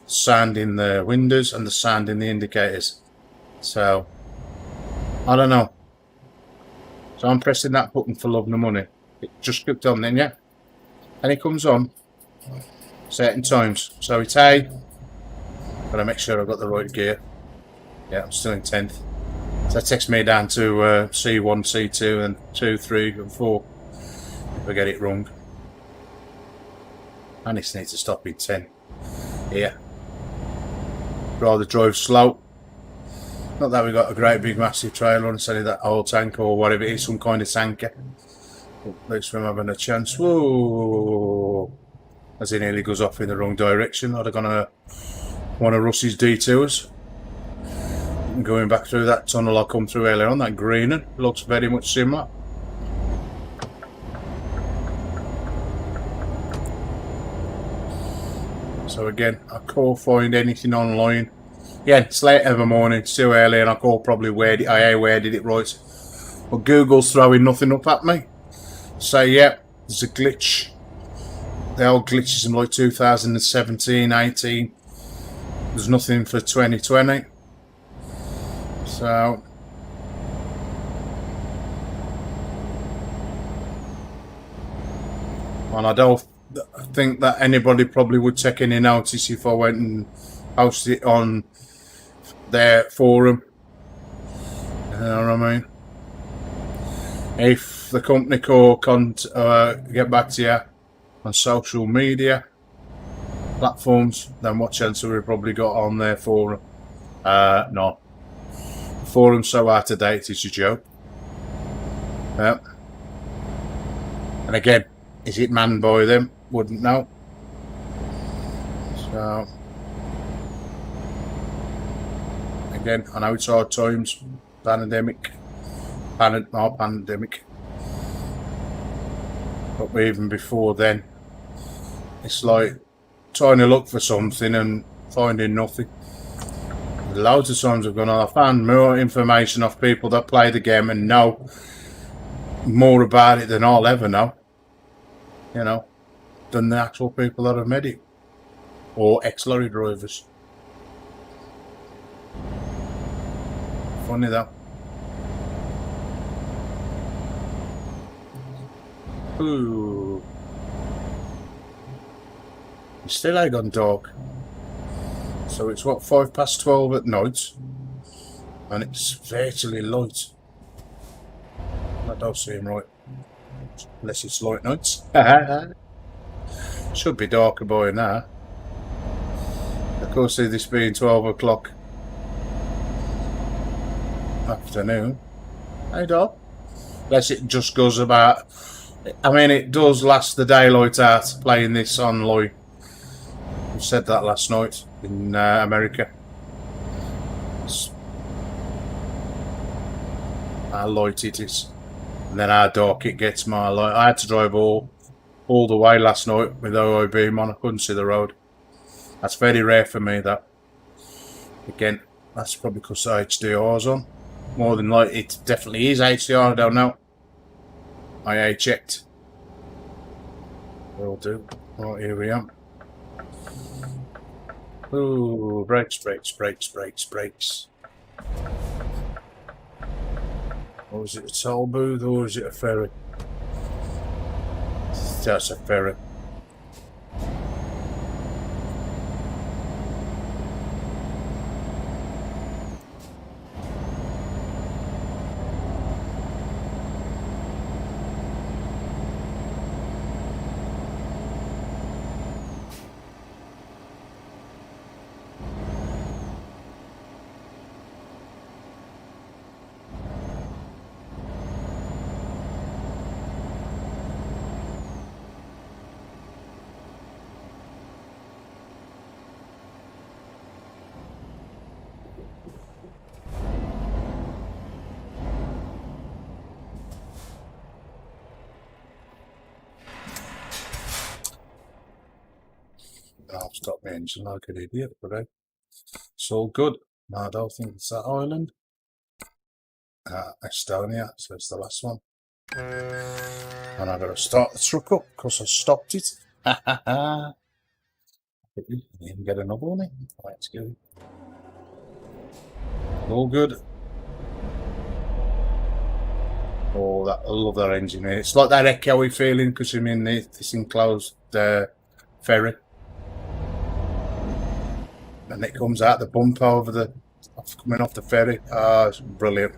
A: sound in the windows, and the sound in the indicators. So I don't know. So I'm pressing that button for love nor money. It just clicked on then, yeah. And it comes on certain times. So it's gotta make sure I've got the right gear. Yeah, I'm still in 10th. So that takes me down to C1, C2, and 2, 3, and 4. If I get it wrong. I just need to stop in 10. Yeah. Rather drive slow. Not that we got a great big massive trailer and say that old tanker or whatever it is, some kind of tanker. But at least we're having a chance. Whoa! As he nearly goes off in the wrong direction. I'd have gone one of Russ's detours. Going back through that tunnel I come through earlier on, that green one, looks very much similar. So again, I can't find anything online. Yeah, it's late in the morning, it's too early, and I can't probably where did it right. But Google's throwing nothing up at me. So yeah, there's a glitch. The old glitches in like 2017, 18. There's nothing for 2020. So and I don't think that anybody probably would take any notice if I went and posted it on their forum. You know what I mean? If the company can't get back to you on social media platforms, then what chance have we probably got on their forum? No. The forum's so out of date, it's a joke. Yeah. And again, is it manned by them? Wouldn't know. So again, I know it's hard times, pandemic, but even before then, it's like trying to look for something and finding nothing. Loads of times I've gone on, I found more information off people that play the game and know more about it than I'll ever know, you know, than the actual people that have made it, or ex-lorry drivers. Funny though. Ooh. It's still ain't gone dark. So it's what, 12:05 at night, and it's virtually light. That does seem right, unless it's light nights. Should be darker by now. Of course, this being 12 o'clock afternoon. Hey, dog. Unless it just goes about. I mean, it does last the daylight out playing this online. We said that last night in America. How light it is, and then how dark it gets. My light. I had to drive all the way last night with OI beam on. I couldn't see the road. That's very rare for me. That again, that's probably because the HDR's on. More than likely, it definitely is HDR. I don't know. I checked. Will do. Right, here we are. Ooh, brakes. Or is it a toll booth, or is it a ferry? That's a ferry. I'll stop the engine like an idiot, but it's all good. No, I don't think it's that island. Estonia, so it's the last one. And I've got to start the truck up because I stopped it. You can get another one in. Let's go. All good. Oh, that, I love that engine. It's like that echoey feeling because I'm in this enclosed ferry. And it comes out the bump over the coming off the ferry. Ah, it's brilliant.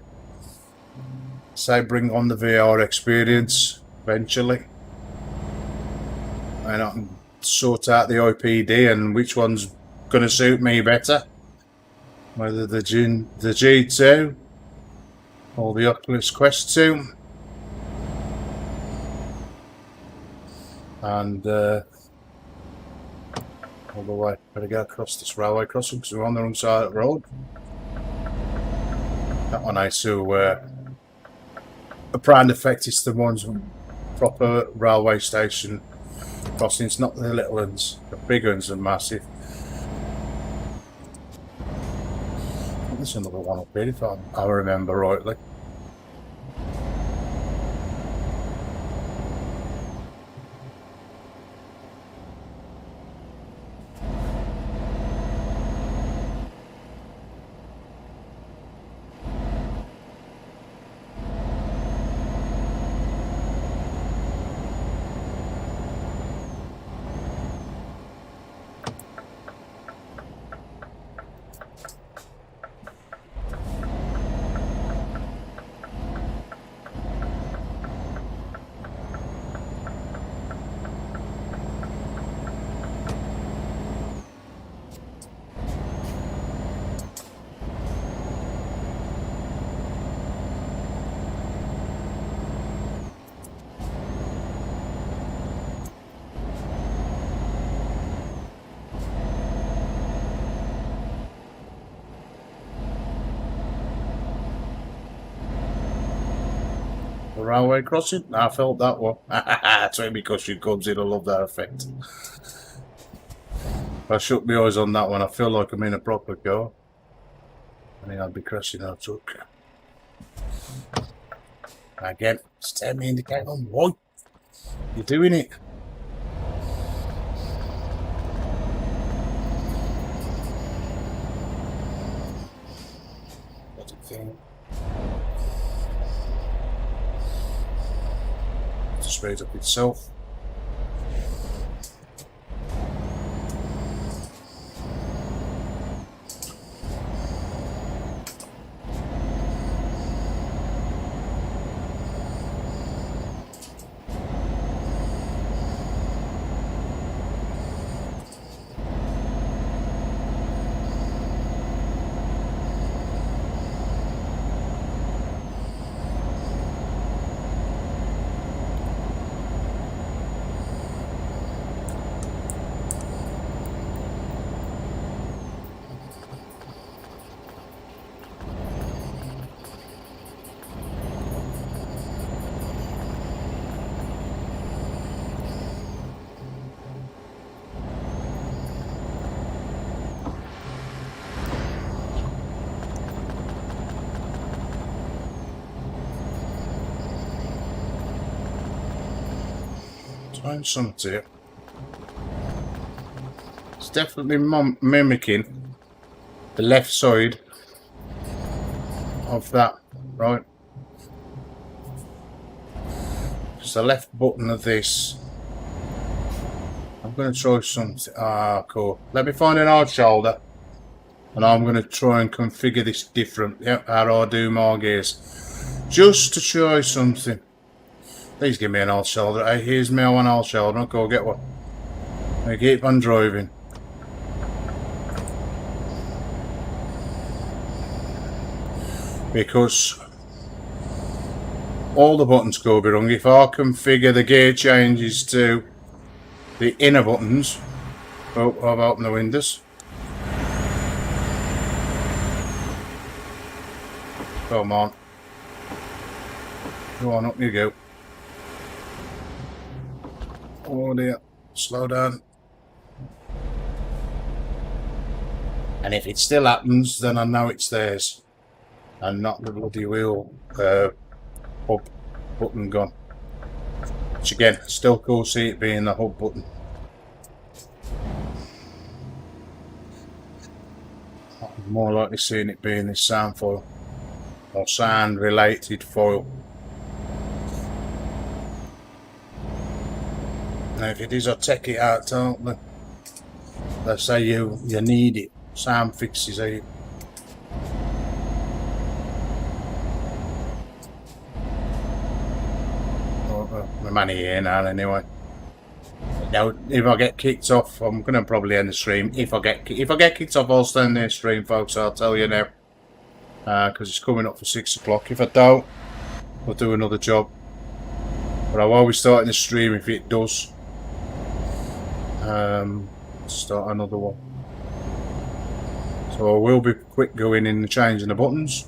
A: So bring on the VR experience eventually, and I can sort out the IPD and which one's going to suit me better, whether the G2 or the Oculus Quest 2, and all the way. Better go across this railway crossing because we're on the wrong side of the road. That one I saw a prime effect is the ones with proper railway station crossings, not the little ones. The big ones are massive. There's another one up here if I remember rightly. The railway crossing? I felt that one. That's only because she comes in. I love that effect. If I shut my eyes on that one, I feel like I'm in a proper car. I think I'd be crashing our truck. Again, stare me indicator on. Why? You're doing it. What's it thing? Just raise up itself. Trying something here. It's definitely mimicking the left side of that, right? It's the left button of this. I'm going to try something. Ah, cool. Let me find an hard shoulder. And I'm going to try and configure this different. Yep, how I do my gears. Just to try something. Please give me an hard shoulder. Hey, here's me one hard shoulder. I'll go get one. I keep on driving. Because all the buttons could be wrong. If I configure the gear changes to the inner buttons. Oh, I've opened the windows. Come on. Go on, up you go. Oh dear, slow down. And if it still happens, then I know it's theirs. And not the bloody wheel up button gone. Which again, still cool see it being the hub button. I'm more likely seeing it being this sound foil. Or sound related foil. Now if it is, I'll take it out, don't they? Let's say you need it. Sound fixes it. My money here now anyway. Now if I get kicked off, I'm gonna probably end the stream. If I get kicked off, I'll stand there stream, folks. I'll tell you now. Because it's coming up for 6 o'clock. If I don't, I'll do another job. But I'll always start in the stream if it does. Start another one. So I will be quick going in and changing the buttons.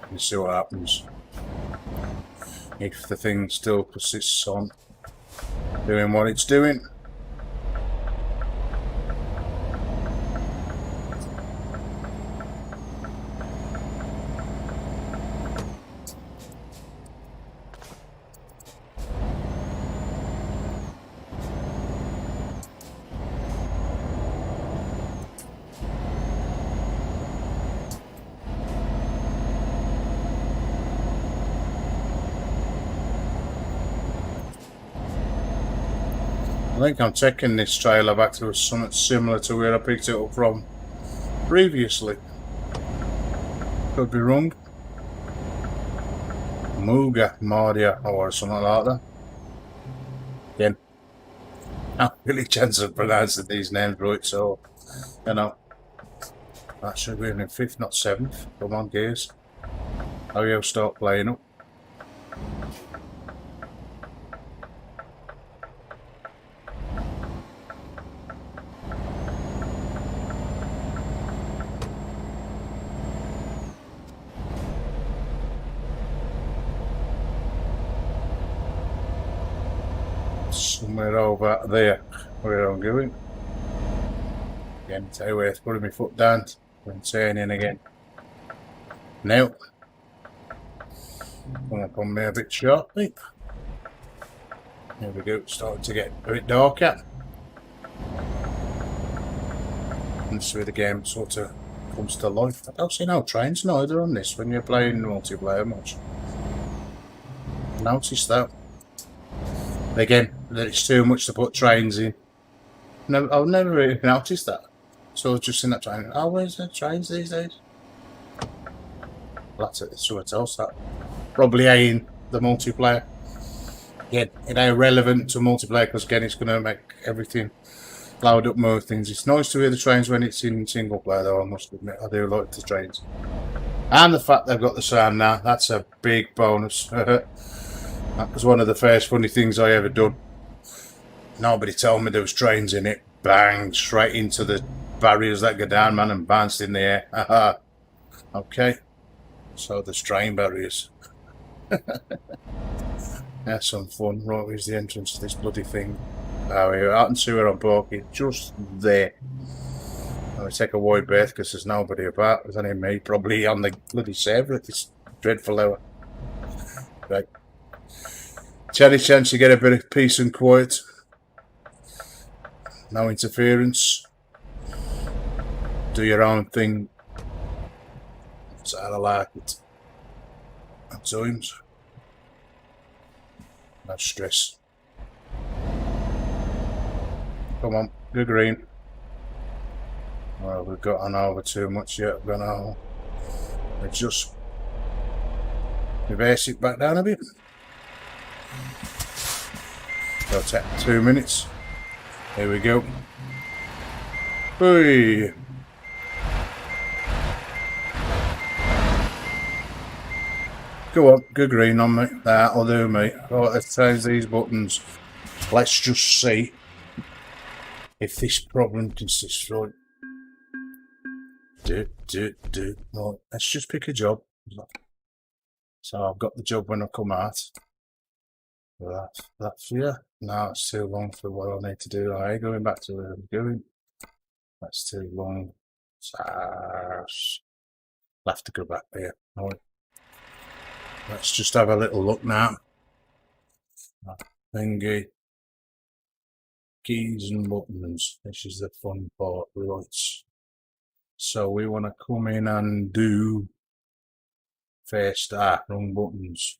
A: And see what happens. If the thing still persists on doing what it's doing. I think I'm taking this trailer back to something similar to where I picked it up from previously. Could be wrong. Muga Mardia or something like that. Again, not really a chance of pronouncing these names right, so you know. That should be in 5th, not 7th. Come on, gears. How you start playing up. somewhere over there where I'm going. Again, tell you where it's putting my foot down and turning again. Now, come up on me a bit sharply. There we go, it's starting to get a bit darker. And this is where the game sort of comes to life. I don't see no trains neither on this when you're playing multiplayer much. Notice that. Again, that it's too much to put trains in. No, I've never really noticed that. So just in that train, oh, where's the trains these days? That's it, it's something else that. Probably ain't the multiplayer. Again, it ain't relevant to multiplayer because again, it's going to make everything loud up more things. It's nice to hear the trains when it's in single player though, I must admit. I do like the trains. And the fact they've got the sound now, that's a big bonus. That was one of the first funny things I ever done. Nobody told me there was trains in it. Bang, straight into the barriers that go down, man, and bounced in the air. Haha. Okay. So there's train barriers. That's some fun. Right, where's the entrance to this bloody thing? Oh, I can see where I'm parking. Just there. I'll take a wide berth because there's nobody about. There's only me, probably on the bloody server at this dreadful hour. Right. Any chance you get a bit of peace and quiet. No interference. Do your own thing. That's how I like it. At times. No stress. Come on, good green. Well, we've got on over too much yet. We're gonna just reverse it back down a bit. That'll take 2 minutes. Here we go. Hey. Go on, good green on me. That'll do me. Right, let's change these buttons. Let's just see if this problem consists right. Right, let's just pick a job. So I've got the job when I come out. That's here. No, it's too long for what I need to do. I ain't going back to where I'm going. That's too long. So I'll have to go back there. Right. Let's just have a little look now. Thingy. Keys and buttons. This is the fun part. Right. So we want to come in and do first wrong buttons.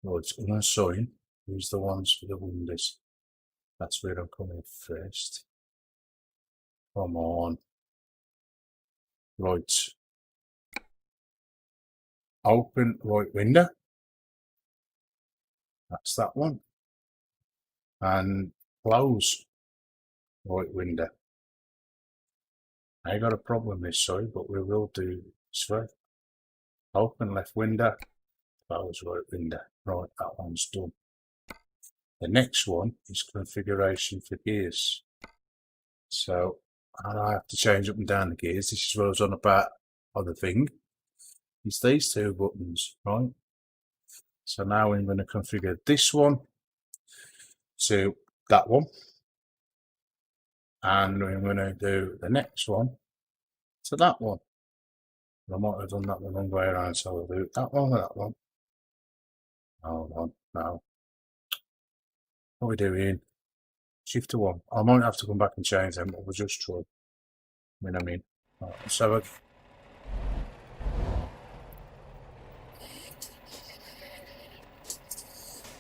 A: Oh, it's unassign. These are the ones for the windows. That's where I'm coming first. Come on. Right. Open right window. That's that one. And close right window. I got a problem this side, but we will do this way. Open left window, close right window. Right, that one's done. The next one is configuration for gears. So I have to change up and down the gears. This is what I was on about other thing. It's these two buttons, right? So now I'm going to configure this one to that one. And we're going to do the next one to that one. I might have done that the wrong way around, so I'll do that one with that one. Hold on, now. What are we doing? Shift to 1. I might have to come back and change them, but we'll just try. You know what I mean? Right,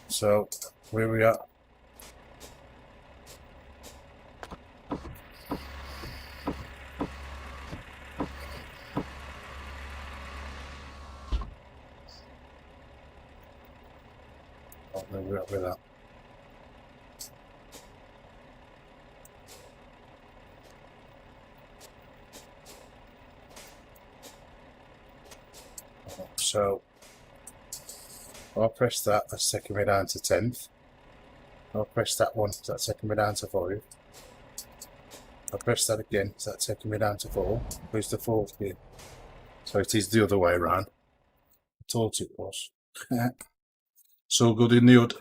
A: so where we at? Where we at with that? So I'll press that, that's taking me down to 10th. I'll press that one, so that's taking me down to 5. I'll press that again, so that's taking me down to 4. Where's the 4th gear? So it is the other way around. I thought it was. so good in the hood.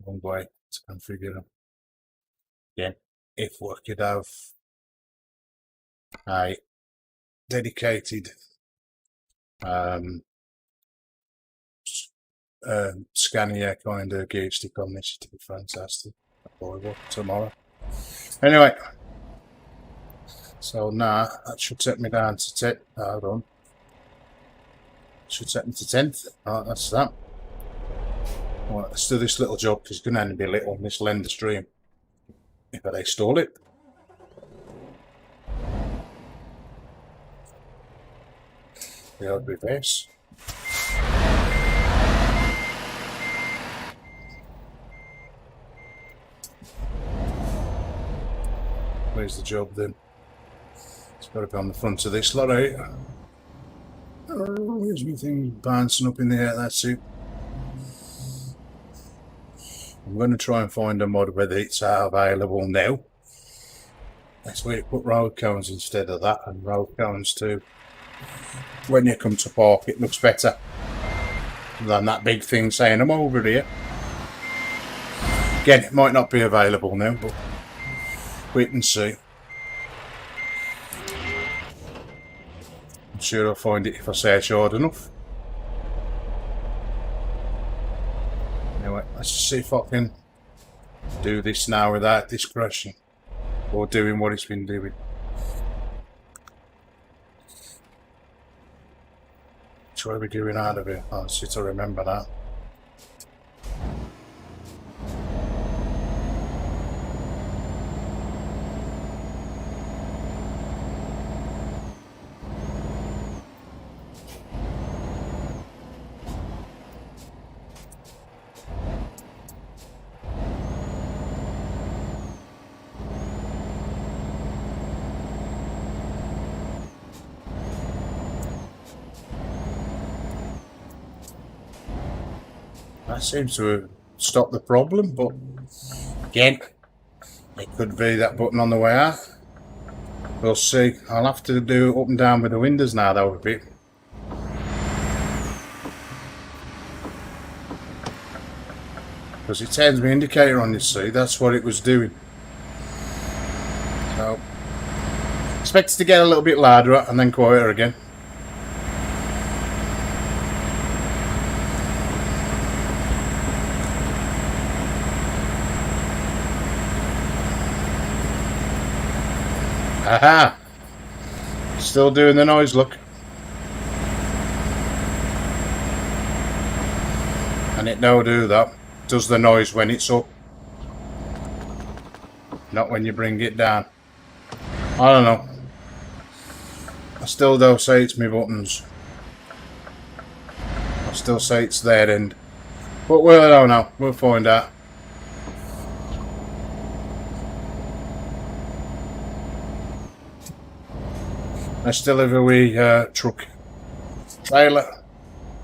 A: One way to configure them. Again, if we could have a dedicated Scania kind of gear stick on this, to be fantastic. Probably tomorrow. Anyway, so now that should take me down to 10. Hold on. Should take me to 10th. Right, that's that. Right, let's do this little job because it's going to only be little on this lender stream if I install it. The old reverse. Where's the job then? It's got to be on the front of this lorry. Where's my thing bouncing up in the air? That's it. I'm going to try and find a mod whether it's available now. That's where you put road cones instead of that, and road cones too. When you come to park, it looks better than that big thing saying I'm over here. Again, it might not be available now, but we can see. I'm sure I'll find it if I search hard enough. Anyway, let's just see if I can do this now without this crashing or doing what it's been doing. Which way are we doing out of here? Oh, see to remember that. That seems to have stopped the problem, but again, it could be that button on the way out. We'll see. I'll have to do up and down with the windows now though a bit. Because it turns my indicator on, you see, that's what it was doing. So, expect it to get a little bit louder and then quieter again. Aha! Still doing the noise, look. And it don't do that. It does the noise when it's up. Not when you bring it down. I don't know. I still don't say it's my buttons. I still say it's their end. But we'll don't know. We'll find out. I still have a wee truck trailer.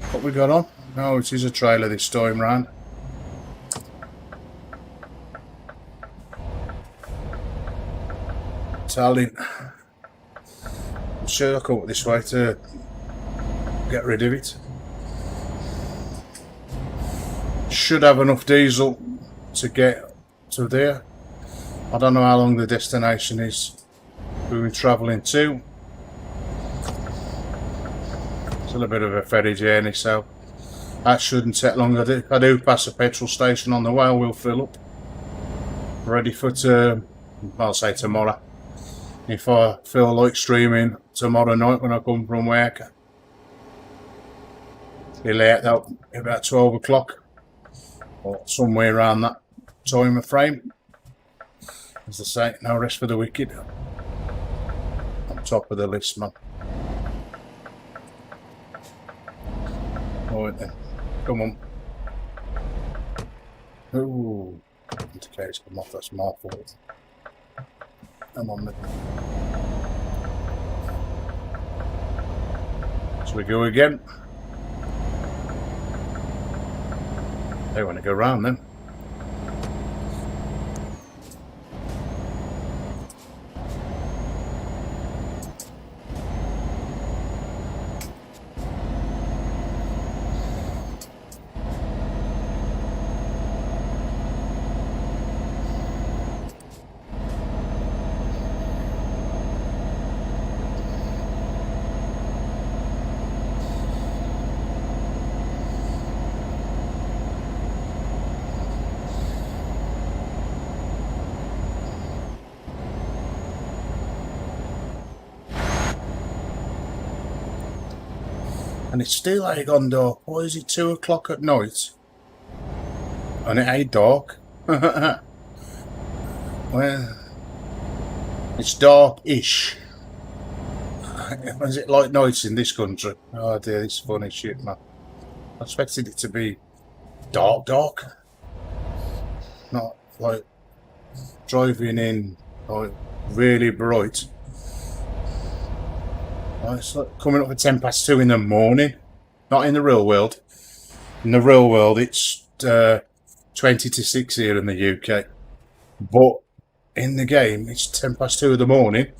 A: What we got on? No, it is a trailer this time round. Italian. I'm sure I'll come up this way to get rid of it. Should have enough diesel to get to there. I don't know how long the destination is we've been travelling to. Still a bit of a ferry journey, so that shouldn't take long. I do pass a petrol station on the way. We'll fill up, ready for I'll say tomorrow. If I feel like streaming tomorrow night when I come from work, be late though, about 12 o'clock or somewhere around that time of frame. As I say, no rest for the wicked. On top of the list, man. Alright then, come on. Ooh, indicator's come off, that's my fault. Come on then. So we go again. They want to go round then. And it's still ain't gone dark. Why is it 2 o'clock at night? And it ain't dark. Well, it's dark-ish. Is it like nights in this country? Oh dear, this is funny shit, man. I expected it to be dark. Not like driving in like really bright. Oh, it's like coming up at 2:10 in the morning. Not in the real world. In the real world, it's 20 to 6 here in the UK. But in the game, it's 2:10 in the morning,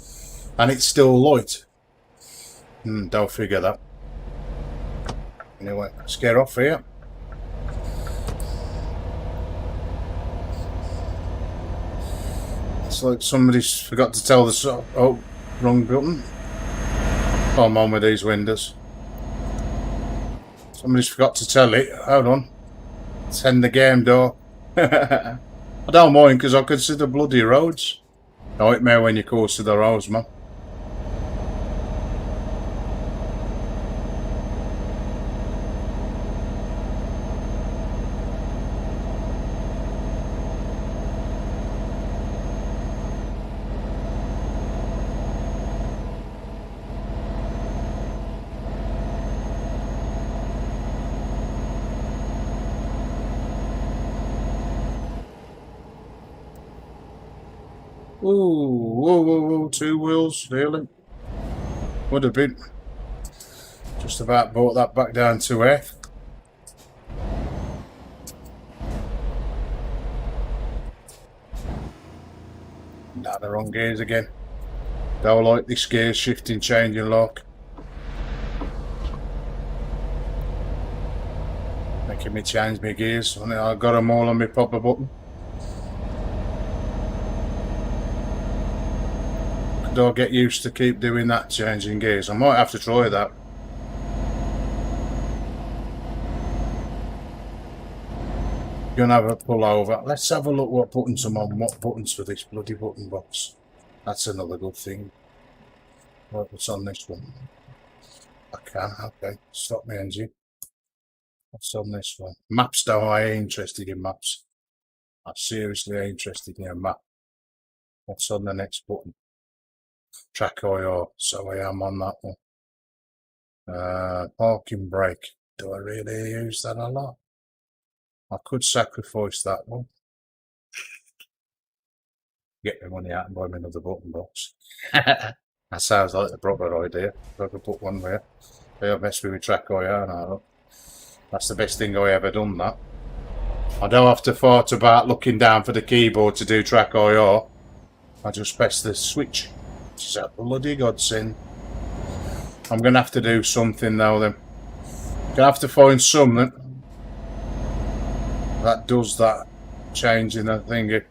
A: and it's still light. Don't figure that. Anyway, let's get off here. It's like somebody's forgot to tell the oh, wrong button. Oh, I'm on with these windows. Somebody's forgot to tell it. Hold on. Send the game door. I don't mind because I can see the bloody roads. Nightmare when you close to the roads, man. Ooh, whoa, 2 wheels, really? Would have been. Just about brought that back down to F. Nah, the wrong gears again. Don't like this gear shifting, changing lock. Making me change my gears. I got them all on my popper button. I'll get used to keep doing that, changing gears. I might have to try that. Gonna have a pull over. Let's have a look what buttons I'm on. What buttons for this bloody button box? That's another good thing. Right, what's on this one? I can. Okay, stop me engine. What's on this one? Maps though, I ain't interested in maps. I'm seriously interested in a map. What's on the next button? Trackir, so I am on that one. Parking brake. Do I really use that a lot? I could sacrifice that one. Get my money out and buy me another button box. That sounds like the proper idea. If I could put one there. They'll mess with Trackir now. That's the best thing I ever done, that. I don't have to thought about looking down for the keyboard to do Trackir. I just press the switch. It's a bloody godsend. I'm going to have to do something though then. I'm going to have to find something that does that change in the thing.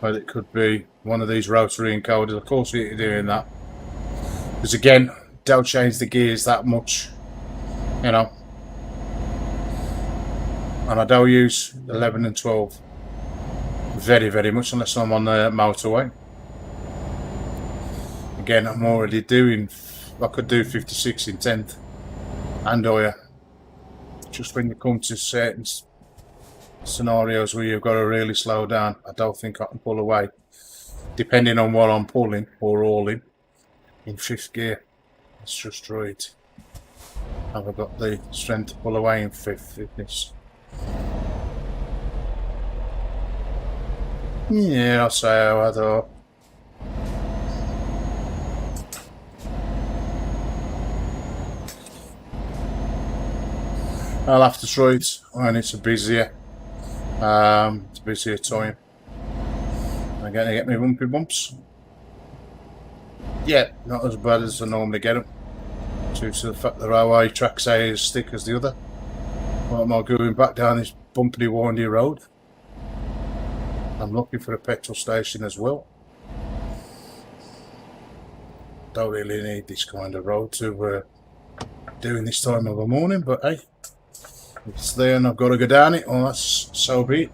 A: But it could be one of these rotary encoders. Of course we're doing that. Because again, don't change the gears that much. You know. And I don't use 11 and 12 very, very much unless I'm on the motorway. Again, I'm already doing, I could do 56 in 10th and higher. Just when you come to certain scenarios where you've got to really slow down, I don't think I can pull away. Depending on what I'm pulling or hauling in 5th gear. Let's just try it. Have I got the strength to pull away in 5th fitness? Yeah, I'll say how I do. I'll have to try it when it's a busier time. I'm going to get my bumpy bumps. Yeah, not as bad as I normally get them. Due to the fact the railway tracks are as thick as the other. What am I going back down this bumpy, windy road? I'm looking for a petrol station as well. Don't really need this kind of road to do in this time of the morning, but hey, if it's there and I've got to go down it, well, that's so be it.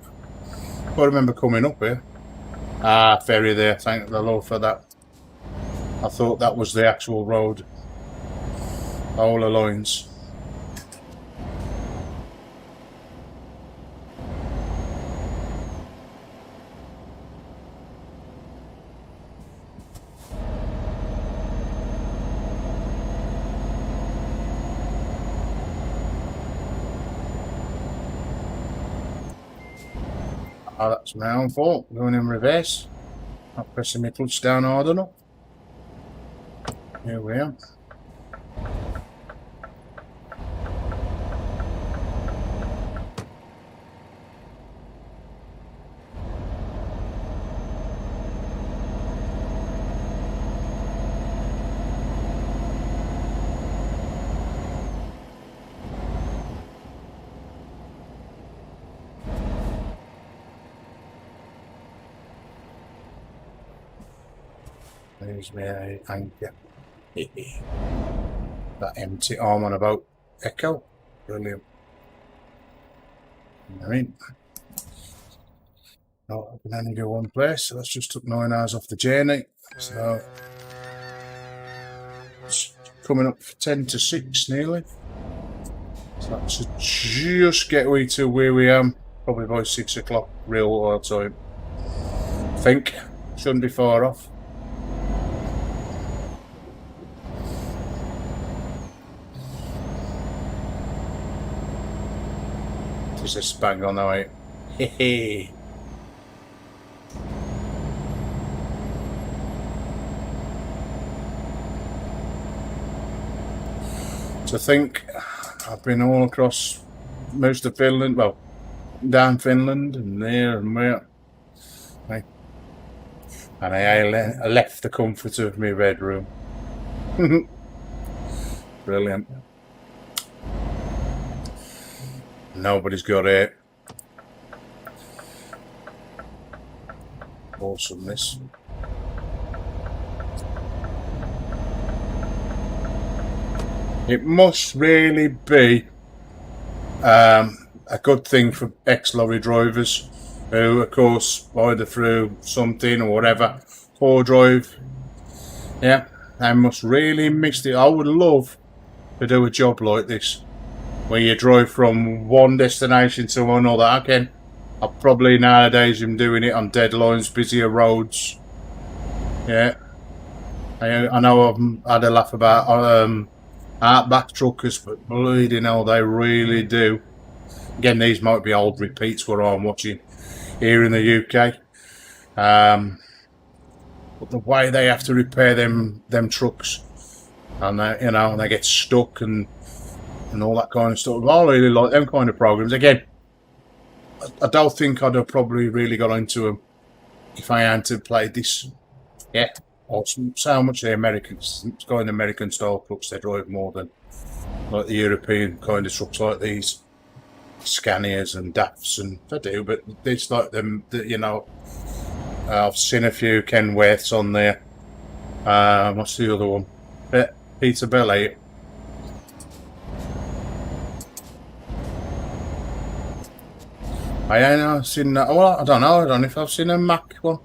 A: I remember coming up here. Ah, ferry there, thank the Lord for that. I thought that was the actual road. All the lines. Oh, that's my own fault. Going in reverse. Not pressing my clutch down hard enough. Here we are. There's my anchor. That empty arm on about echo. Brilliant. I mean, no, I can only go one place, so that's just took 9 hours off the journey. So it's coming up for 10 to 6 nearly. So that should just get we to where we am, probably by 6 o'clock real oil time. I think shouldn't be far off. Just bang on the way. Hehe. To think I've been all across most of Finland, well, down Finland and there and where. And I left the comfort of my bedroom. Brilliant. Nobody's got it. Awesomeness. It must really be a good thing for ex-lorry drivers who, of course, either through something or whatever, poor drive. Yeah, they must really miss it. I would love to do a job like this, where you drive from one destination to another. Again, I probably nowadays am doing it on deadlines, busier roads. Yeah, I know I've had a laugh about outback truckers, but bleeding hell, they really do. Again, these might be old repeats what I'm watching here in the UK. But the way they have to repair them trucks, and they, you know, they get stuck and all that kind of stuff. I really like them kind of programs. Again, I don't think I'd have probably really got into them if I hadn't to play this. Yeah, awesome. So much the Americans, kind of American style trucks, they drive more than like the European kind of trucks like these Scanias and DAFs, and they do, but it's like them, you know. I've seen a few Kenworths on there. What's the other one? Peterbilt. I ain't seen that. Well, I don't know if I've seen a Mack one.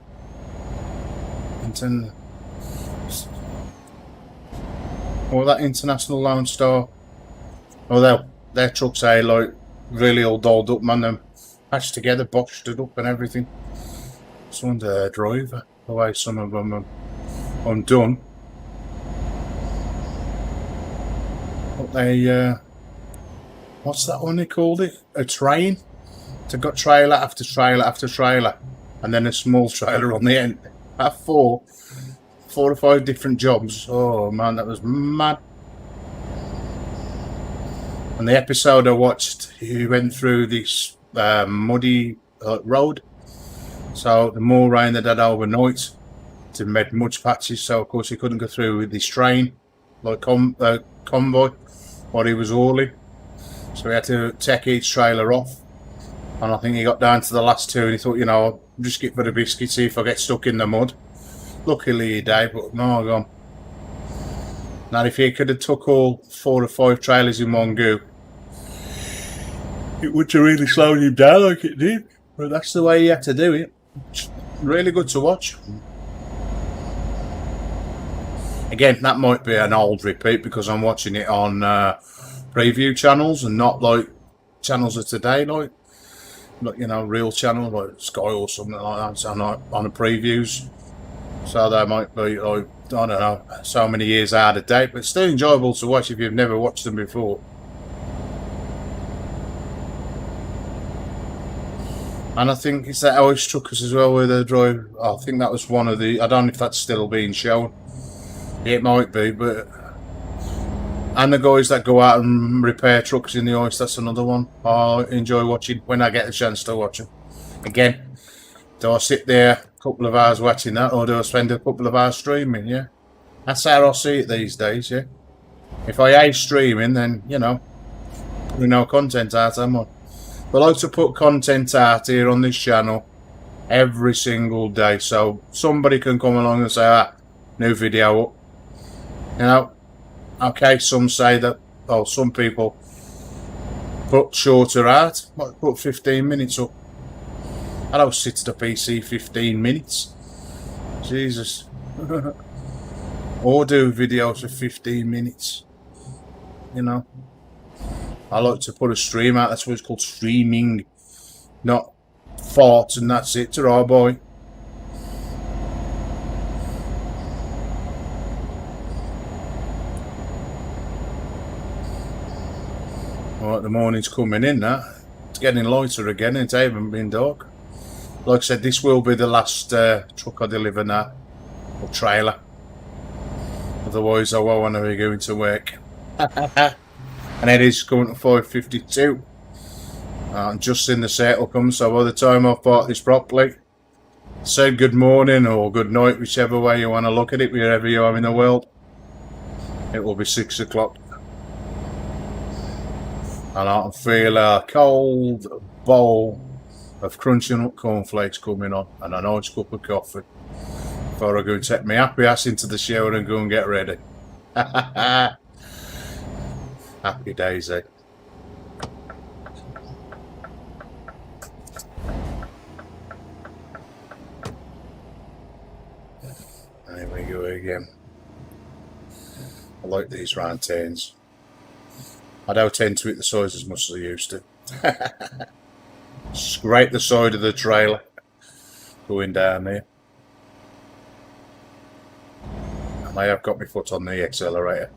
A: Or that International Lone Star. Oh, their trucks are like really all dolled up, man. Them patched together, botched it up and everything. It's under a driver, the way some of them are undone. But they, what's that one they called it? A train? They've got trailer after trailer after trailer, and then a small trailer on the end. At four or five different jobs. Oh man, that was mad. And the episode I watched, he went through this muddy road. So the more rain that had overnight, it made much patches. So of course he couldn't go through with this train, like convoy, what he was hauling. So he had to take each trailer off. And I think he got down to the last two and he thought, you know, I'll just get for the biscuit, see if I get stuck in the mud. Luckily he did, but no, gone. Now if he could have took all 4 or 5 trailers in one go, it would have really slowed him down like it did. But that's the way he had to do it. It's really good to watch. Again, that might be an old repeat because I'm watching it on preview channels and not like channels of today, like you know, real channel like Sky or something like that. So not on the previews. So they might be like, I don't know, so many years out of date, but still enjoyable to watch if you've never watched them before. And I think it's that ASUS truckers as well, where they drive. I think that was one of the. I don't know if that's still being shown. It might be, but. And the guys that go out and repair trucks in the ice, that's another one I enjoy watching when I get a chance to watch them. Again, do I sit there a couple of hours watching that, or do I spend a couple of hours streaming? Yeah, that's how I see it these days. Yeah, if I hate streaming, then you know, putting no content out, am I? But I like to put content out here on this channel every single day, so somebody can come along and say, "Ah, new video up." You know. Okay, some say that, oh, some people put shorter out, might put 15 minutes up. I don't sit at the PC 15 minutes. Jesus. Or do videos for 15 minutes. You know. I like to put a stream out, that's what it's called, streaming. Not farts and that's it, ta-ra boy. Right, the morning's coming in now. It's getting lighter again, it hasn't been dark. Like I said, this will be the last truck I deliver now, or trailer. Otherwise I won't want to be going to work. And it is coming to 5:52. I'm just in the settle come, so by the time I've bought this properly, say good morning or good night, whichever way you want to look at it, wherever you are in the world, it will be 6 o'clock. And I can feel a cold bowl of crunching up cornflakes coming on and a nice cup of coffee before I go and take my happy ass into the shower and go and get ready. Happy days, eh? There we go again. I like these round turns. I don't tend to hit the sides as much as I used to. Scrape the side of the trailer going down there. I may have got my foot on the accelerator.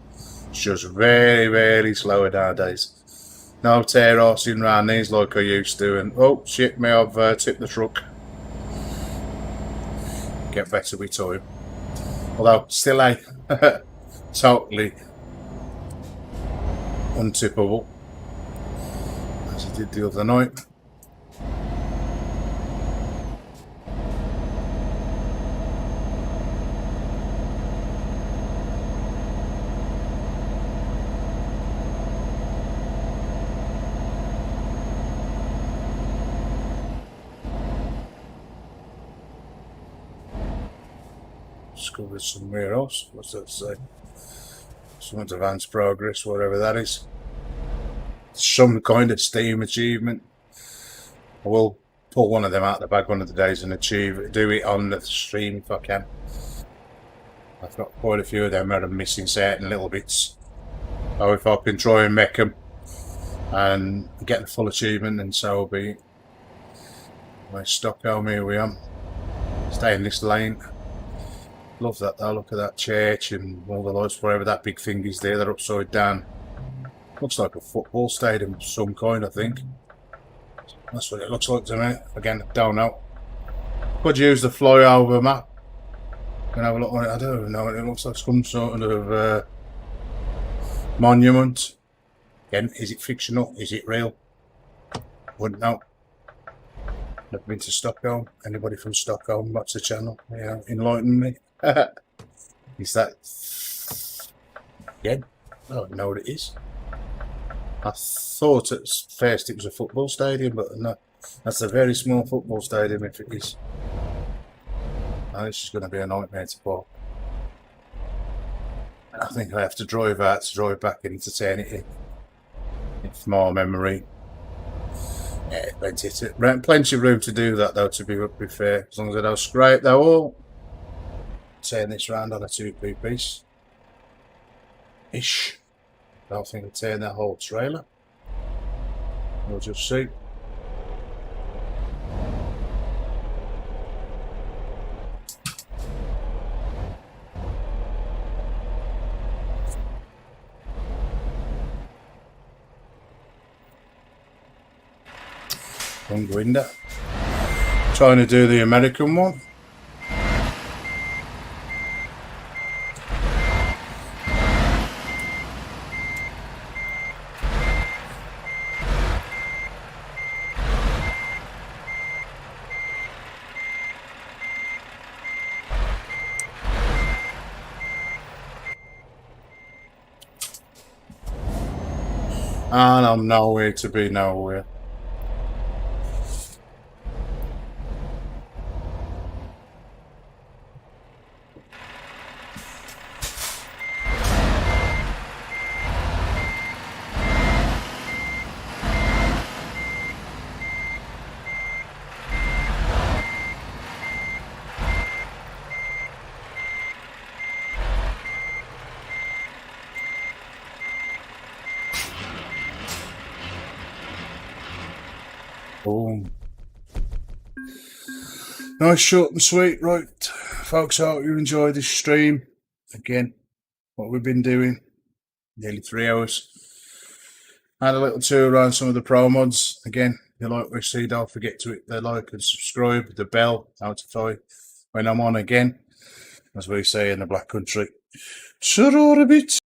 A: It's just very, very slow nowadays. No tear horsing round these like I used to, and oh shit, may I've tipped the truck. Get better with time. Although still a totally untippable as I did the other night. Discovered somewhere else. What's that say? Some advanced progress, whatever that is. Some kind of Steam achievement. I will pull one of them out the bag one of the days and do it on the stream if I can. I've got quite a few of them where I'm missing certain little bits. So if I can try and make them and get the full achievement, and so will be my Stockholm. Here we are. Stay in this lane. Love that though, look at that church and all the lights, wherever that big thing is there, they're upside down. Looks like a football stadium of some kind, I think. That's what it looks like to me. Again, don't know. Could use the flyover map. Can have a look on it, I don't even know. It looks like some sort of monument. Again, is it fictional? Is it real? Wouldn't know. Never been to Stockholm. Anybody from Stockholm, watch the channel? Yeah, enlighten me. Is that again? I don't know what it is. I thought at first it was a football stadium, but no, that's a very small football stadium if it is. Oh, this is going to be a nightmare to park. I think I have to drive out to drive back in to turn it in. If my memory. Yeah, plenty of room to do that though, to be fair. As long as I don't scrape that all. Turn this round on a 2p piece. Ish. I don't think I'll turn that whole trailer. We'll just see. One window. Trying to do the American one. And I'm nowhere to be nowhere. Boom. Nice, short and sweet. Right, folks, I hope you enjoyed this stream. Again, what we've been doing, nearly 3 hours. Had a little tour around some of the Promods. Again, if you like what we see, don't forget to hit the like and subscribe, the bell, notify when I'm on again. As we say in the Black Country. Sure, a bit.